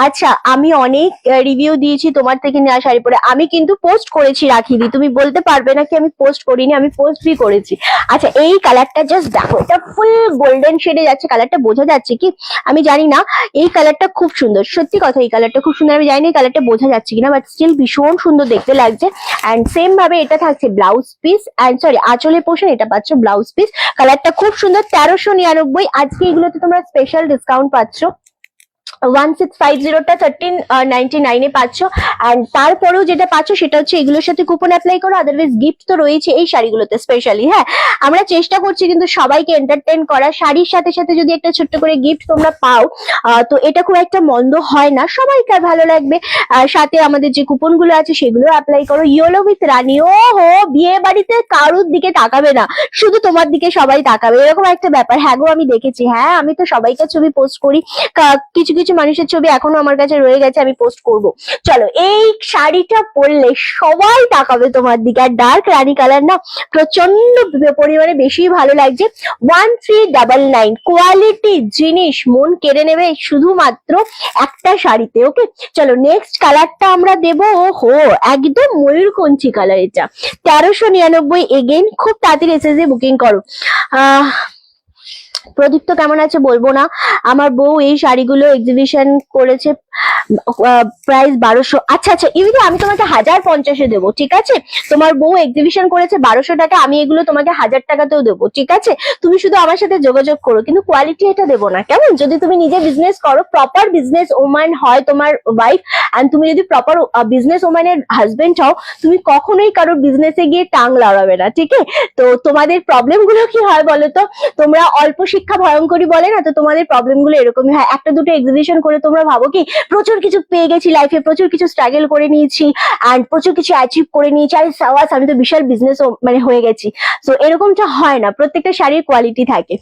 আচ্ছা আমি অনেক রিভিউ দিয়েছি তোমার থেকে নেওয়া শাড়ি পরে, আমি কিন্তু পোস্ট করেছি রাখি দি, তুমি বলতে পারবে না কি আমি পোস্ট করিনি, আমি পোস্ট বি করেছি। আচ্ছা এই কালারটা জাস্ট দেখো, এটা ফুল গোল্ডেন শেডে যাচ্ছে, কালারটা বোঝা যাচ্ছে কি আমি জানি না। এই কালারটা খুব সুন্দর, সত্যি কথা এই কালারটা খুব সুন্দর। আমি জানি না এই কালারটা বোঝা যাচ্ছে কিনা, বাট স্টিল ভীষণ সুন্দর দেখতে লাগছে। অ্যান্ড সেম ভাবে এটা থাকছে ব্লাউজ পিস, অ্যান্ড সরি আঁচলের পোর্শন, এটা পাচ্ছ ব্লাউজ পিস। কালারটা খুব সুন্দর, 1399। আজকে এগুলোতে তোমরা স্পেশাল ডিসকাউন্ট পাচ্ছ, 1650টা 1399 এ পাচ্ছ। এন্ড তারপরেও যেটা পাচ্ছ সেটা হচ্ছে এগুলোর সাথে কুপন অ্যাপ্লাই করো, আদারওয়াইজ গিফট তো রয়েছে এই শাড়িগুলোতে স্পেশালি। হ্যাঁ আমরা চেষ্টা করছি কিন্তু সবাইকে এন্টারটেইন করা, শাড়ির সাথে সাথে যদি একটা ছোট্ট করে গিফট তোমরা পাও তো এটা খুব একটা মন্দ হয় না, সবাইকে ভালো লাগবে। সাথে আমাদের যে কুপন গুলো আছে সেগুলো অ্যাপ্লাই করো। ইয়েলো উইথ রানী, ও হো বিয়ে বাড়িতে কারুর দিকে তাকাবে না, শুধু তোমার দিকে সবাই তাকাবে, এরকম একটা ব্যাপার। হ্যাঁ গো আমি দেখেছি, হ্যাঁ আমি তো সবাইকার ছবি পোস্ট করি, কিছু কিছু মানুষের ছবি এখনো আমার কাছে রয়ে গেছে, আমি পোস্ট করব। চলো এই শাড়িটা পরলে সবাই তাকাবে তোমার দিকে, আর ডার্ক রানী কালার না প্রচন্ড পরিমাণে বেশি ভালো লাগছে। 1399 কোয়ালিটি জিনিস মন কেড়ে নেবে শুধুমাত্র একটা শাড়িতে। ওকে চলো নেক্সট কালারটা আমরা দেবো, হো একদম ময়ূরকঞ্চি কালার, এটা 1399। এগেইন খুব তাড়াতাড়ি এসএসএ বুকিং করো। প্রদীপ তো কেমন আছে বলবো না, আমার বউ এই শাড়িগুলো এক্সিবিশন করেছে, প্রাইস 1200। আচ্ছা আচ্ছা ইউদি আমি তোমাকে 1050-এ দেবো, ঠিক আছে? তোমার বউ এক্সিবিশন করেছে 1200 টাকা, আমি এগুলো তোমাকে 1000 টাকাতেও দেবো, ঠিক আছে? তুমি শুধু আমার সাথে যোগাযোগ করো, কিন্তু কোয়ালিটি এটা দেবো না, কেমন? যদি তুমি নিজে বিজনেস করো, প্রপার বিজনেস ওম্যান হয় তোমার ওয়াইফ, এন্ড তুমি যদি প্রপার বিজনেস ওম্যানের হাজবেন্ড হও, তুমি কখনোই কারোর বিজনেসে গিয়ে টাং লড়াবে না, ঠিক আছে? তো তোমাদের প্রবলেম গুলো কি হয় বলো তো, তোমরা অল্প শিক্ষা ভয়ঙ্করী বলে না, তো তোমাদের প্রবলেম গুলো এরকমই হয়। একটা দুটো এক্সিবিশন করে তোমরা ভাবো কি প্রচুর কিছু পেয়ে গেছি লাইফে, প্রচুর কিছু স্ট্রাগল করে নিয়েছি এন্ড প্রচুর কিছু অ্যাচিভ করে নিয়েছি, আর সাওয়াস আমি তো বিশাল বিজনেস মানে হয়ে গেছি। তো এরকমটা হয় না, প্রত্যেকটা শাড়ির কোয়ালিটি থাকে।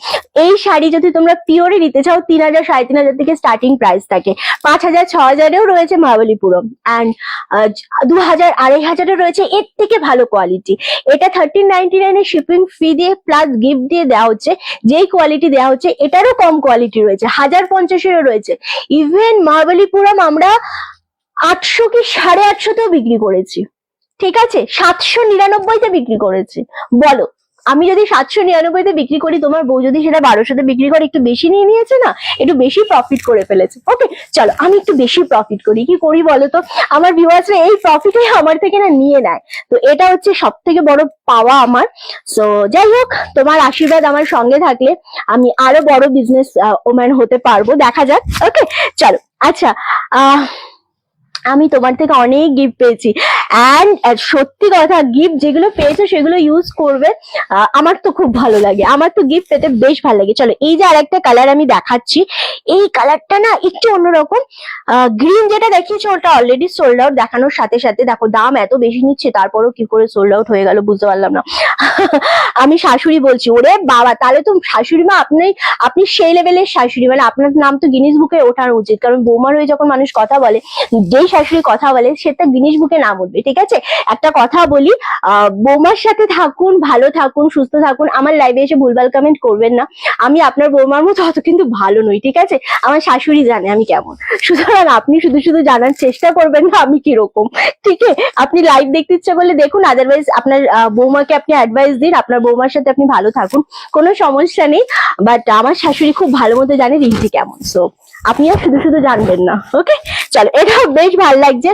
এই শাড়ি যদি তোমরা পিওরে নিতে চাও 3000 3500 থেকে স্টার্টিং প্রাইস থাকে, 5000 6000-এও রয়েছে মহাবলীপুরম, এন্ড 2000 2500-এ রয়েছে এর থেকে ভালো কোয়ালিটি। এটা 1399 এর শিপিং ফি দিয়ে প্লাস গিফট দিয়ে দেওয়া হচ্ছে, যেই কোয়ালিটি দেওয়া হচ্ছে এটারও কম কোয়ালিটি রয়েছে, 1050-এরও রয়েছে। ইভেন মহাবলীপুরম আমরা 800 কি 850-তেও বিক্রি করেছি, ঠিক আছে? 799-তে বিক্রি করেছি। বলো আমি যদি 799-তে বিক্রি করি, তোমার বউ যদি সেটা 1200-তে বিক্রি করে, একটু বেশি নিয়ে নিয়েছে না, একটু বেশি প্রফিট করে ফেলেছে। ওকে চলো আমি একটু বেশি প্রফিট করি, কি করি বলো তো? আমার ভিউয়ার্সরা এই প্রফিটে আমার থেকে না নিয়ে নেয়, তো এটা হচ্ছে সব থেকে বড় পাওয়া আমার। সো যাই হোক, তোমার আশীর্বাদ আমার সঙ্গে থাকলে আমি আরো বড় বিজনেস ওম্যান হতে পারবো, দেখা যাক। ওকে চলো আচ্ছা আমি তোমার থেকে অনেক গিফট পেয়েছি, এন্ড সত্যি কথা গিফট যেগুলো পেয়েছো সেগুলো ইউজ করবে, আমার তো খুব ভালো লাগে, আমার তো গিফট পেতে বেশ ভালো লাগে। চলো এই যে আরেকটা কালার আমি দেখাচ্ছি, এই কালারটা না একটু অন্যরকম। গ্রিন যেটা দেখিয়েছো ওটা অলরেডি সোল্ড আউট দেখানোর সাথে সাথে, দেখো দাম এত বেশি নিচ্ছে তারপরেও কি করে সোল্ড আউট হয়ে গেল বুঝতে পারলাম না। আমি শাশুড়ি বলছি, ওরে বাবা তাহলে তো শাশুড়ি মা আপনি সেই লেভেলের শাশুড়ি, মানে আপনার নাম তো গিনিস বুকে ওঠানো উচিত, কারণ বৌমার হয়ে যখন মানুষ কথা বলে, যেই শাশুড়ি কথা বলে সেটা গিনিস বুকে নাম উঠবে, ঠিক আছে? একটা কথা বলি, বৌমার সাথে থাকুন, ভালো থাকুন, সুস্থ থাকুন, আমার লাইভে এসে ভুলভাল কমেন্ট করবেন না, আমি আপনার বৌমার মতো অত কিন্তু ভালো নই, ঠিক আছে? আমার শাশুড়ি জানে আমি কেমন, সুতরাং আপনি শুধু শুধু জানার চেষ্টা করবেন না আমি কিরকম, ঠিক আছে? আপনি লাইভ দেখতে ইচ্ছা করলে দেখুন, আদারওয়াইজ আপনার বৌমাকে আপনি অ্যাডভাইস দিন, আপনার বৌমার সাথে আপনি ভালো থাকুন, কোনো সমস্যা নেই। বাট আমার শাশুড়ি খুব ভালো মতো জানে রিন্টি কেমন, সো আপনিও শুধু শুধু জানবেন না। ওকে চলো, এটা বেশ ভালো লাগছে।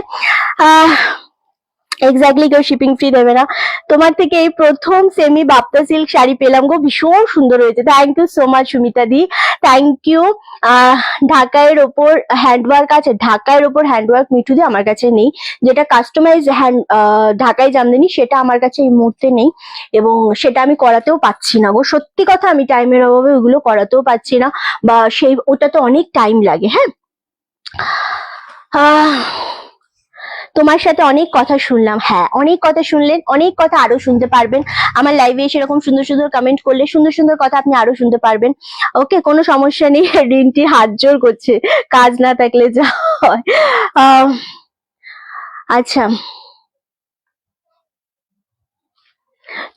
এক্স্যাক্টলি, কেউ শিপিং ফি দেবে না। তোমার থেকে এই প্রথম সেমি বাপ্তা সিল্ক শাড়ি পেলাম গো, ভীষণ সুন্দর হয়েছে। Thank you so much Sumita দি, থ্যাংক ইউ। ঢাকাইয়ের ওপর হ্যান্ডওয়ার্ক আছে, ঢাকাইয়ের ওপর হ্যান্ডওয়ার্ক মিঠু দি আমার কাছে নেই। যেটা কাস্টমাইজ হ্যান্ড ঢাকাই জামদানি সেটা আমার কাছে এই মুহূর্তে নেই, এবং সেটা আমি করাতেও পাচ্ছি না গো, সত্যি কথা। আমি টাইমের অভাবে ওগুলো করাতেও পাচ্ছি না, বা সেই ওটা তো অনেক টাইম লাগে। হ্যাঁ, তোমার সাথে অনেক কথা শুনলাম। হ্যাঁ, অনেক কথা শুনলেন, অনেক কথা আরো শুনতে পারবেন। আমার লাইভে এসে এরকম সুন্দর সুন্দর কমেন্ট করলে সুন্দর সুন্দর কথা আপনি আরো শুনতে পারবেন। ওকে, কোনো সমস্যা নেই। রিন্টি হাত জোর করছে, কাজ না থাকলে যা হয়। আচ্ছা,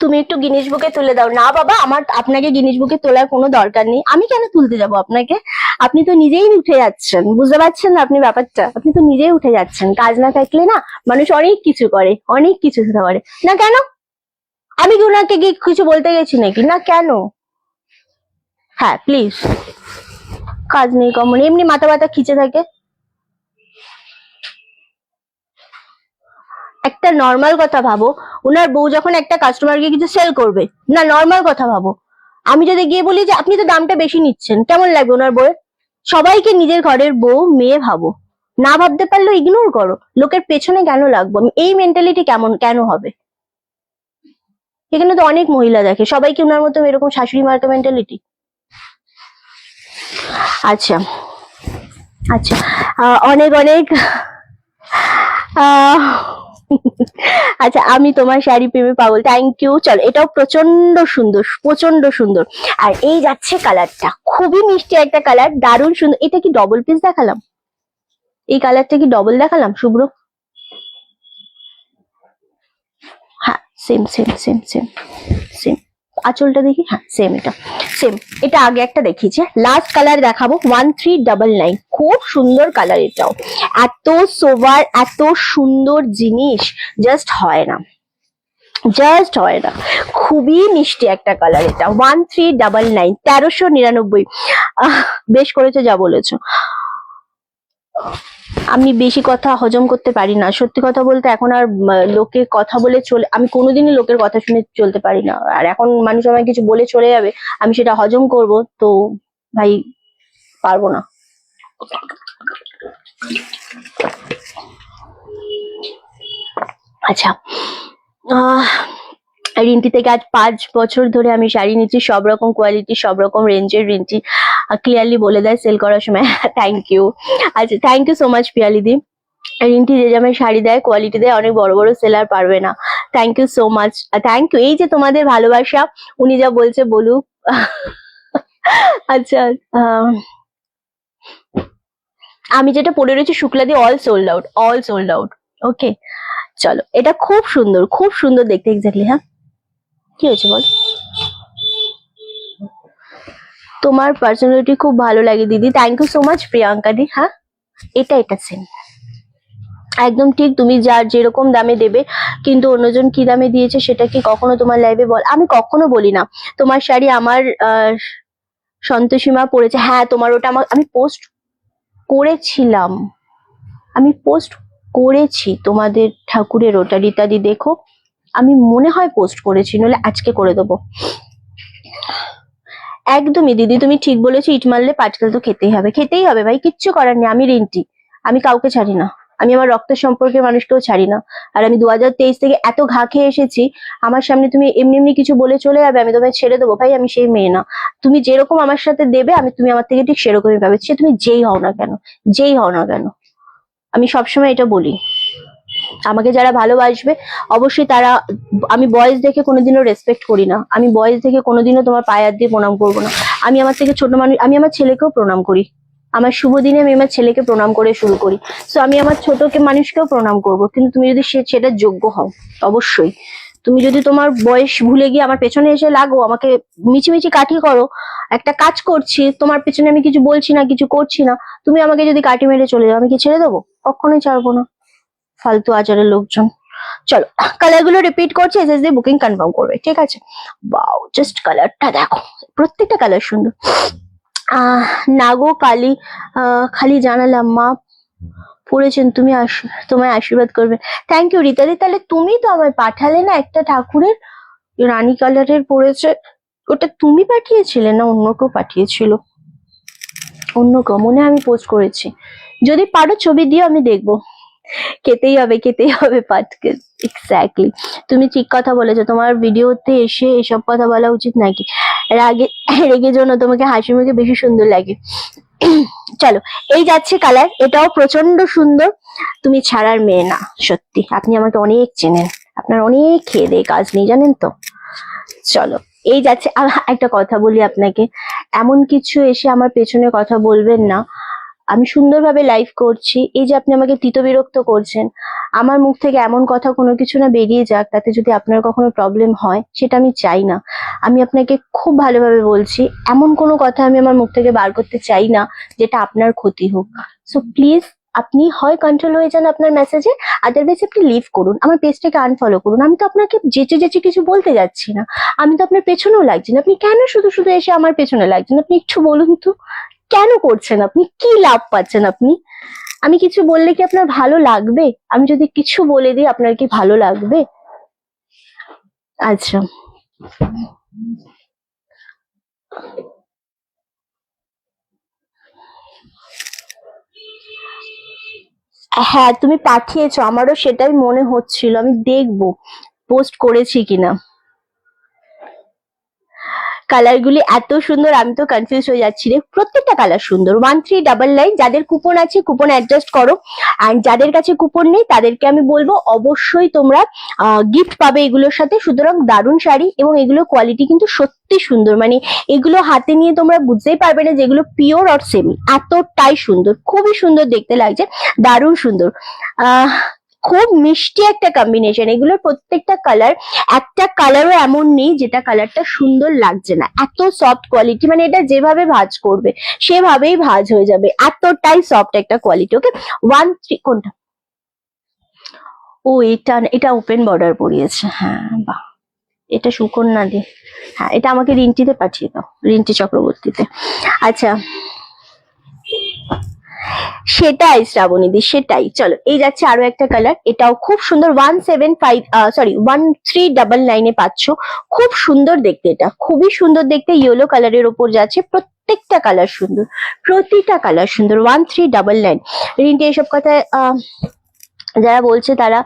তুমি একটু গিনিস বুকে তুলে দাও। না বাবা, আমার আপনাকে গিনিস বুকে তোলার কোনো দরকার নেই। আমি কেন তুলতে যাব আপনাকে? আপনি তো নিজেই উঠে যাচ্ছেন, বুঝতে পারছেন না আপনি ব্যাপারটা? আপনি তো নিজেই উঠে যাচ্ছেন। কাজ না থাকলে না মানুষ অনেক কিছু করে, অনেক কিছু করে না। কেন? আমি কি ওনাকে গিয়ে কিছু বলতে গেছি নাকি? না, কেন? হ্যাঁ প্লিজ, কাজ নেই কমন, এমনি মাথা ব্যথা খিচে থাকে। একটা নর্মাল কথা ভাবো, ওনার বউ যখন একটা কাস্টমারকে কিছু সেল করবে, না নর্মাল কথা ভাবো, আমি যদি গিয়ে বলি যে আপনি তো দামটা বেশি নিচ্ছেন, কেমন লাগবে ওনার বউয়ের? সবাইকে নিজের ঘরের বউ মেয়ে ভাবো, না ভাবতে পারলেও ইগনোর করো। লোকের পেছনে কেন লাগবো? এই মেন্টালিটি কেন হবে? এখানে তো অনেক মহিলা দেখে, সবাইকে ওনার মতো এরকম শাশুড়ি মার্কা মেন্টালিটি। আচ্ছা আচ্ছা, অনেক অনেক আচ্ছা, আমি তোমার শাড়ি প্রেমে পাগল, থ্যাংক ইউ। চলো, এটাও প্রচন্ড সুন্দর, প্রচন্ড সুন্দর। আর এই যাচ্ছে কালারটা, খুবই মিষ্টি একটা কালার, দারুণ সুন্দর। এটা কি ডবল পিস দেখালাম? এই কালারটা কি ডবল দেখালাম শুভ্র? হ্যাঁ, same same same same same. আঁচলটা দেখি, হ্যাঁ সেম, এটা সেম। এটা আগে একটা দেখিয়েছি, লাস্ট কালার দেখাবো 1399। খুব সুন্দর কালার এটাও, এত সোবার, এত সুন্দর জিনিস জাস্ট হয় না, জাস্ট হয় না। খুবই মিষ্টি একটা কালার এটা, 1399, 1399। বেশ করেছো যা বলেছো। আমি বেশি কথা হজম করতে পারি না, সত্যি কথা বলতে। এখন আর লোকে কথা বলে চলে, আমি কোনোদিনই লোকের কথা শুনে চলতে পারি না। আর এখন মানুষ আমায় কিছু বলে চলে যাবে, আমি সেটা হজম করব তো ভাই, পারবো না। আচ্ছা, রিন্টি থেকে আজ 5 বছর ধরে আমি শাড়ি নিচ্ছি, সব রকম কোয়ালিটি, সব রকম রেঞ্জের। রিন্টি ক্লিয়ারলি বলে দেয় সেল করার সময়। Thank you. আচ্ছা, thank you so much Piyali দি। রিন্টি যে জামায় শাড়ি দেয়, কোয়ালিটি দেয়, অনেক বড় বড় সেলার পারবে না। Thank you so much, thank you. এই যে তোমাদের ভালোবাসা, উনি যা বলছে বলুক। আচ্ছা, আমি যেটা পরে রয়েছি শুক্লা দিয়ে, all sold out, all sold out. Okay, চলো, এটা খুব সুন্দর, খুব সুন্দর দেখতে। এক্স্যাক্টলি, হ্যাঁ কি হয়েছে বল? তোমার পার্সোনালিটি খুব ভালো লাগে দিদি, thank you so much Priyanka দি। হ্যাঁ, এটা সেম, একদম ঠিক। তুমি যার যেরকম দামে দেবে, কিন্তু অন্যজন কি দামে দিয়েছে সেটা কি কখনো তোমার লাইভে বল? আমি কখনো বলি না। তোমার শাড়ি আমার সন্তোষীমা পড়েছে, হ্যাঁ তোমার ওটা আমি পোস্ট করেছিলাম, আমি পোস্ট করেছি তোমাদের ঠাকুরের ওটা, রীতাদি দেখো, আমি মনে হয় পোস্ট করেছি, নইলে আজকে করে দেবো। একদমই দিদি, তুমি ঠিক বলেছো, ইট মারলে পাটকেল তো খেতেই হবে, খেতেই হবে ভাই, কিচ্ছু করার নেই। আমি রিন্টি, আমি কাউকে ছাড়ি না, আমি আমার রক্তের সম্পর্কে মানুষকেও ছাড়ি না। আর আমি 2023 থেকে এত ঘা খেয়ে এসেছি, আমার সামনে তুমি এমনি এমনি কিছু বলে চলে যাবে, আমি তোমায় ছেড়ে দেবো? ভাই, আমি সেই মেয়ে না। তুমি যেরকম আমার সাথে দেবে, তুমি আমার থেকে ঠিক সেরকমই পাবে, সে তুমি যেই হও না কেন, যেই হও না কেন। আমি সবসময় এটা বলি, আমাকে যারা ভালোবাসবে অবশ্যই তারা, আমি বয়স দেখে কোনোদিনও রেসপেক্ট করি না, আমি বয়স দেখে কোনোদিনও তোমার পায়ে হাত দিয়ে প্রণাম করবো না। আমি আমার থেকে ছোট মানুষ, আমি আমার ছেলেকেও প্রণাম করি, আমার শুভ দিনে আমি আমার ছেলেকে প্রণাম করে শুরু করি। সো আমি আমার ছোটকে মানুষকেও প্রণাম করব, কিন্তু তুমি যদি সেটা যোগ্য হও অবশ্যই। তুমি যদি তোমার বয়স ভুলে গিয়ে আমার পেছনে এসে লাগো, আমাকে মিছিমিছি কাঠি করো, একটা কাজ করছি তোমার পেছনে, আমি কিছু বলছি না, কিছু করছি না, তুমি আমাকে যদি কাঠি মেরে চলে যাও, আমি কি ছেড়ে দেবো? কখনোই ছাড়বো না, ফালতু আচারের লোকজন। চলো, কালার গুলো রিপিট করছি, এসএস দিয়ে বুকিং কনফার্ম করবে, ঠিক আছে? বাও, জাস্ট কালারটা দেখো, প্রত্যেকটা কালার সুন্দর। নাগো কালি, খালি জানালাম মা, পড়েছেন, তুমি তোমায় আশীর্বাদ করবে। থ্যাংক ইউ রীতাদি। তাহলে তুমি তো আমায় পাঠালে না একটা ঠাকুরের রানী কালারের পড়েছে, ওটা তুমি পাঠিয়েছিলে না অন্য কেউ পাঠিয়েছিল? অন্য কেউ মনে আমি পোস্ট করেছি। যদি পারো ছবি দিও, আমি দেখবো। খেতেই হবে পাটকে। এক্স্যাক্টলি, তুমি ঠিক কথা বলেছো। তোমার ভিডিওতে এসে এসব কথা বলা উচিত নাকি? রেগে জন্য তোমাকে হাসি মুখে বেশি সুন্দর লাগে। চলো, এই যাচ্ছে কালার, এটাও প্রচন্ড সুন্দর। তুমি ছাড়ার মেয়ে না, সত্যি আপনি আমাকে অনেক চেনেন, আপনার অনেক খেয়ে দেয়ে কাজ নেই, জানেন তো। চলো, এই যাচ্ছে। একটা কথা বলি আপনাকে, এমন কিছু এসে আমার পেছনে কথা বলবেন না। আমি সুন্দরভাবে লাইভ করছি, এই যে আপনি আমাকে বিরক্ত করছেন, আমার মুখ থেকে এমন কথা কোনো কিছু না বেরিয়ে যাক তাতে যদি আপনার কখনো প্রবলেম হয়, সেটা আমি চাই না। আমি আপনাকে খুব ভালোভাবে বলছি, এমন কোনো কথা আমি আমার মুখ থেকে বার করতে চাই না যেটা আপনার ক্ষতি হোক। সো প্লিজ, আপনি হয় কন্ট্রোল হয়ে যান আপনার মেসেজে, আদারওয়াইজ আপনি লিভ করুন, আমার পেজটাকে আনফলো করুন। আমি তো আপনাকে যেচে কিছু বলতে যাচ্ছি না, আমি তো আপনার পেছনেও লাগছি না। আপনি কেন শুধু শুধু এসে আমার পেছনে লাগছেন? আপনি একটু বলুন তো কেন করছেন? আপনি কি লাভ পাচ্ছেন? আপনি, আমি কিছু বললে কি আপনার ভালো লাগবে? আমি যদি কিছু বলে দিই আপনার কি ভালো লাগবে? আচ্ছা, হ্যাঁ তুমি পাঠিয়েছো, আমারও সেটাই মনে হচ্ছিল, আমি দেখবো পোস্ট করেছি কিনা। কালার গুলি এত সুন্দর, আমি তো কনফিউজ হয়ে যাচ্ছি রে। প্রত্যেকটা কালার সুন্দর। 1399। যাদের কুপন আছে কুপন অ্যাডজাস্ট করো, অ্যান্ড যাদের কাছে কুপন নেই তাদেরকে আমি বলবো অবশ্যই তোমরা গিফট পাবে এগুলোর সাথে। সুতরাং দারুণ শাড়ি, এবং এগুলো কোয়ালিটি কিন্তু সত্যি সুন্দর, মানে এগুলো হাতে নিয়ে তোমরা বুঝতেই পারবে না যেগুলো পিওর আর সেমি, এতটাই সুন্দর, খুবই সুন্দর দেখতে লাগছে, দারুণ সুন্দর। খুব মিষ্টি একটা কম্বিনেশন, এগুলোর প্রত্যেকটা কালার, একটা কালারও এমন নেই যেটা কালারটা সুন্দর লাগছে না। এত সফট কোয়ালিটি, মানে এটা যেভাবে ভাঁজ করবে সেভাবেই ভাঁজ হয়ে যাবে, এতটাই সফট একটা কোয়ালিটি। ওকে, 13 কোনটা? ও এটা ওপেন বর্ডার পরিয়েছে, হ্যাঁ বাহ, এটা সুকন্যা দি। হ্যাঁ, এটা আমাকে রিন্টিতে পাঠিয়ে দাও, রিন্টি চক্রবর্তীতে। আচ্ছা, সেটাই শ্রাবণীদি, সেটাই। চলো, এই যাচ্ছে আরো একটা কালার, এটাও খুব সুন্দর। 1399 পাচ্ছ। খুব সুন্দর দেখতে, এটা খুবই সুন্দর দেখতে, ইয়েলো কালারের ওপর যাচ্ছে। প্রত্যেকটা কালার সুন্দর, প্রতিটা কালার সুন্দর। 1399। রিন্টি এসব কথায় যারা বলছে তারা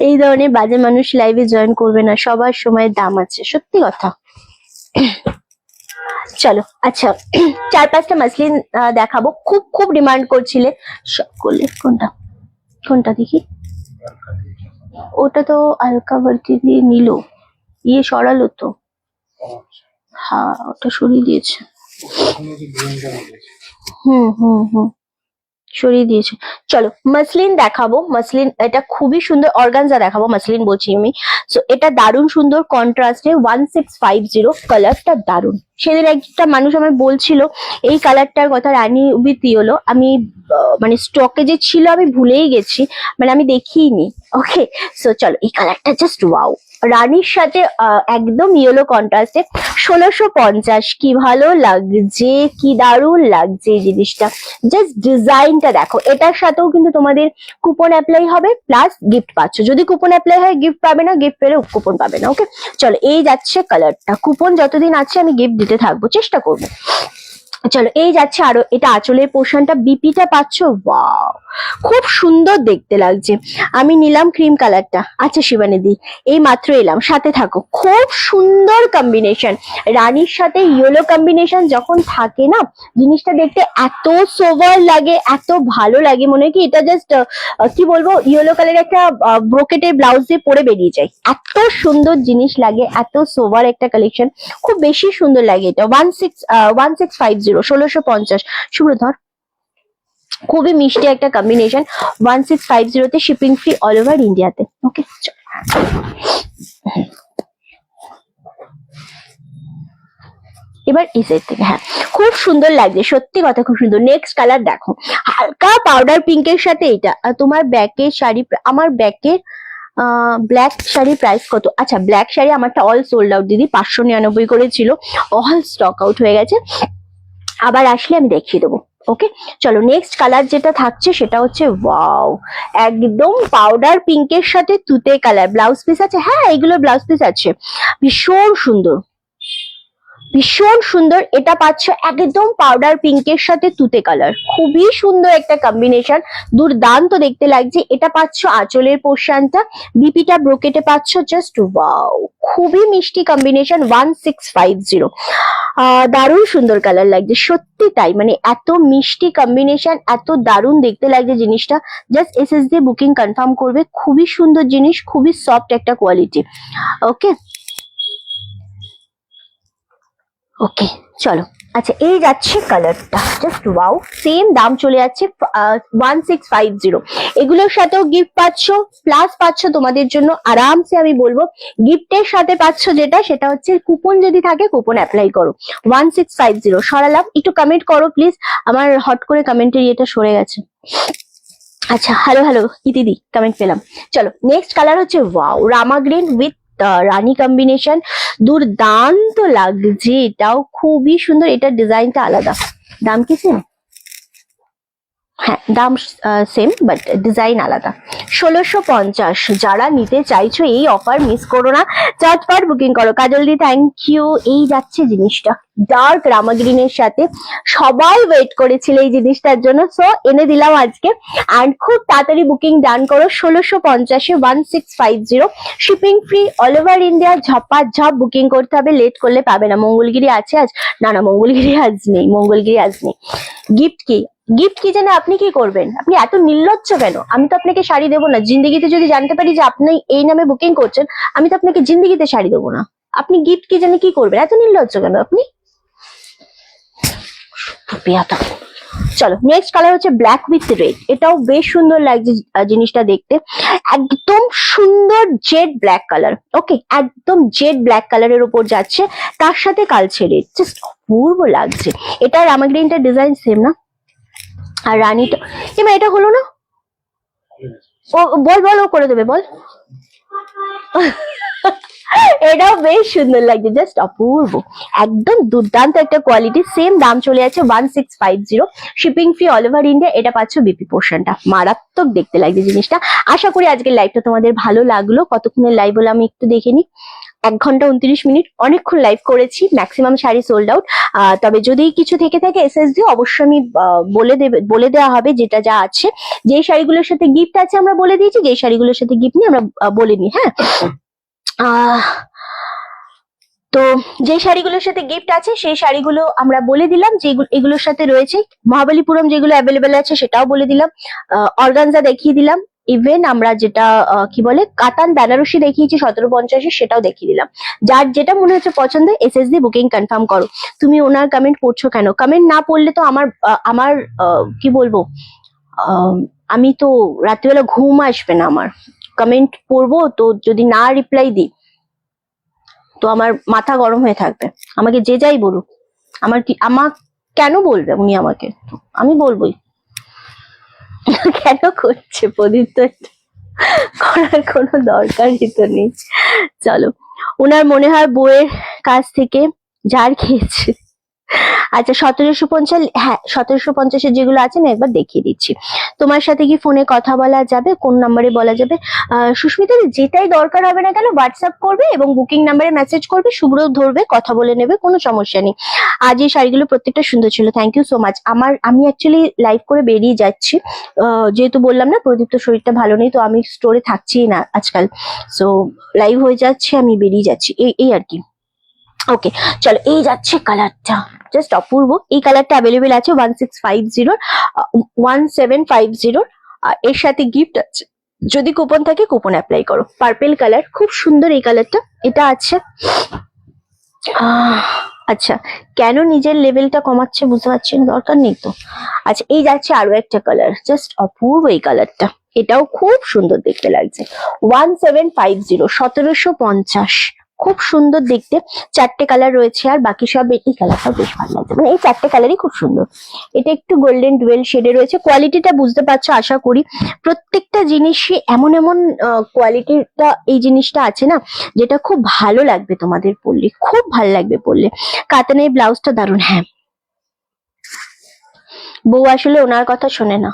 এই ধরনের বাজে মানুষ লাইভে জয়েন করবে না, সবার সময়ের দাম আছে, সত্যি কথা। চলো, আচ্ছা, 4-5টা মাসলিন দেখাবো, খুব খুব ডিমান্ড করছিলে সকলে। কোনটা দেখি? ওটা তো আলকা ভার্তি দিয়ে নিল, ইয়ে সরালো তো, হ্যাঁ ওটা সরিয়ে দিয়েছে। হুম সরিয়ে দিয়েছে। চলো, মাসলিন দেখাবো। মাসলিন এটা খুবই সুন্দর, অর্গানজা দেখাবো, মাসলিন বলছি আমি। সো এটা দারুণ সুন্দর কন্ট্রাস্টে। 1650, কালারটা দারুণ। সেদিন একটা মানুষ আমার বলছিল এই কালারটার কথা, রানী উইথ ইয়েলো। আমি মানে স্টকে যে ছিল আমি ভুলেই গেছি, মানে আমি দেখিনি। ওকে, সো চলো, এই কালারটা জাস্ট ওয়াও, রানীর সাথে একদম ইয়েলো কন্ট্রাস্টে। 1650, কি ভালো লাগছে, কি দারুণ লাগছে এই জিনিসটা। জাস্ট ডিজাইনটা দেখো। এটার সাথেও কিন্তু তোমাদের কুপন অ্যাপ্লাই হবে, প্লাস গিফট পাচ্ছ। যদি কুপন অ্যাপ্লাই হয় গিফট পাবে না, গিফট পেলে কুপন পাবে না। ওকে, চলো, এই যাচ্ছে কালারটা। কুপন যতদিন আছে আমি গিফট দিতে থাকবো, চেষ্টা করবো। চলো, এই যাচ্ছে আরো, এটা আঁচলের পোর্শনটা, বিপিটা পাচ্ছ, ওয়াও খুব সুন্দর দেখতে লাগছে। আমি নিলাম ক্রিম কালারটা। আচ্ছা শিবানিদি, এই মাত্র এলাম, সাথে থাকো। খুব সুন্দর কম্বিনেশন, রানীর সাথে ইয়েলো কম্বিনেশন যখন থাকে না, জিনিসটা দেখতে এত সোভার লাগে, এত ভালো লাগে, মনে হয় কি এটা জাস্ট কি বলবো, ইয়েলো কালারের একটা ব্রোকেটের ব্লাউজ দিয়ে পরে বেরিয়ে যায়, এত সুন্দর জিনিস লাগে, এত সোভার একটা কালেকশন, খুব বেশি সুন্দর লাগে এটা। 1650, 1650। শুভ্রধর, খুবই মিষ্টি একটা combination. 1650 shipping free all over ইন্ডিয়াতে। ওকে, এবার এই সাইড থেকে, হ্যাঁ খুব সুন্দর লাগছে, সত্যি কথা খুব সুন্দর। নেক্সট কালার দেখো, হালকা পাউডার পিঙ্কের সাথে এটা। তোমার ব্যাকের শাড়ি, আমার ব্যাকের ব্ল্যাক শাড়ির প্রাইস কত? আচ্ছা, ব্ল্যাক শাড়ি আমারটা অল সোল্ড আউট দিদি, 599 করে ছিল, অল স্টক আউট হয়ে গেছে। আবার আসলে আমি দেখিয়ে দেবো। ওকে, চলো নেক্সট কালার যেটা থাকছে সেটা হচ্ছে ওয়াও, একদম পাউডার পিঙ্কের সাথে তুতে কালার। ব্লাউজ পিস আছে? হ্যাঁ, এগুলো ব্লাউজ পিস আছে। ভীষণ সুন্দর, ভীষণ সুন্দর। এটা পাচ্ছ একদম পাউডার পিঙ্কের সাথে তুতে কালার, খুবই সুন্দর একটা কম্বিনেশন, দুর্দান্ত দেখতে লাগছে। এটা পাচ্ছ আঁচলের পোর্শনটা, বিপিটা ব্রোকেটে পাচ্ছ, জাস্ট ওয়াও, খুবই মিষ্টি কম্বিনেশন। 1650, দারুণ সুন্দর কালার লাগছে, সত্যি তাই, মানে এত মিষ্টি কম্বিনেশন, এত দারুণ দেখতে লাগছে জিনিসটা। জাস্ট এসএস দিয়ে বুকিং কনফার্ম করবে, খুবই সুন্দর জিনিস, খুবই সফট একটা কোয়ালিটি। ওকে ওকে, চলো। আচ্ছা, এই যাচ্ছে কালারটা, জাস্ট ওয়াও, সেম দাম চলে যাচ্ছে 1650। এগুলোর সাথেও গিফট পাচ্ছ, প্লাস পাচ্ছ তোমাদের জন্য আরামসে আমি বলবো গিফটের সাথে পাচ্ছ যেটা, সেটা হচ্ছে কুপন যদি থাকে কুপন অ্যাপ্লাই করো। 1650 সরালাম, একটু কমেন্ট করো প্লিজ, আমার হট করে কমেন্টের ইয়েটা সরে গেছে। আচ্ছা, হ্যালো হ্যালো ইতিদি, কমেন্ট পেলাম। চলো নেক্সট কালার হচ্ছে wow, Rama green with Rani combination, দুর্দান্ত লাগছে, এটাও খুবই সুন্দর। এটার ডিজাইনটা আলাদা। দাম কি সেম? হ্যাঁ, দাম সেম, বাট ডিজাইন আলাদা। 1650। যারা নিতে চাইছো এই অফার মিস করো না, চটপট বুকিং করো। কাজল দি থ্যাংক ইউ। এই যাচ্ছে জিনিসটা ডার্ক রামা গ্রিনের সাথে, সবাই ওয়েট করেছিল এই জিনিসটার জন্য, সো এনে দিলাম আজকে। অ্যান্ড খুব তাড়াতাড়ি বুকিং ডান করো। 1650-এ 1650, shipping free all over India. ঝপাঝপ বুকিং করতে হবে, লেট করলে পাবে না। মঙ্গলগিরি আছে আজ? না না, মঙ্গলগিরি আজ নেই, মঙ্গলগিরি আজ নেই। গিফট কি? গিফট কি জানে আপনি কি করবেন? আপনি এত নির্লজ্জ কেন? আমি তো আপনাকে শাড়ি দেবো না। জিন্দিগিতে যদি জানতে পারি যে আপনি এই নামে বুকিং করছেন, আমি তো আপনাকে জিন্দিগিতে শাড়ি দেবো না। আপনি গিফট কি জানে কি করবেন? এত নির্লজ্জ কেন আপনি? চলো নেক্সট কালার হচ্ছে ব্ল্যাক উইথ রেড। এটাও বেশ সুন্দর লাগছে জিনিসটা দেখতে, একদম সুন্দর জেড ব্ল্যাক কালার। ওকে, একদম জেড ব্ল্যাক কালারের উপর যাচ্ছে, তার সাথে কালচে রেড, জাস্ট অপূর্ব লাগছে। এটা রামা গ্রিনটার ডিজাইন সেম না? আর রানীটা এবার এটা হলো না? ও বল বল, ও করে দেবে, বল। এটাও বেশ সুন্দর লাগছে, জাস্ট অপূর্ব, একদম দুর্দান্ত একটা কোয়ালিটি। সেম দাম চলে যাচ্ছে 1650, shipping free all over India. এটা পাচ্ছ বিপি পোর্শনটা, মারাত্মক দেখতে লাগছে জিনিসটা। আশা করি আজকের লাইভটা তোমাদের ভালো লাগলো। কতক্ষণের লাইভ হলো আমি একটু দেখে নিই। 1 ঘন্টা 29 মিনিট, অনেকক্ষণ লাইভ করেছি। Maximum sari sold out. তবে যদি কিছু থেকে থাকে এসএসডি অবশ্যই আমি বলে দেওয়া হবে যেটা যা আছে। যে শাড়িগুলোর সাথে গিফট আছে আমরা বলে দিয়েছি, যে শাড়িগুলোর সাথে গিফট নিয়ে আমরা বলিনি। হ্যাঁ, তো যে শাড়িগুলোর সাথে গিফট আছে সেই শাড়িগুলো আমরা বলে দিলাম, যে এগুলোর সাথে রয়েছে। মহাবলীপুরম যেগুলো অ্যাভেলেবেল আছে সেটাও বলে দিলাম, অর্গানজা দেখিয়ে দিলাম, ইভেন আমরা যেটা কি বলে কাতান বেনারসি দেখিয়েছি 1750, সেটাও দেখিয়ে দিলাম। যার যেটা মনে হচ্ছে পছন্দ এসএসডি বুকিং কনফার্ম করো। তুমি ওনার কমেন্ট পড়ছো কেন? কমেন্ট না পড়লে তো আমার কি বলবো, আমি তো রাত্রিবেলা ঘুম আসবে না আমার। কমেন্ট পড়বো তো যদি না রিপ্লাই দিই তো আমার মাথা গরম হয়ে থাকবে। আমাকে যে যাই বলুক, আমার কেন বলবে উনি আমাকে? আমি বলবোই। কেন করছে প্রদীপ? তো করার কোনো দরকারই তো নেই। চলো, ওনার মনে হয় বউয়ের কাছ থেকে ঝাড় খেয়েছে। আচ্ছা, 1750, হ্যাঁ 1750-এর যেগুলো আছে না একবার দেখিয়ে দিচ্ছি। তোমার সাথে কি ফোনে কথা বলা যাবে? কোন নাম্বারে বলা যাবে? সুস্মিতা, যেটাই দরকার হবে না কেন হোয়াটসঅ্যাপ করবে এবং বুকিং নাম্বারে মেসেজ করবে, শুভ্র ধরবে, কথা বলে নেবে, কোনো সমস্যা নেই। আজ এই শাড়িগুলো প্রত্যেকটা সুন্দর ছিল, থ্যাংক ইউ সো মাচ। আমি অ্যাকচুয়ালি লাইভ করে বেরিয়ে যাচ্ছি, যেহেতু বললাম না প্রদীপ তো শরীরটা ভালো নেই, তো আমি স্টোরে থাকছি না আজকাল, সো লাইভ হয়ে যাচ্ছে, আমি বেরিয়ে যাচ্ছি, এই আর কি। ওকে, চলো এই যাচ্ছে কালারটা, জাস্ট অপূর্ব। এই কালারটা অ্যাভেলেবেল আছে 1750, এর সাথে গিফট আছে। যদি কুপন থাকে কুপন অ্যাপ্লাই করো। পার্পেল কালার, খুব সুন্দর এই কালারটা। এটা আছে আচ্ছা, কেন নিজের লেভেলটা কমাচ্ছে বুঝতে পারছি না, দরকার নেই তো। আচ্ছা, এই যাচ্ছে আরো একটা কালার, জাস্ট অপূর্ব এই কালারটা, এটাও খুব সুন্দর দেখতে লাগছে। 1750, 1750, খুব সুন্দর দেখতে। 4টে কালার রয়েছে, আর বাকি সব এই কালারটাও বেশ ভালো লাগছে, মানে এই 4টে কালারই খুব সুন্দর। এটা একটু গোল্ডেন ডুয়েল শেডে রয়েছে। কোয়ালিটিটা বুঝতে পারছো আশা করি। প্রত্যেকটা জিনিসই এমন এমন কোয়ালিটিটা এই জিনিসটা আছে না, যেটা খুব ভালো লাগবে তোমাদের পরলে, খুব ভালো লাগবে পরলে। কাতানের ব্লাউজটা দারুণ, হ্যাঁ বউ আসলে ওনার কথা শোনে না।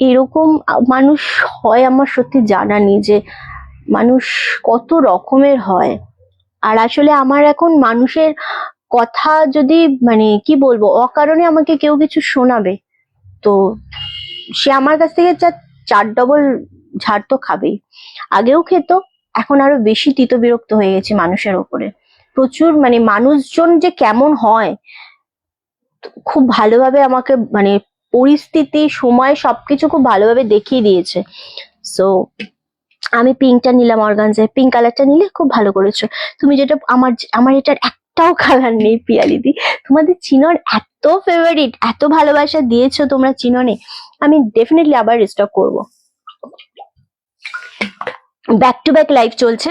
এরকম মানুষ হয় আমার সত্যি জানা নেই যে মানুষ কত রকমের হয়। আর আসলে আমার এখন মানুষের কথা যদি মানে কি বলবো অকারণে আমাকে কেউ কিছু শোনাবে তো সে আমার কাছ থেকে চার ডবল ঝাড় তো খাবেই। আগেও খেত, এখন আরো বেশি তিত বিরক্ত হয়ে গেছে মানুষের ওপরে। প্রচুর মানে মানুষজন যে কেমন হয় খুব ভালোভাবে আমাকে মানে পরিস্থিতি সময় সবকিছু খুব ভালোভাবে দেখিয়ে দিয়েছে। সো আমি পিঙ্কটা নিলাম, অর্গানজায় পিঙ্ক কালারটা নিলে খুব ভালো করেছো তুমি। যেটা আমার এটার একটাও কালার নেই পিয়ালিদি। তোমাদের চিনন এত ফেভারিট, এত ভালোবাসা দিয়েছো তোমরা চিননে, আমি ডেফিনেটলি আবার রিস্টক করবো। ব্যাক টু ব্যাক লাইভ চলছে,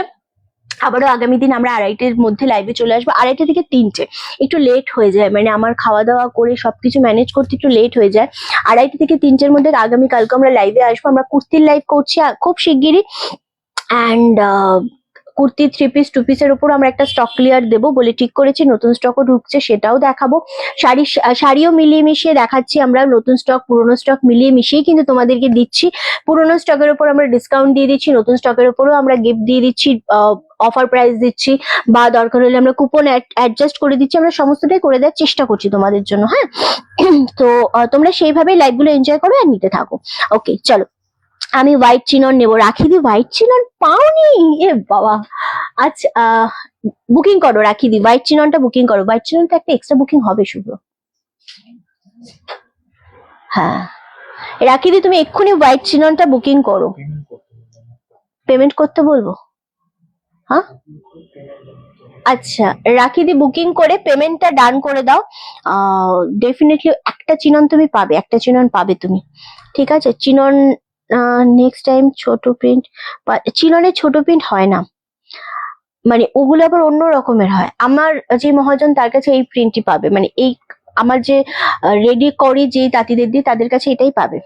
আবারও আগামী দিন আমরা 2:30-এর মধ্যে লাইভে চলে আসবো। 2:30 থেকে 3টে একটু লেট হয়ে যায়, মানে আমার খাওয়া দাওয়া করে সবকিছু ম্যানেজ করতে একটু লেট হয়ে যায়। 2:30 থেকে 3টের মধ্যে আগামীকালকে আমরা লাইভে আসবো। আমরা কুর্তির লাইভ করছি খুব শিগগিরই। অ্যান্ড কুর্তি 3 পিস 2 পিসের উপর আমরা একটা স্টক ক্লিয়ার দেবো বলে ঠিক করেছি। নতুন স্টকও ঢুকছে, সেটাও দেখাবো। শাড়িও মিলিয়ে মিশিয়ে দেখাচ্ছি আমরা, নতুন স্টক পুরোনো স্টক মিলিয়ে মিশিয়ে কিন্তু তোমাদেরকে দিচ্ছি। পুরোনো স্টকের উপর আমরা ডিসকাউন্ট দিয়ে দিচ্ছি, নতুন স্টকের উপরও আমরা গিফট দিয়ে দিচ্ছি, অফার প্রাইস দিচ্ছি, বা দরকার হলে আমরা কুপন অ্যাডজাস্ট করে দিচ্ছি। আমরা সমস্তটাই করে দেওয়ার চেষ্টা করছি তোমাদের জন্য, হ্যাঁ। তো তোমরা সেইভাবেই লাইভগুলো এনজয় করো আর নিতে থাকো। ওকে চলো, আমি হোয়াইট চিনন নেবো। রাখি দি হোয়াইট চিনন পাওনি? এ বাবা, আচ্ছা বুকিং করো রাখি দি, হোয়াইট চিননটা বুকিং করো। হোয়াইট চিননটা একটা এক্সট্রা বুকিং হবে শুভ। হ্যাঁ রাখি দি, তুমি এক্ষুনি হোয়াইট চিননটা বুকিং করো। পেমেন্ট করতে বলবো? হ্যাঁ আচ্ছা রাখি দি, বুকিং করে পেমেন্টটা ডান করে দাও। ডেফিনেটলি একটা চিনন তুমি পাবে, একটা চিনন পাবে তুমি, ঠিক আছে? চিনন নেক্সট টাইম ছোট প্রিন্ট, চিননের ছোট প্রিন্ট হয় না, মানে ওগুলো আবার অন্য রকমের হয়। আমার যে মহাজন তার কাছে এই প্রিন্টই পাবে, মানে এই আমার যে রেডি করি যে তাঁতিদের দিয়ে তাদের কাছে এটাই পাবে।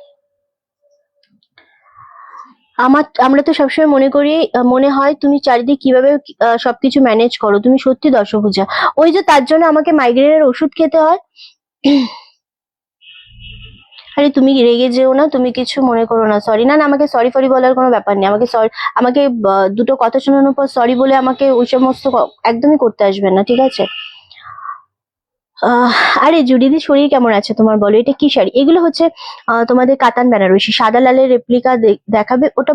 আমরা তো সবসময় মনে হয় তুমি চারিদিক কিভাবে সবকিছু ম্যানেজ করো, তুমি সত্যি দশভুজা। ওই যে তার জন্য আমাকে মাইগ্রেনের ওষুধ খেতে হয়। আরে তুমি রেগে যেও না, তুমি কিছু মনে করো না। সরি না, আমাকে সরি ফরি বলার কোনো ব্যাপার নেই। আমাকে দুটো কথা শোনানোর পর সরি বলে আমাকে ওই সমস্ত একদমই করতে আসবে না, ঠিক আছে? আরে জুডিদি, শরীর কেমন আছে তোমার বলো? এটা কি শাড়ি? এগুলো হচ্ছে তোমাদের কাতান বেনারসি, সাদা লালের রেপ্লিকা দেখাবে, ওটা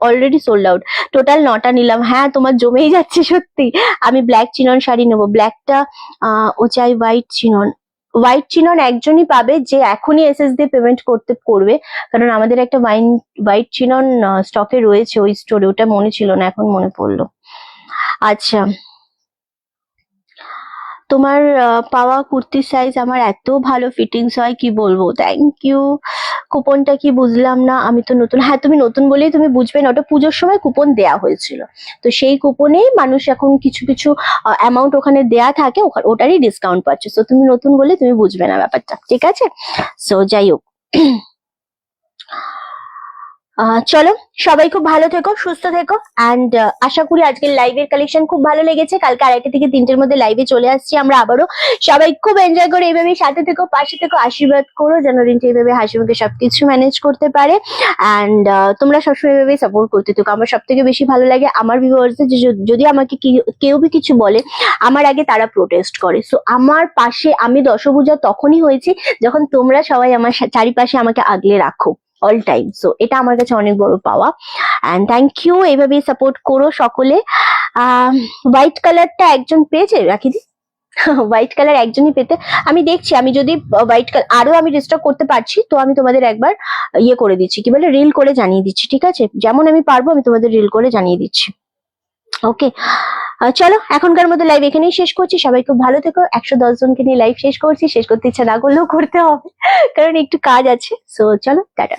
অলরেডি সোল্ড আউট। টোটাল 9টা নিলাম। হ্যাঁ তোমার জমেই যাচ্ছে সত্যি। আমি ব্ল্যাক চিনন শাড়ি নেবো, ব্ল্যাকটা ও চাই হোয়াইট চিনন। হোয়াইট চিনন একজনই পাবে যে এখনই এসএস দিয়ে পেমেন্ট করবে, কারণ আমাদের একটা হোয়াইট চিনন স্টকে রয়েছে ওই স্টোরে, ওটা মনে ছিল না, এখন মনে পড়লো। আচ্ছা তোমার পাওয়া কুর্তির সাইজ আমার এত ভালো ফিটিংস হয় কি বলবো, থ্যাংক ইউ। কুপনটা কি বুঝলাম না, আমি তো নতুন। হ্যাঁ তুমি নতুন বলেই তুমি বুঝবে না, ওটা পুজোর সময় কুপন দেয়া হয়েছিল, তো সেই কুপনেই মানুষ এখন কিছু কিছু অ্যামাউন্ট ওখানে দেয়া থাকে, ওটারই ডিসকাউন্ট পাচ্ছে। তো তুমি নতুন বলে তুমি বুঝবে না ব্যাপারটা, ঠিক আছে? সো যাই হোক, চলো সবাই খুব ভালো থেকো, সুস্থ থেকো। অ্যান্ড আশা করি আজকের লাইভের কালেকশন খুব ভালো লেগেছে। কালকে 2:30 থেকে 3টের মধ্যে লাইভে চলে আসছি আমরা আবারও। সবাই খুব এনজয় করে এইভাবে সাথে থেকো, পাশে থেকো, আশীর্বাদ করো যেন রিন্টি এইভাবে হাসি মুখে সবকিছু ম্যানেজ করতে পারে। অ্যান্ড তোমরা সবসময় এইভাবে সাপোর্ট করতে থেকো। আমার সব থেকে বেশি ভালো লাগে আমার ভিউয়ার্সদের, যদি আমাকে কেউ বি কিছু বলে আমার আগে তারা প্রোটেস্ট করে। সো আমার পাশে আমি দশভুজা তখনই হয়েছি যখন তোমরা সবাই আমার চারিপাশে আমাকে আগলে রাখো অল টাইম। সো এটা আমার কাছে অনেক বড় পাওয়া। অ্যান্ড থ্যাংক ইউ, এইভাবেই সাপোর্ট করো সকলে। হোয়াইট কালারটা একজন পেয়েছে রাখি দি? হোয়াইট কালার একজনই পেতে, আমি দেখছি। আমি যদি হোয়াইট কালার আরো আমি রিস্টক করতে পারছি তো আমি তোমাদের একবার ইয়ে করে দিচ্ছি, কি বলে, রিল করে জানিয়ে দিচ্ছি, ঠিক আছে? যেমন আমি পারবো আমি তোমাদের রিল করে জানিয়ে দিচ্ছি। ওকে চলো এখনকার মতো লাইভ এখানেই শেষ করছি। সবাই খুব ভালো থেকো। 110 জনকে নিয়ে লাইভ শেষ করছি, শেষ করতে ইচ্ছা না করলেও করতে হবে কারণ একটু কাজ আছে। সো চলো টাটা।